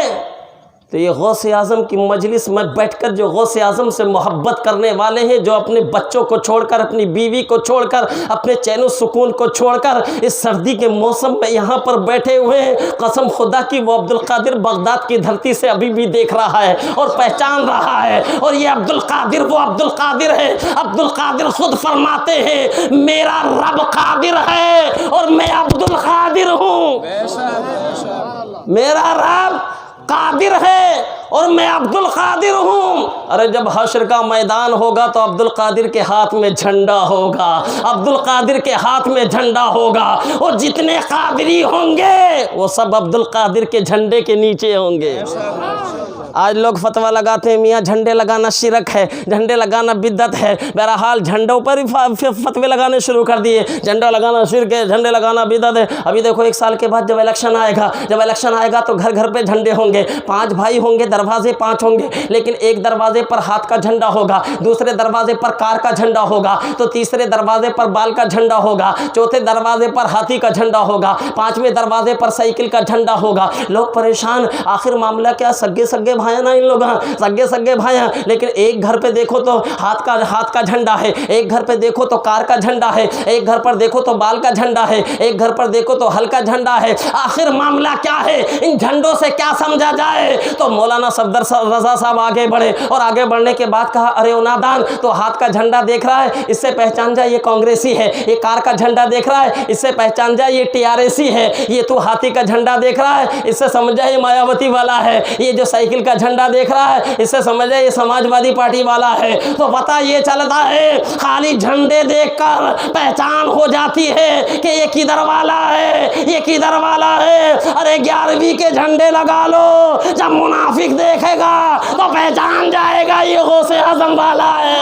تو یہ غوث اعظم کی مجلس میں بیٹھ کر جو غوث اعظم سے محبت کرنے والے ہیں، جو اپنے بچوں کو چھوڑ کر، اپنی بیوی کو چھوڑ کر، اپنے چین و سکون کو چھوڑ کر اس سردی کے موسم میں یہاں پر بیٹھے ہوئے ہیں، قسم خدا کی وہ عبد القادر بغداد کی دھرتی سے ابھی بھی دیکھ رہا ہے اور پہچان رہا ہے، اور یہ عبد القادر وہ عبد القادر ہے۔ عبد القادر خود فرماتے ہیں میرا رب قادر ہے اور میں عبد القادر ہوں، میرا رب قادر ہے اور میں عبد القادر ہوں۔ ارے جب حشر کا میدان ہوگا تو عبد القادر کے ہاتھ میں جھنڈا ہوگا، عبد القادر کے ہاتھ میں جھنڈا ہوگا، اور جتنے قادری ہوں گے وہ سب عبد القادر کے جھنڈے کے نیچے ہوں گے۔ آج لوگ فتویٰ لگاتے ہیں میاں جھنڈے لگانا شرک ہے، جھنڈے لگانا بدعت ہے، بہرحال جھنڈوں پر ہی فتوے لگانے شروع کر دیے، جھنڈا لگانا شرک ہے، جھنڈے لگانا بدعت ہے۔ ابھی دیکھو 1 سال کے بعد جب الیکشن آئے گا، جب الیکشن آئے گا تو گھر گھر پہ جھنڈے ہوں گے، 5 بھائی ہوں گے، دروازے 5 ہوں گے، لیکن ایک دروازے پر ہاتھ کا جھنڈا ہوگا، دوسرے دروازے پر کار کا جھنڈا ہوگا، تو تیسرے دروازے پر بال کا جھنڈا ہوگا، چوتھے دروازے پر ہاتھی کا جھنڈا ہوگا، 5ویں دروازے پر سائیکل کا جھنڈا ہوگا۔ لوگ پریشان، آخر معاملہ کیا؟ سگے سگے بھائی نا ان لوگ، سگے سگے بھائی ہیں، لیکن ایک گھر پہ دیکھو تو ہاتھ کا جھنڈا ہے، ایک گھر پہ دیکھو تو کار کا جھنڈا ہے، ایک گھر پر دیکھو تو بال کا جھنڈا ہے، ایک گھر پر دیکھو تو ہل کا جھنڈا ہے۔ آخر معاملہ کیا ہے؟ ان جھنڈوں سے کیا سمجھا جائے؟ تو مولانا صفدر رضا صاحب آگے بڑھے، اور آگے بڑھنے کے بعد کہا ارے او نادان، تو ہاتھ کا جھنڈا دیکھ رہا ہے، اس سے پہچان جا یہ کانگریسی ہے، یہ کار کا جھنڈا دیکھ رہا ہے، اس سے پہچان جا یہ TRS ہے، یہ تو ہاتھی کا جھنڈا دیکھ رہا ہے، اس سے سمجھ جا یہ مایاوتی والا ہے، یہ جو سائیکل کا جھنڈا دیکھ رہا ہے اس سے سمجھ جا یہ سماجوادی پارٹی والا ہے۔ تو پتہ یہ چلتا ہے خالی جھنڈے دیکھ کر پہچان ہو جاتی ہے کہ یہ کدھر والا ہے، یہ کدھر والا ہے۔ ارے 11ویں کے جھنڈے لگا لو، جب منافق دیکھے گا تو پہچان جائے گا یہ غوث اعظم والا ہے۔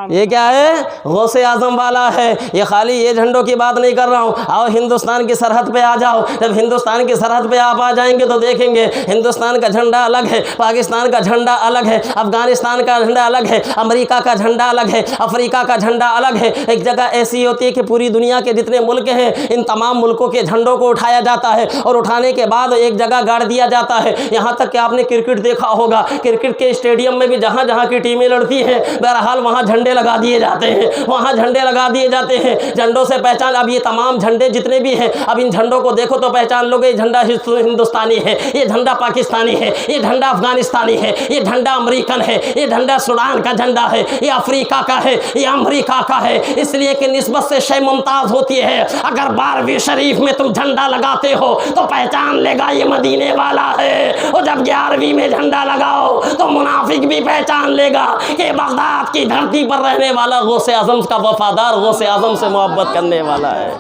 یہ کیا ہے؟ غوث اعظم والا ہے۔ یہ خالی یہ جھنڈوں کی بات نہیں کر رہا ہوں، آؤ ہندوستان کی سرحد پہ آ جاؤ۔ جب ہندوستان کی سرحد پہ آپ آ جائیں گے تو دیکھیں گے ہندوستان کا جھنڈا الگ ہے، پاکستان کا جھنڈا الگ ہے، افغانستان کا جھنڈا الگ ہے، امریکہ کا جھنڈا الگ ہے، افریقہ کا جھنڈا الگ ہے۔ ایک جگہ ایسی ہوتی ہے کہ پوری دنیا کے جتنے ملک ہیں ان تمام ملکوں کے جھنڈوں کو اٹھایا جاتا ہے، اور اٹھانے کے بعد ایک جگہ گاڑ دیا جاتا ہے۔ یہاں تک کہ آپ نے کرکٹ دیکھا ہوگا، کرکٹ کے اسٹیڈیم میں بھی جہاں جہاں کی ٹیمیں لڑتی ہیں بہرحال وہاں جھنڈے لگا دیے جاتے ہیں، وہاں جھنڈے لگا دیے جاتے ہیں۔ جھنڈوں سے پہچان، اب یہ تمام جھنڈے جتنے بھی ہیں اب ان جھنڈوں کو دیکھو تو پہچان لوگ یہ جھنڈا ہندوستانی ہے، یہ جھنڈا پاکستانی ہے، یہ جھنڈا افغانستانی ہے، یہ جھنڈا امریکن ہے، یہ جھنڈا سوڈان کا جھنڈا ہے، یہ افریقہ کا ہے، یہ امریکہ کا ہے۔ اس لیے کہ نسبت سے شے ممتاز ہوتی ہے۔ اگر 12ویں شریف میں تم جھنڈا لگاتے ہو تو پہچان لے گا یہ مدینے والا ہے، اور جب 11ویں میں جھنڈا لگاؤ تو منافق بھی پہچان لے گا کہ بغداد کی دھرتی پر رہنے والا غوث اعظم کا وفادار، غوث اعظم سے محبت کرنے والا ہے۔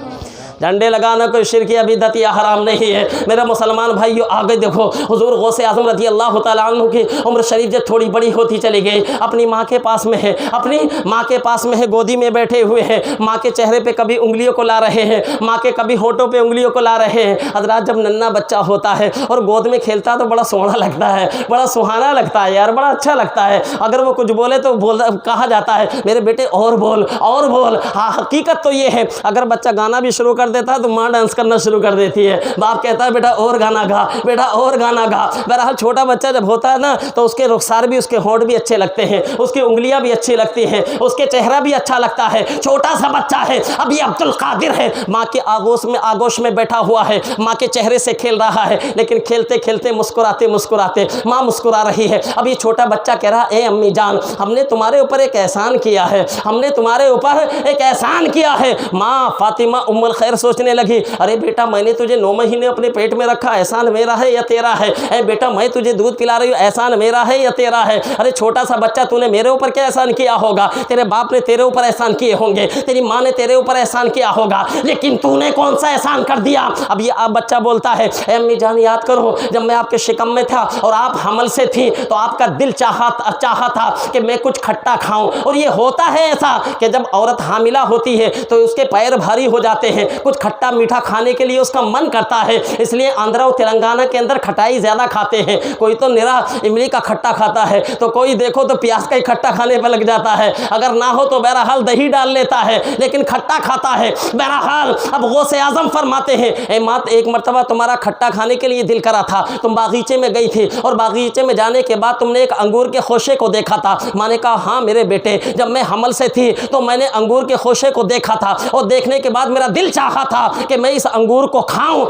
جھنڈے لگانا کوئی شرک یا بدعت یا حرام نہیں ہے میرے مسلمان بھائیو۔ آگے دیکھو حضور غوث اعظم رضی اللہ تعالیٰ عنہ کی عمر شریف جب تھوڑی بڑی ہوتی چلی گئی، اپنی ماں کے پاس میں ہے، اپنی ماں کے پاس میں ہے، گودی میں بیٹھے ہوئے ہیں، ماں کے چہرے پہ کبھی انگلیوں کو لا رہے ہیں، ماں کے کبھی ہونٹوں پہ انگلیوں کو لا رہے ہیں۔ حضرات جب ننھا بچہ ہوتا ہے اور گود میں کھیلتا ہے تو بڑا سوہنا لگتا ہے، بڑا سہانا لگتا ہے یار، بڑا اچھا لگتا ہے۔ اگر وہ کچھ بولے تو کہا جاتا ہے میرے بیٹے اور بول اور بول۔ ہاں حقیقت تو یہ ہے، اگر بچہ گانا بھی شروع کر دیتا ہے تو ماں ڈانس کرنا شروع کر دیتی ہے، باپ کہتا ہے بیٹا اور گانا گا، بیٹا اور گانا گا۔ بہرحال چھوٹا بچہ جب ہوتا ہے نا تو اس کے رخسار بھی، اس کے ہونٹ بھی اچھے لگتے ہیں، اس کی انگلیاں بھی اچھی لگتی ہیں، اس کے چہرہ بھی اچھا لگتا ہے۔ چھوٹا سا بچہ ہے، ابھی عبد القادر ہے، ماں کے آغوش میں بیٹھا ہوا ہے، ماں کے چہرے سے کھیل رہا ہے، لیکن کھیلتے کھیلتے مسکراتے مسکراتے ماں مسکرا رہی ہے۔ اب یہ چھوٹا بچہ کہہ رہا اے امی جان، ہم نے تمہارے اوپر ایک احسان کیا ہے، ہم نے تمہارے اوپر ایک احسان کیا ہے۔ ماں فاطمہ ام الخیر سوچنے لگی ارے بیٹا میں نے تجھے 9 مہینے اپنے پیٹ میں رکھا، احسان میرا ہے یا تیرا ہے؟ اے بیٹا میں تجھے دودھ پلا رہی ہوں، احسان میرا ہے یا تیرا ہے؟ ارے چھوٹا سا بچہ تو نے میرے اوپر کیا احسان کیا ہوگا؟ تیرے باپ نے تیرے اوپر احسان کیے ہوں گے، تیری ماں نے تیرے اوپر احسان کیا ہوگا، لیکن تو نے کون سا احسان کر دیا؟ اب یہ بچہ بولتا ہے اے امی جان یاد کرو جب میں آپ کے شکم میں تھا اور آپ حمل سے تھی تو آپ کا دل چاہا تھا کہ میں کچھ کھٹا کھاؤں، اور یہ ہوتا ہے ایسا کہ جب عورت حاملہ ہوتی ہے تو اس کے پیر بھاری ہو جاتے ہیں، کچھ کھٹا میٹھا کھانے کے لیے اس کا من کرتا ہے، اس لیے آندھرا اور تلنگانہ کے اندر کھٹائی زیادہ کھاتے ہیں۔ کوئی تو نرا املی کا کھٹا کھاتا ہے تو کوئی دیکھو تو پیاز کا ہی کھٹا کھانے پہ لگ جاتا ہے، اگر نہ ہو تو بہرحال دہی ڈال لیتا ہے، لیکن کھٹا کھاتا ہے۔ بہرحال اب غوث اعظم فرماتے ہیں اے ماں ایک مرتبہ تمہارا کھٹا کھانے کے لیے دل کرا تھا، تم باغیچے میں گئی تھی اور باغیچے میں جانے کے بعد تم نے ایک انگور کے خوشے کو دیکھا تھا۔ ماں نے کہا ہاں میرے بیٹے، جب میں حمل سے تھی تو میں نے انگور کے خوشے کو دیکھا تھا اور دیکھنے کے بعد میرا دل چاہا تھا کہ میں اس انگور کو کھاؤں،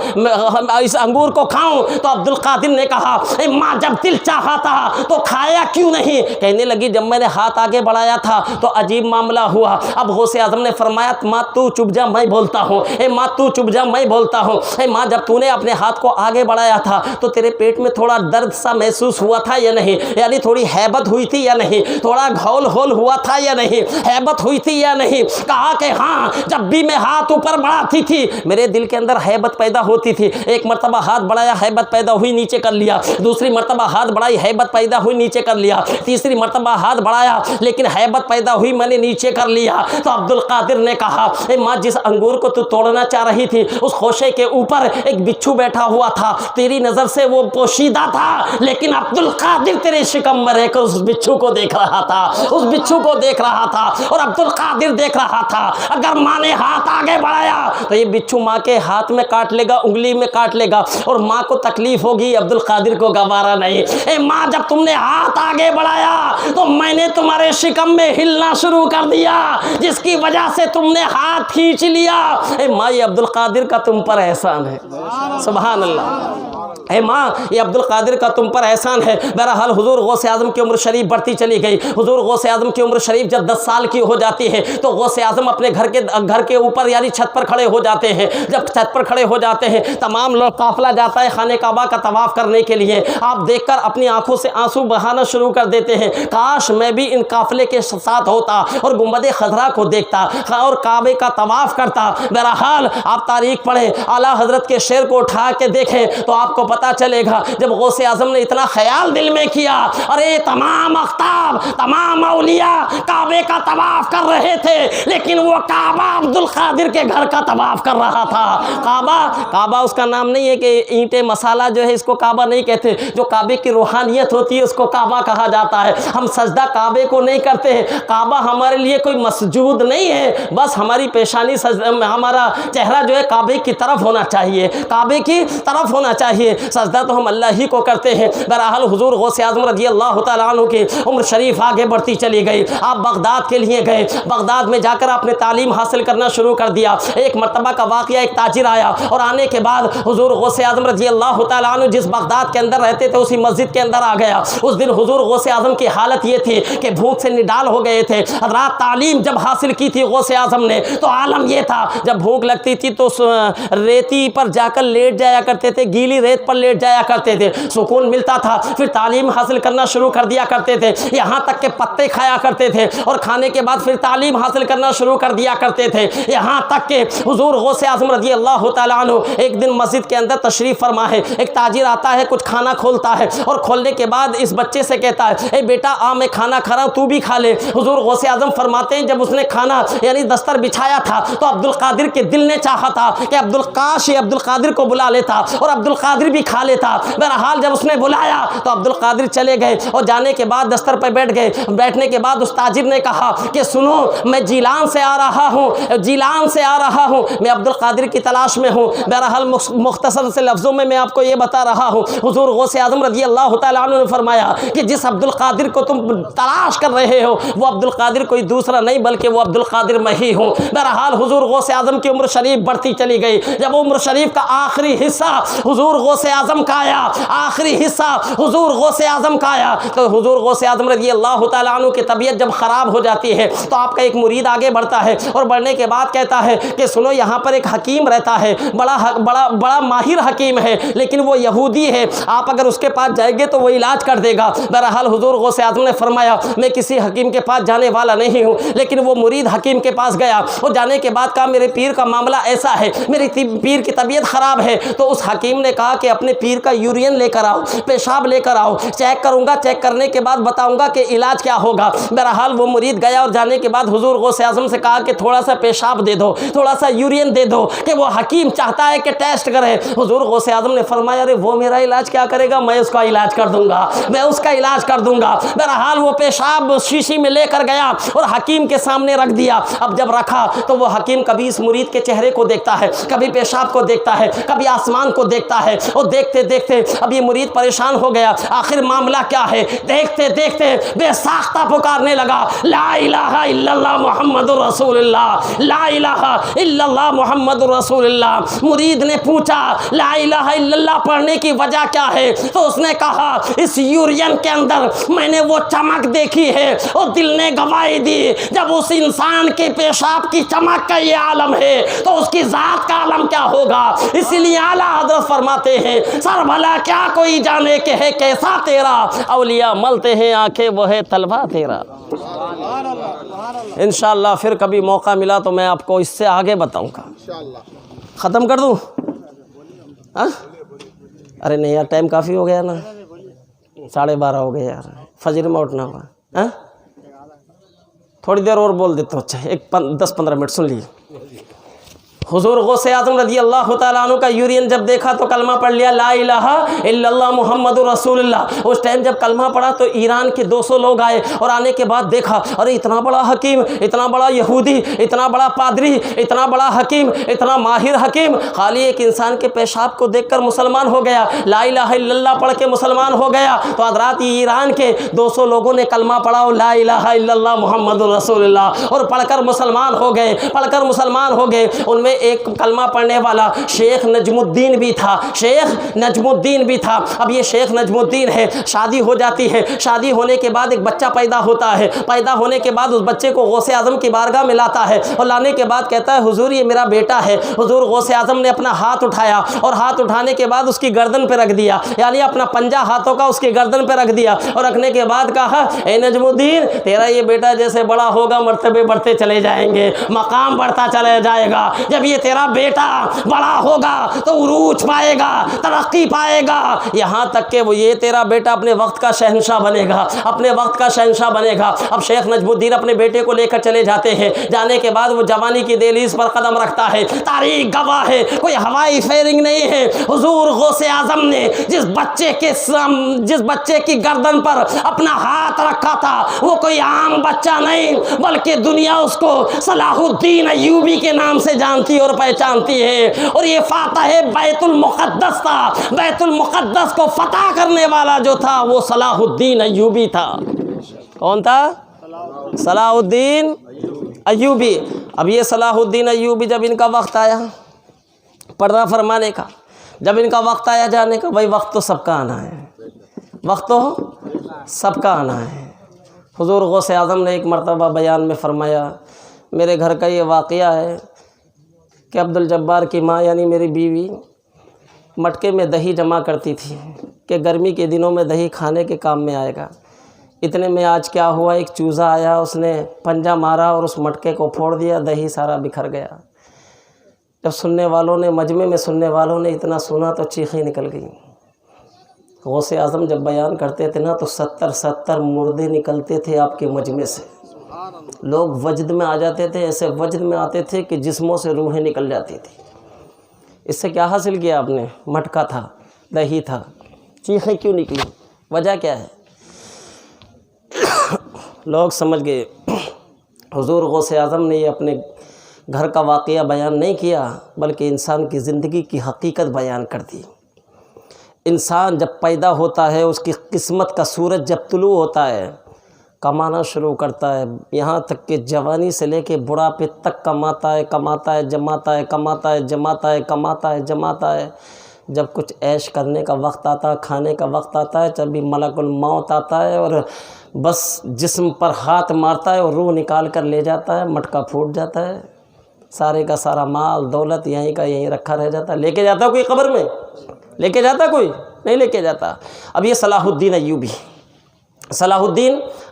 تو عبد القادر نے کہا اے ماں جب دل چاہا تھا تو کھایا کیوں نہیں؟ کہنے لگی جب میں نے ہاتھ آگے بڑھایا تھا تو عجیب معاملہ ہوا۔ اب غوث اعظم نے فرمایا ماں تو چپ جا میں بولتا ہوں، اے ماں تو چپ جا میں بولتا ہوں۔ اے ماں جب تو نے اپنے ہاتھ کو آگے بڑھایا تھا تو تیرے پیٹ میں تھوڑا درد سا محسوس ہوا تھا یا نہیں؟ یعنی تھوڑی ہیبت ہوئی تھی یا نہیں؟ تھوڑا گھول ہول ہوا تھا یا نہیں؟ ہیبت ہوئی تھی یا نہیں؟ کہا کہ ہاں جب بھی میں ہاتھ اوپر بڑھاتی تھی میرے دل کے اندر ہیبت پیدا ہوتی تھی۔ ایک مرتبہ ہاتھ بڑھایا ہیبت پیدا ہوئی نیچے کر لیا، دوسری مرتبہ ہاتھ بڑھائی ہیبت پیدا ہوئی نیچے کر لیا، تیسری مرتبہ ہاتھ بڑھایا لیکن ہیبت پیدا ہوئی میں نے نیچے کر لیا۔ تو عبد القادر نے کہا اے ماں جس انگور کو تو توڑنا چاہ رہی تھی اس خوشے کے اوپر ایک بچھو بیٹھا ہوا تھا، تیری نظر سے وہ پوشیدہ تھا لیکن عبد القادر تیرے شکم میں رہ کر اس بچھو کو دیکھ رہا تھا، اس بچھو کو دیکھ رہا تھا اور عبد القادر دیکھ رہا تھا اگر ماں نے ہاتھ آگے بڑھایا تو یہ بچھو ماں کے ہاتھ میں کاٹ لے گا، انگلی میں کاٹ لے گا اور ماں کو تکلیف ہوگی، عبد القادر کو گوارا نہیں۔ اے ماں جب تم نے ہاتھ آگے بڑھایا تو میں نے تمہارے شکم میں ہلنا شروع کر دیا جس کی وجہ سے تم نے ہاتھ کھینچ لیا۔ اے ماں یہ عبد القادر کا تم پر احسان ہے، سبحان اللہ۔ اے ماں یہ عبد القادر کا تم پر احسان ہے۔ بہرحال حضور غوث اعظم کی عمر شریف بڑھتی چلی گئی۔ حضور غوث اعظم کی عمر شریف جب 10 سال کی ہو جاتی ہے تو غوث اعظم اپنے گھر کے اوپر یعنی چھت پر کھڑے ہو جاتے ہیں۔ جب چھت پر کھڑے ہو جاتے ہیں تمام لوگ قافلہ جاتا ہے خانہ کعبہ کا طواف کرنے کے لیے، آپ دیکھ کر اپنی آنکھوں سے آنسو بہانا شروع کر دیتے ہیں، کاش میں بھی ان قافلے کے ساتھ ہوتا اور گنبد خضرا کو دیکھتا اور کعبے کا طواف کرتا۔ بہرحال آپ تاریخ پڑھیں، اعلیٰ حضرت کے شعر کو اٹھا کے دیکھیں تو آپ کو پتا چلے گا جب غوث اعظم نے اتنا خیال دل میں کیا، ارے تمام اقطاب تمام اولیاء کعبے کا طواف کر رہے تھے لیکن وہ کعبہ عبد القادر کے گھر کا طواف کر رہا تھا۔ کعبہ اس کا نام نہیں ہے کہ اینٹیں مسالہ جو ہے اس کو کعبہ نہیں کہتے، جو کعبے کی روحانیت ہوتی ہے اس کو کعبہ کہا جاتا ہے۔ ہم سجدہ کعبے کو نہیں کرتے ہیں، کعبہ ہمارے لیے کوئی مسجود نہیں ہے، بس ہماری پیشانی ہمارا چہرہ جو ہے کعبے کی طرف ہونا چاہیے، کعبے کی طرف ہونا چاہیے، سجدہ تو ہم اللہ ہی کو کرتے ہیں۔ بہرحال حضور غوث اعظم رضی اللہ تعالیٰ عنہ کی عمر شریف آگے بڑھتی چلی گئی، آپ بغداد کے لیے گئے، بغداد میں جا کر آپ نے تعلیم حاصل کرنا شروع کر دیا۔ ایک مرتبہ کا واقعہ، ایک تاجر آیا اور آنے کے بعد حضور غوث اعظم رضی اللہ تعالیٰ عنہ جس بغداد کے اندر رہتے تھے اسی مسجد کے اندر آ گیا۔ اس دن حضور غوث اعظم کی حالت یہ تھی کہ بھوک سے نڈال ہو گئے تھے۔ حضرات تعلیم جب حاصل کی تھی غوث اعظم نے تو عالم یہ تھا جب بھوک لگتی تھی تو ریتی پر جا کر لیٹ جایا کرتے تھے، گیلی ریت میز پر لیٹ جایا کرتے تھے، سکون ملتا تھا، پھر تعلیم حاصل کرنا شروع کر دیا کرتے تھے، یہاں تک کہ پتے کھایا کرتے تھے اور کھانے کے بعد پھر تعلیم حاصل کرنا شروع کر دیا کرتے تھے، یہاں تک کہ حضور غوث اعظم رضی اللہ تعالیٰ عنہ ایک دن مسجد کے اندر تشریف فرما ہے، ایک تاجر آتا ہے، کچھ کھانا کھولتا ہے اور کھولنے کے بعد اس بچے سے کہتا ہے اے بیٹا آ میں کھانا کھا رہا ہوں تو بھی کھا لے۔ حضور غوث اعظم فرماتے ہیں جب اس نے کھانا یعنی دستر بچھایا تھا تو عبد القادر کے دل نے چاہا تھا کہ عبد القادر کو بلا لیتا اور عبد القادر بھی کھا لیتا، بہرحال جب اس نے بلایا تو عبد القادر چلے گئے اور جانے کے بعد دستر پر بیٹھ گئے، بیٹھنے کے بعد اس تاجر نے کہا کہ سنو میں جیلان سے آ رہا ہوں، میں عبد القادر کی تلاش میں ہوں۔ بہرحال مختصر سے لفظوں میں آپ کو یہ بتا رہا ہوں، حضور غوث اعظم رضی اللہ تعالیٰ عنہ نے فرمایا کہ جس عبد القادر کو تم تلاش کر رہے ہو وہ عبد القادر کوئی دوسرا نہیں بلکہ وہ عبد القادر میں ہی ہوں۔ بہرحال حضور غوث اعظم کی عمر شریف بڑھتی چلی گئی، جب عمر شریف کا آخری حصہ حضور غوث اعظم کا آیا، تو حضور غوث اعظم رضی اللہ تعالیٰ عنہ کی طبیعت جب خراب ہو جاتی ہے تو آپ کا ایک مرید آگے بڑھتا ہے اور بڑھنے کے بعد کہتا ہے کہ سنو یہاں پر ایک حکیم رہتا ہے، بڑا ماہر حکیم ہے لیکن وہ یہودی ہے، آپ اگر اس کے پاس جائیں گے تو وہ علاج کر دے گا۔ بہرحال حضور غوث اعظم نے فرمایا میں کسی حکیم کے پاس جانے والا نہیں ہوں، لیکن وہ مرید حکیم کے پاس گیا اور جانے کے بعد کہا میرے پیر کا معاملہ ایسا ہے، میری پیر کی طبیعت خراب ہے۔ تو اس حکیم نے کہا کہ اپنے پیر کا یورین لے کر آؤ، پیشاب لے کر آؤ، چیک کروں گا، چیک کرنے کے بعد بتاؤں گا کہ علاج کیا ہوگا۔ بہرحال وہ مرید گیا اور جانے کے بعد حضور غوث اعظم سے کہا کہ تھوڑا سا پیشاب دے دو، تھوڑا سا یورین دے دو، کہ وہ حکیم چاہتا ہے کہ ٹیسٹ کرے۔ حضور غوث اعظم نے فرمایا ارے وہ میرا علاج کیا کرے گا، میں اس کا علاج کر دوں گا، بہرحال وہ پیشاب شیشی میں لے کر گیا اور حکیم کے سامنے رکھ دیا۔ اب جب رکھا تو وہ حکیم کبھی اس مرید کے چہرے کو دیکھتا ہے، کبھی پیشاب کو دیکھتا ہے، کبھی آسمان کو دیکھتا ہے، اور دیکھتے دیکھتے اب یہ مرید پریشان ہو گیا، آخر معاملہ کیا ہے؟ دیکھتے دیکھتے بے ساختہ پکارنے لگا لا الہ الا اللہ محمد رسول اللہ، لا الہ الا اللہ محمد رسول اللہ۔ مرید نے پوچھا لا الہ الا اللہ پڑھنے کی وجہ کیا ہے؟ تو اس نے کہا اس یورین کے اندر میں نے وہ چمک دیکھی ہے اور دل نے گواہی دی جب اس انسان کے پیشاب کی چمک کا یہ عالم ہے تو اس کی ذات کا عالم کیا ہوگا۔ اسی لیے اعلیٰ حضرت فرماتے ہیں سر بھلا کیا کوئی جانے کہ ہے کیسا تیرا، اولیاء ملتے ہیں آنکھیں وہ ہے طلبہ تیرا۔ انشاءاللہ پھر کبھی موقع ملا تو میں آپ کو اس سے آگے بتاؤں گا۔ ختم کر دوں؟ ارے نہیں یار ٹائم کافی ہو گیا نا، 12:30 ہو گئے یار، فجر میں اٹھنا ہوگا۔ تھوڑی دیر اور بول دیتا ہوں، اچھا 10-15 منٹ سن لیجیے۔ حضور غوث اعظم رضی اللہ تعالیٰ عنہ کا یورین جب دیکھا تو کلمہ پڑھ لیا لا الہ الا اللہ محمد رسول اللہ۔ اس ٹائم جب کلمہ پڑھا تو ایران کے 200 لوگ آئے اور آنے کے بعد دیکھا ارے اتنا بڑا حکیم، اتنا بڑا یہودی، اتنا بڑا پادری، اتنا بڑا حکیم، اتنا ماہر حکیم خالی ایک انسان کے پیشاب کو دیکھ کر مسلمان ہو گیا، لا الہ الا اللہ پڑھ کے مسلمان ہو گیا۔ تو حضرات ایران کے 200 لوگوں نے کلمہ پڑھا لا الہ الا اللہ محمد رسول اللہ اور پڑھ کر مسلمان ہو گئے، ان میں ایک کلمہ پڑھنے والا شیخ نجم الدین بھی تھا، اب یہ شیخ نجم الدین ہے، شادی ہو جاتی ہے، شادی ہونے کے بعد ایک بچہ پیدا ہوتا ہے، پیدا ہونے کے بعد اس بچے کو غوث اعظم کی بارگاہ میں لاتا ہے اور لانے کے بعد کہتا ہے حضور یہ میرا بیٹا ہے۔ حضور غوث اعظم نے اپنا ہاتھ اٹھایا اور ہاتھ اٹھانے کے بعد اس کی گردن پہ رکھ دیا، یعنی اپنا پنجہ ہاتھوں کا اس کی گردن پہ رکھ دیا اور رکھنے کے بعد کہا اے نجم الدین تیرا یہ بیٹا جیسے بڑا ہوگا مرتبے بڑھتے چلے جائیں گے، مقام بڑھتا چلے جائے گا، جب یہ تیرا بیٹا بڑا ہوگا تو عروج پائے گا، ترقی پائے گا، یہاں تک کہ وہ یہ تیرا بیٹا اپنے وقت کا شہنشاہ بنے گا۔ اب شیخ نجم الدین اپنے بیٹے کو لے کر چلے جاتے ہیں، جانے کے بعد وہ جوانی کی دہلیز پر قدم رکھتا ہے، تاریخ گواہ ہے، کوئی ہوائی فیرنگ نہیں ہے، حضور غوث اعظم نے جس بچے کی گردن پر اپنا ہاتھ رکھا تھا وہ کوئی عام بچہ نہیں بلکہ دنیا اس کو صلاح الدین ایوبی کے نام سے جانتی اور پہچانتی ہے، اور یہ فاتح بیت المقدس تھا، بیت المقدس کو فتح کرنے والا جو تھا وہ صلاح الدین ایوبی تھا۔ کون تھا؟ صلاح الدین ایوبی۔ اب یہ صلاح الدین ایوبی جب ان کا وقت آیا پردہ فرمانے کا، جب ان کا وقت آیا جانے کا، بھائی وقت تو سب کا آنا ہے، حضور غوث اعظم نے ایک مرتبہ بیان میں فرمایا میرے گھر کا یہ واقعہ ہے کہ عبد الجبار کی ماں یعنی میری بیوی مٹکے میں دہی جمع کرتی تھی کہ گرمی کے دنوں میں دہی کھانے کے کام میں آئے گا۔ اتنے میں آج کیا ہوا، ایک چوزا آیا، اس نے پنجہ مارا اور اس مٹکے کو پھوڑ دیا، دہی سارا بکھر گیا۔ جب سننے والوں نے، مجمع میں سننے والوں نے اتنا سنا تو چیخیں نکل گئیں۔ غوث اعظم جب بیان کرتے تھے نا تو 70 مردے نکلتے تھے آپ کے مجمع سے، لوگ وجد میں آ جاتے تھے، ایسے وجد میں آتے تھے کہ جسموں سے روحیں نکل جاتی تھی۔ اس سے کیا حاصل کیا آپ نے؟ مٹکا تھا، دہی تھا، چیخیں کیوں نکلی؟ وجہ کیا ہے؟ لوگ سمجھ گئے حضور غوث اعظم نے یہ اپنے گھر کا واقعہ بیان نہیں کیا بلکہ انسان کی زندگی کی حقیقت بیان کر دی۔ انسان جب پیدا ہوتا ہے، اس کی قسمت کا سورج جب طلوع ہوتا ہے، کمانا شروع کرتا ہے، یہاں تک کہ جوانی سے لے کے بڑھاپے تک کماتا ہے، کماتا ہے، جماتا ہے، کماتا ہے، جماتا ہے، کماتا ہے، جماتا ہے۔ جب کچھ عیش کرنے کا وقت آتا ہے، کھانے کا وقت آتا ہے، جب بھی ملک الموت آتا ہے اور بس جسم پر ہاتھ مارتا ہے اور روح نکال کر لے جاتا ہے، مٹکا پھوٹ جاتا ہے، سارے کا سارا مال دولت یہیں کا یہیں رکھا رہ جاتا ہے۔ لے کے جاتا کوئی قبر میں؟ لے کے جاتا کوئی؟ نہیں لے کے جاتا۔ اب یہ صلاح الدین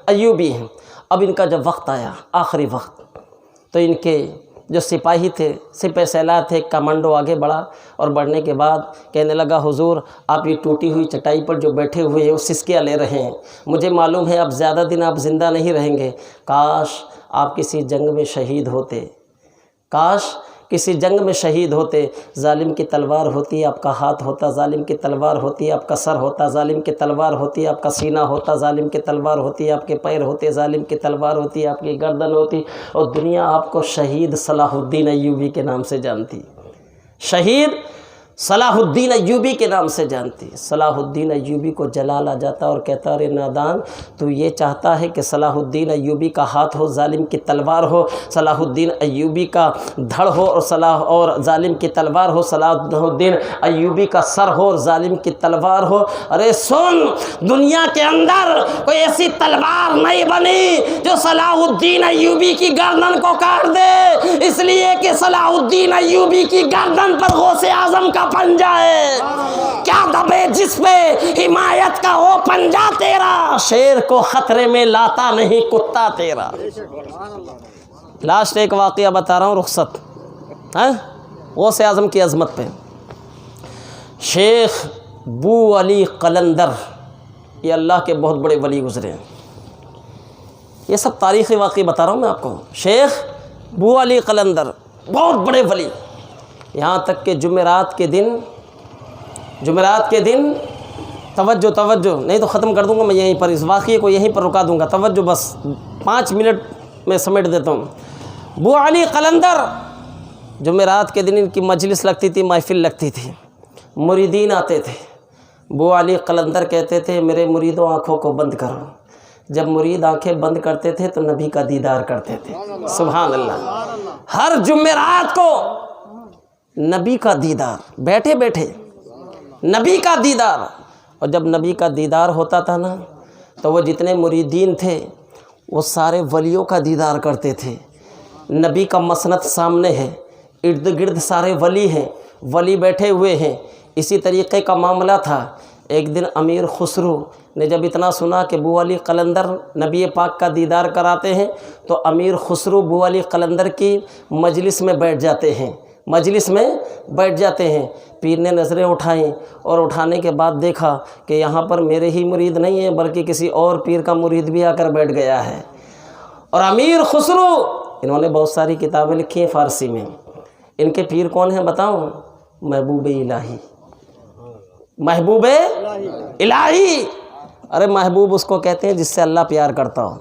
ایوبی ہیں۔ اب ان کا جب وقت آیا، آخری وقت، تو ان کے جو سپاہی تھے، سپہ سالار تھے، کمانڈو آگے بڑھا اور بڑھنے کے بعد کہنے لگا حضور آپ یہ ٹوٹی ہوئی چٹائی پر جو بیٹھے ہوئے ہیں وہ سسکیاں لے رہے ہیں، مجھے معلوم ہے اب زیادہ دن آپ زندہ نہیں رہیں گے، کاش آپ کسی جنگ میں شہید ہوتے، کاش کسی جنگ میں شہید ہوتے، ظالم کی تلوار ہوتی آپ کا ہاتھ ہوتا، ظالم کی تلوار ہوتی آپ کا سر ہوتا، ظالم کی تلوار ہوتی آپ کا سینہ ہوتا، ظالم کی تلوار ہوتی آپ کے پیر ہوتے، ظالم کی تلوار ہوتی آپ کی گردن ہوتی، اور دنیا آپ کو شہید صلاح الدین ایوبی کے نام سے جانتی، شہید صلاح الدین ایوبی کے نام سے جانتی۔ صلاح الدین ایوبی کو جلال آ جاتا اور کہتا ارے نادان، تو یہ چاہتا ہے کہ صلاح الدین ایوبی کا ہاتھ ہو، ظالم کی تلوار ہو، صلاح الدین ایوبی کا دھڑ ہو اور ظالم کی تلوار ہو، صلاح الدین ایوبی کا سر ہو اور ظالم کی تلوار ہو۔ ارے سن، دنیا کے اندر کوئی ایسی تلوار نہیں بنی جو صلاح الدین ایوبی کی گردن کو کاٹ دے، اس لیے کہ صلاح الدین ایوبی کی گردن پر غوث اعظم کا پنجہ ہے۔ کیا دبے جس پہ حمایت کا وہ پنجہ تیرا، شیر کو خطرے میں لاتا نہیں کتا تیرا۔ لاسٹ ایک واقعہ بتا رہا ہوں، رخصت غوث اعظم کی عظمت پہ۔ شیخ بو علی قلندر، یہ اللہ کے بہت بڑے ولی گزرے ہیں، یہ سب تاریخی واقعہ بتا رہا ہوں میں آپ کو۔ شیخ بو علی قلندر بہت بڑے ولی، یہاں تک کہ جمعرات کے دن توجہ نہیں تو ختم کر دوں گا میں یہیں پر، اس واقعے کو یہیں پر رکا دوں گا، توجہ بس 5 منٹ میں سمیٹ دیتا ہوں۔ بو علی قلندر، جمعرات کے دن ان کی مجلس لگتی تھی، محفل لگتی تھی، مریدین آتے تھے۔ بو علی قلندر کہتے تھے میرے مریدوں آنکھوں کو بند کرو، جب مرید آنکھیں بند کرتے تھے تو نبی کا دیدار کرتے تھے۔ سبحان اللہ، ہر جمعرات کو نبی کا دیدار، بیٹھے بیٹھے نبی کا دیدار، اور جب نبی کا دیدار ہوتا تھا نا تو وہ جتنے مریدین تھے وہ سارے ولیوں کا دیدار کرتے تھے۔ نبی کا مسند سامنے ہے، ارد گرد سارے ولی ہیں، ولی بیٹھے ہوئے ہیں۔ اسی طریقے کا معاملہ تھا۔ ایک دن امیر خسرو نے جب اتنا سنا کہ بو علی قلندر نبی پاک کا دیدار کراتے ہیں تو امیر خسرو بو علی قلندر کی مجلس میں بیٹھ جاتے ہیں۔ پیر نے نظریں اٹھائیں اور اٹھانے کے بعد دیکھا کہ یہاں پر میرے ہی مرید نہیں ہیں بلکہ کسی اور پیر کا مرید بھی آ کر بیٹھ گیا ہے۔ اور امیر خسرو، انہوں نے بہت ساری کتابیں لکھی ہیں فارسی میں، ان کے پیر کون ہیں بتاؤں؟ محبوب الہی، محبوب الہی۔ ارے محبوب اس کو کہتے ہیں جس سے اللہ پیار کرتا ہو،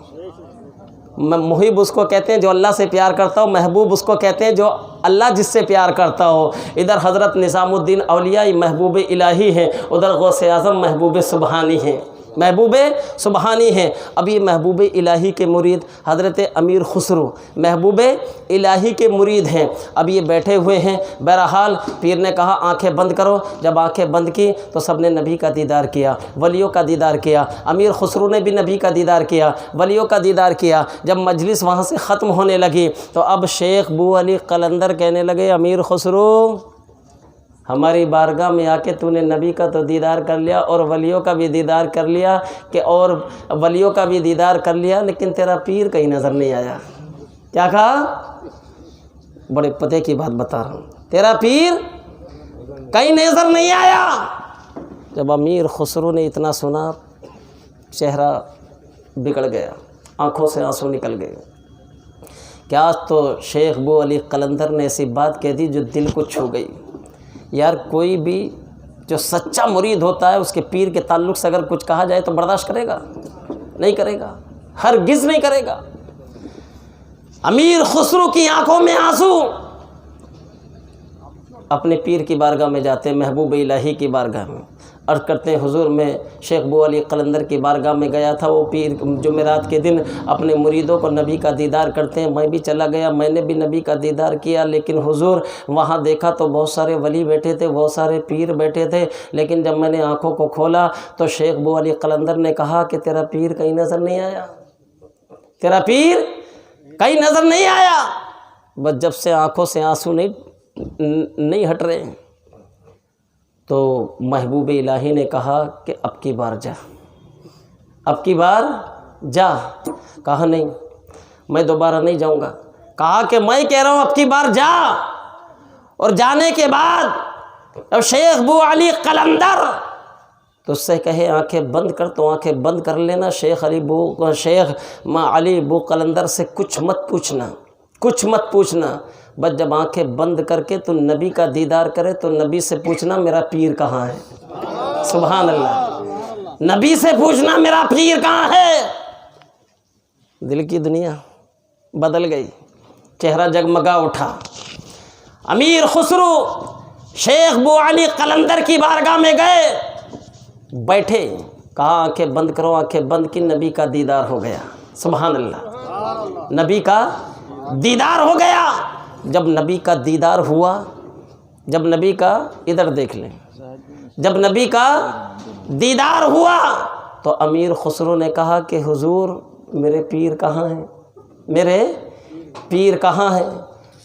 محب اس کو کہتے ہیں جو اللہ سے پیار کرتا ہو، محبوب اس کو کہتے ہیں جو اللہ جس سے پیار کرتا ہو۔ ادھر حضرت نظام الدین اولیاء محبوب الہی ہیں، ادھر غوث اعظم محبوب سبحانی ہیں، محبوب سبحانی ہیں۔ اب یہ محبوب الہی کے مرید حضرت امیر خسرو محبوب الہی کے مرید ہیں، اب یہ بیٹھے ہوئے ہیں۔ بہرحال پیر نے کہا آنکھیں بند کرو، جب آنکھیں بند کی تو سب نے نبی کا دیدار کیا، ولیوں کا دیدار کیا۔ امیر خسرو نے بھی نبی کا دیدار کیا، ولیوں کا دیدار کیا۔ جب مجلس وہاں سے ختم ہونے لگی تو اب شیخ بو علی قلندر کہنے لگے امیر خسرو ہماری بارگاہ میں آ کے تو نے نبی کا تو دیدار کر لیا اور ولیوں کا بھی دیدار کر لیا اور ولیوں کا بھی دیدار کر لیا، لیکن تیرا پیر کہیں نظر نہیں آیا۔ کیا کہا؟ بڑے پتے کی بات بتا رہا ہوں، تیرا پیر کہیں نظر نہیں آیا۔ جب امیر خسرو نے اتنا سنا، چہرہ بگڑ گیا، آنکھوں سے آنسو نکل گئے۔ کیا تو شیخ بو علی قلندر نے ایسی بات کہہ دی جو دل کو چھو گئی۔ یار کوئی بھی جو سچا مرید ہوتا ہے اس کے پیر کے تعلق سے اگر کچھ کہا جائے تو برداشت کرے گا؟ نہیں کرے گا، ہرگز نہیں کرے گا۔ امیر خسرو کی آنکھوں میں آنسو، اپنے پیر کی بارگاہ میں جاتے ہیں، محبوب الہی کی بارگاہ میں عرض کرتے ہیں حضور میں شیخ بو علی قلندر کی بارگاہ میں گیا تھا، وہ پیر جمعرات کے دن اپنے مریدوں کو نبی کا دیدار کرتے ہیں، میں بھی چلا گیا، میں نے بھی نبی کا دیدار کیا، لیکن حضور وہاں دیکھا تو بہت سارے ولی بیٹھے تھے، بہت سارے پیر بیٹھے تھے، لیکن جب میں نے آنکھوں کو کھولا تو شیخ بو علی قلندر نے کہا کہ تیرا پیر کہیں نظر نہیں آیا، تیرا پیر کہیں نظر نہیں آیا۔ بس جب سے آنکھوں سے آنسو نہیں ہٹ رہے تو محبوب الہی نے کہا کہ اب کی بار جا، اب کی بار جا۔ کہا نہیں میں دوبارہ نہیں جاؤں گا۔ کہا کہ میں کہہ رہا ہوں اب کی بار جا۔ اور جانے کے بعد اب شیخ بو علی قلندر تو اس سے کہے آنکھیں بند کر تو آنکھیں بند کر لینا، شیخ علی بو قلندر سے کچھ مت پوچھنا، کچھ مت پوچھنا، بس جب آنکھیں بند کر کے تو نبی کا دیدار کرے تو نبی سے پوچھنا میرا پیر کہاں ہے۔ سبحان اللہ، نبی سے پوچھنا میرا پیر کہاں ہے۔ دل کی دنیا بدل گئی، چہرہ جگمگا اٹھا۔ امیر خسرو شیخ بو علی قلندر کی بارگاہ میں گئے، بیٹھے، کہا آنکھیں بند کرو، آنکھیں بند کی، نبی کا دیدار ہو گیا۔ سبحان اللہ، نبی کا دیدار ہو گیا۔ جب نبی کا دیدار ہوا، جب نبی کا ادھر دیکھ لیں، جب نبی کا دیدار ہوا تو امیر خسرو نے کہا کہ حضور میرے پیر کہاں ہیں، میرے پیر کہاں ہیں؟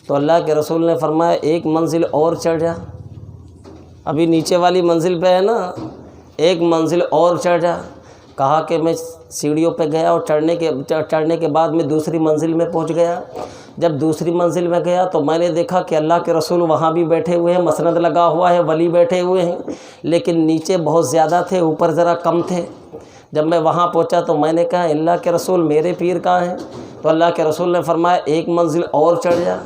تو اللہ کے رسول نے فرمایا ایک منزل اور چڑھ جا، ابھی نیچے والی منزل پہ ہے نا، ایک منزل اور چڑھ جا۔ کہا کہ میں سیڑھیوں پہ گیا اور چڑھنے کے بعد میں دوسری منزل میں پہنچ گیا۔ جب دوسری منزل میں گیا تو میں نے دیکھا کہ اللہ کے رسول وہاں بھی بیٹھے ہوئے ہیں، مسند لگا ہوا ہے، ولی بیٹھے ہوئے ہیں، لیکن نیچے بہت زیادہ تھے، اوپر ذرا کم تھے۔ جب میں وہاں پہنچا تو میں نے کہا اللہ کے رسول میرے پیر کہاں ہیں؟ تو اللہ کے رسول نے فرمایا ایک منزل اور چڑھ جا۔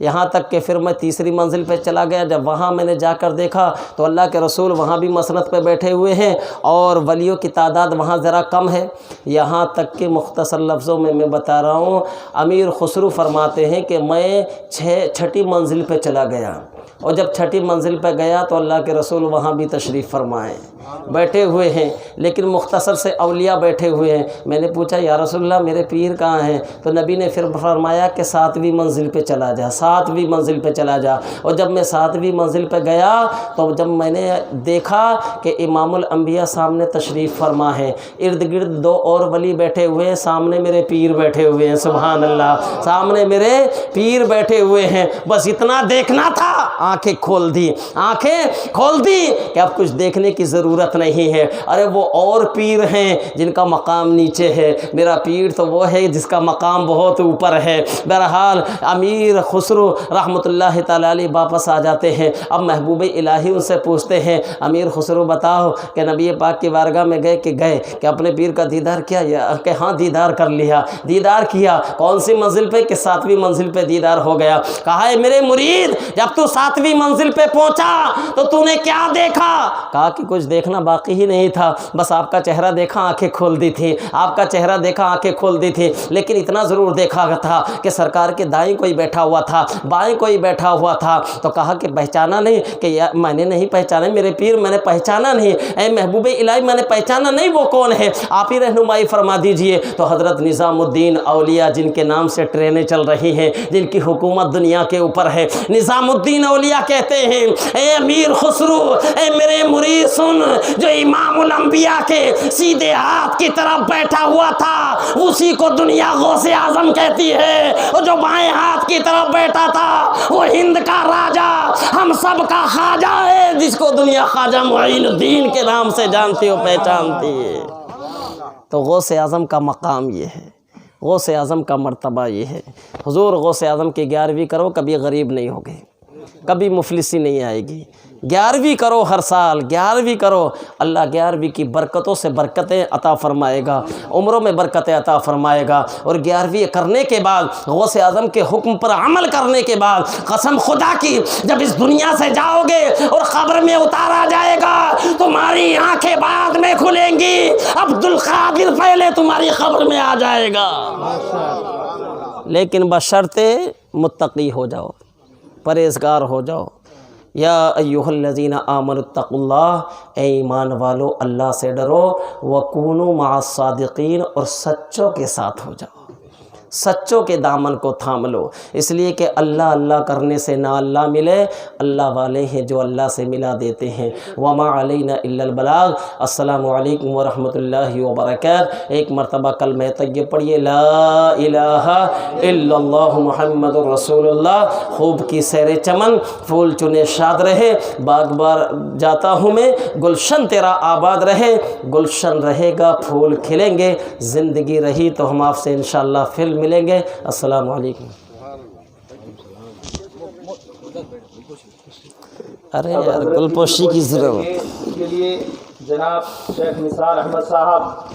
یہاں تک کہ پھر میں تیسری منزل پہ چلا گیا۔ جب وہاں میں نے جا کر دیکھا تو اللہ کے رسول وہاں بھی مسند پہ بیٹھے ہوئے ہیں اور ولیوں کی تعداد وہاں ذرا کم ہے۔ یہاں تک کہ مختصر لفظوں میں بتا رہا ہوں، امیر خسرو فرماتے ہیں کہ میں چھٹی منزل پہ چلا گیا، اور جب چھٹی منزل پہ گیا تو اللہ کے رسول وہاں بھی تشریف فرمائے، بیٹھے ہوئے ہیں، لیکن مختصر سے اولیاء بیٹھے ہوئے ہیں۔ میں نے پوچھا یا رسول اللہ میرے پیر کہاں ہیں؟ تو نبی نے پھر فرمایا کہ 7ویں منزل پہ چلا جا، 7ویں منزل پہ چلا جا۔ اور جب میں 7ویں منزل پہ گیا تو جب میں نے دیکھا کہ امام الانبیاء سامنے تشریف فرما ہے، ارد گرد 2 اور ولی بیٹھے ہوئے ہیں، سامنے میرے پیر بیٹھے ہوئے ہیں۔ سبحان اللہ، سامنے میرے پیر بیٹھے ہوئے ہیں۔ بس اتنا دیکھنا تھا، آنکھیں کھول دی، آنکھیں کھول دی کہ اب کچھ دیکھنے کی ضرورت نہیں ہے۔ ارے وہ اور پیر ہیں جن کا مقام نیچے ہے، میرا پیر تو وہ ہے جس کا مقام بہت اوپر ہے۔ بہرحال امیر خسرو رحمۃ اللہ تعالی علیہ واپس آ جاتے ہیں۔ اب محبوب الہی ان سے پوچھتے ہیں امیر خسرو بتاؤ کہ نبی پاک کی بارگاہ میں گئے کہ اپنے پیر کا دیدار کیا؟ کہ ہاں دیدار کر لیا۔ دیدار کیا کون سی منزل پہ؟ کہ 7ویں منزل پہ دیدار ہو گیا۔ کہا ہے میرے مرید جب تو 7ویں منزل پہ پہنچا تو تو نے کیا دیکھا؟ کہا کہ کچھ دیکھنا باقی ہی نہیں تھا، بس آپ کا چہرہ دیکھا، آنکھیں کھول دی تھی، آپ کا چہرہ دیکھا، آنکھیں کھول دی تھی، لیکن اتنا ضرور دیکھا تھا کہ سرکار کے دائیں کوئی بیٹھا ہوا تھا، بائیں کوئی بیٹھا ہوا تھا۔ تو کہا کہ پہچانا نہیں؟ کہ میں نے نہیں پہچانا میرے پیر، میں نے پہچانا نہیں۔ اے محبوب الہی میں نے پہچانا نہیں، وہ کون ہے؟ آپ ہی رہنمائی فرما دیجئے۔ تو حضرت نظام الدین اولیاء جن کے نام سے ٹرینیں چل رہی ہیں، جن کی حکومت دنیا کے اوپر ہے، نظام الدین اولیاء کہتے ہیں اے امیر خسرو، اے میرے مرید سن، جو امام الانبیاء کے سیدھے ہاتھ کی طرف بیٹھا ہوا تھا اسی کو دنیا غوث اعظم کہتی ہے، اور جو بائیں ہاتھ کی طرف بیٹھا کہتا تھا وہ ہند کا راجا ہم سب کا خواجہ ہے، جس کو دنیا خواجہ معین الدین کے نام سے جانتی و پہچانتی ہے۔ تو غوث اعظم کا مقام یہ ہے، غوث اعظم کا مرتبہ یہ ہے۔ حضور غوث اعظم کی 11ویں کرو، کبھی غریب نہیں ہوگے، کبھی مفلسی نہیں آئے گی۔ 11ویں کرو ہر سال، 11ویں کرو، اللہ 11ویں کی برکتوں سے برکتیں عطا فرمائے گا، عمروں میں برکتیں عطا فرمائے گا۔ اور 11ویں کرنے کے بعد، غوث اعظم کے حکم پر عمل کرنے کے بعد، قسم خدا کی جب اس دنیا سے جاؤ گے اور قبر میں اتارا جائے گا، تمہاری آنکھیں بعد میں کھلیں گی، عبد القادر پہلے تمہاری قبر میں آ جائے گا، لیکن بشرط متقی ہو جاؤ، پرہیزگار ہو جاؤ۔ یا ایھا الذین آمنوا اتقوا اللہ، اے ایمان والو اللہ سے ڈرو، وکونوا مع الصادقین، اور سچوں کے ساتھ ہو جاؤ، سچوں کے دامن کو تھام لو، اس لیے کہ اللہ اللہ کرنے سے نہ اللہ ملے، اللہ والے ہیں جو اللہ سے ملا دیتے ہیں۔ وما علینا الا البلاغ۔ السلام علیکم ورحمۃ اللہ وبرکاتہ۔ ایک مرتبہ کلمہ طیب پڑھیے، لا الہ الا اللہ محمد رسول اللہ۔ خوب کی سیر چمن، پھول چنے شاد رہے، باغ بار جاتا ہوں میں، گلشن تیرا آباد رہے، گلشن رہے گا پھول کھلیں گے، زندگی رہی تو ہم آپ سے انشاءاللہ پھر ملیں گے۔ السلام علیکم۔ ارے یار گل پوشی کی ضرورت کے لیے جناب شیخ نثار احمد صاحب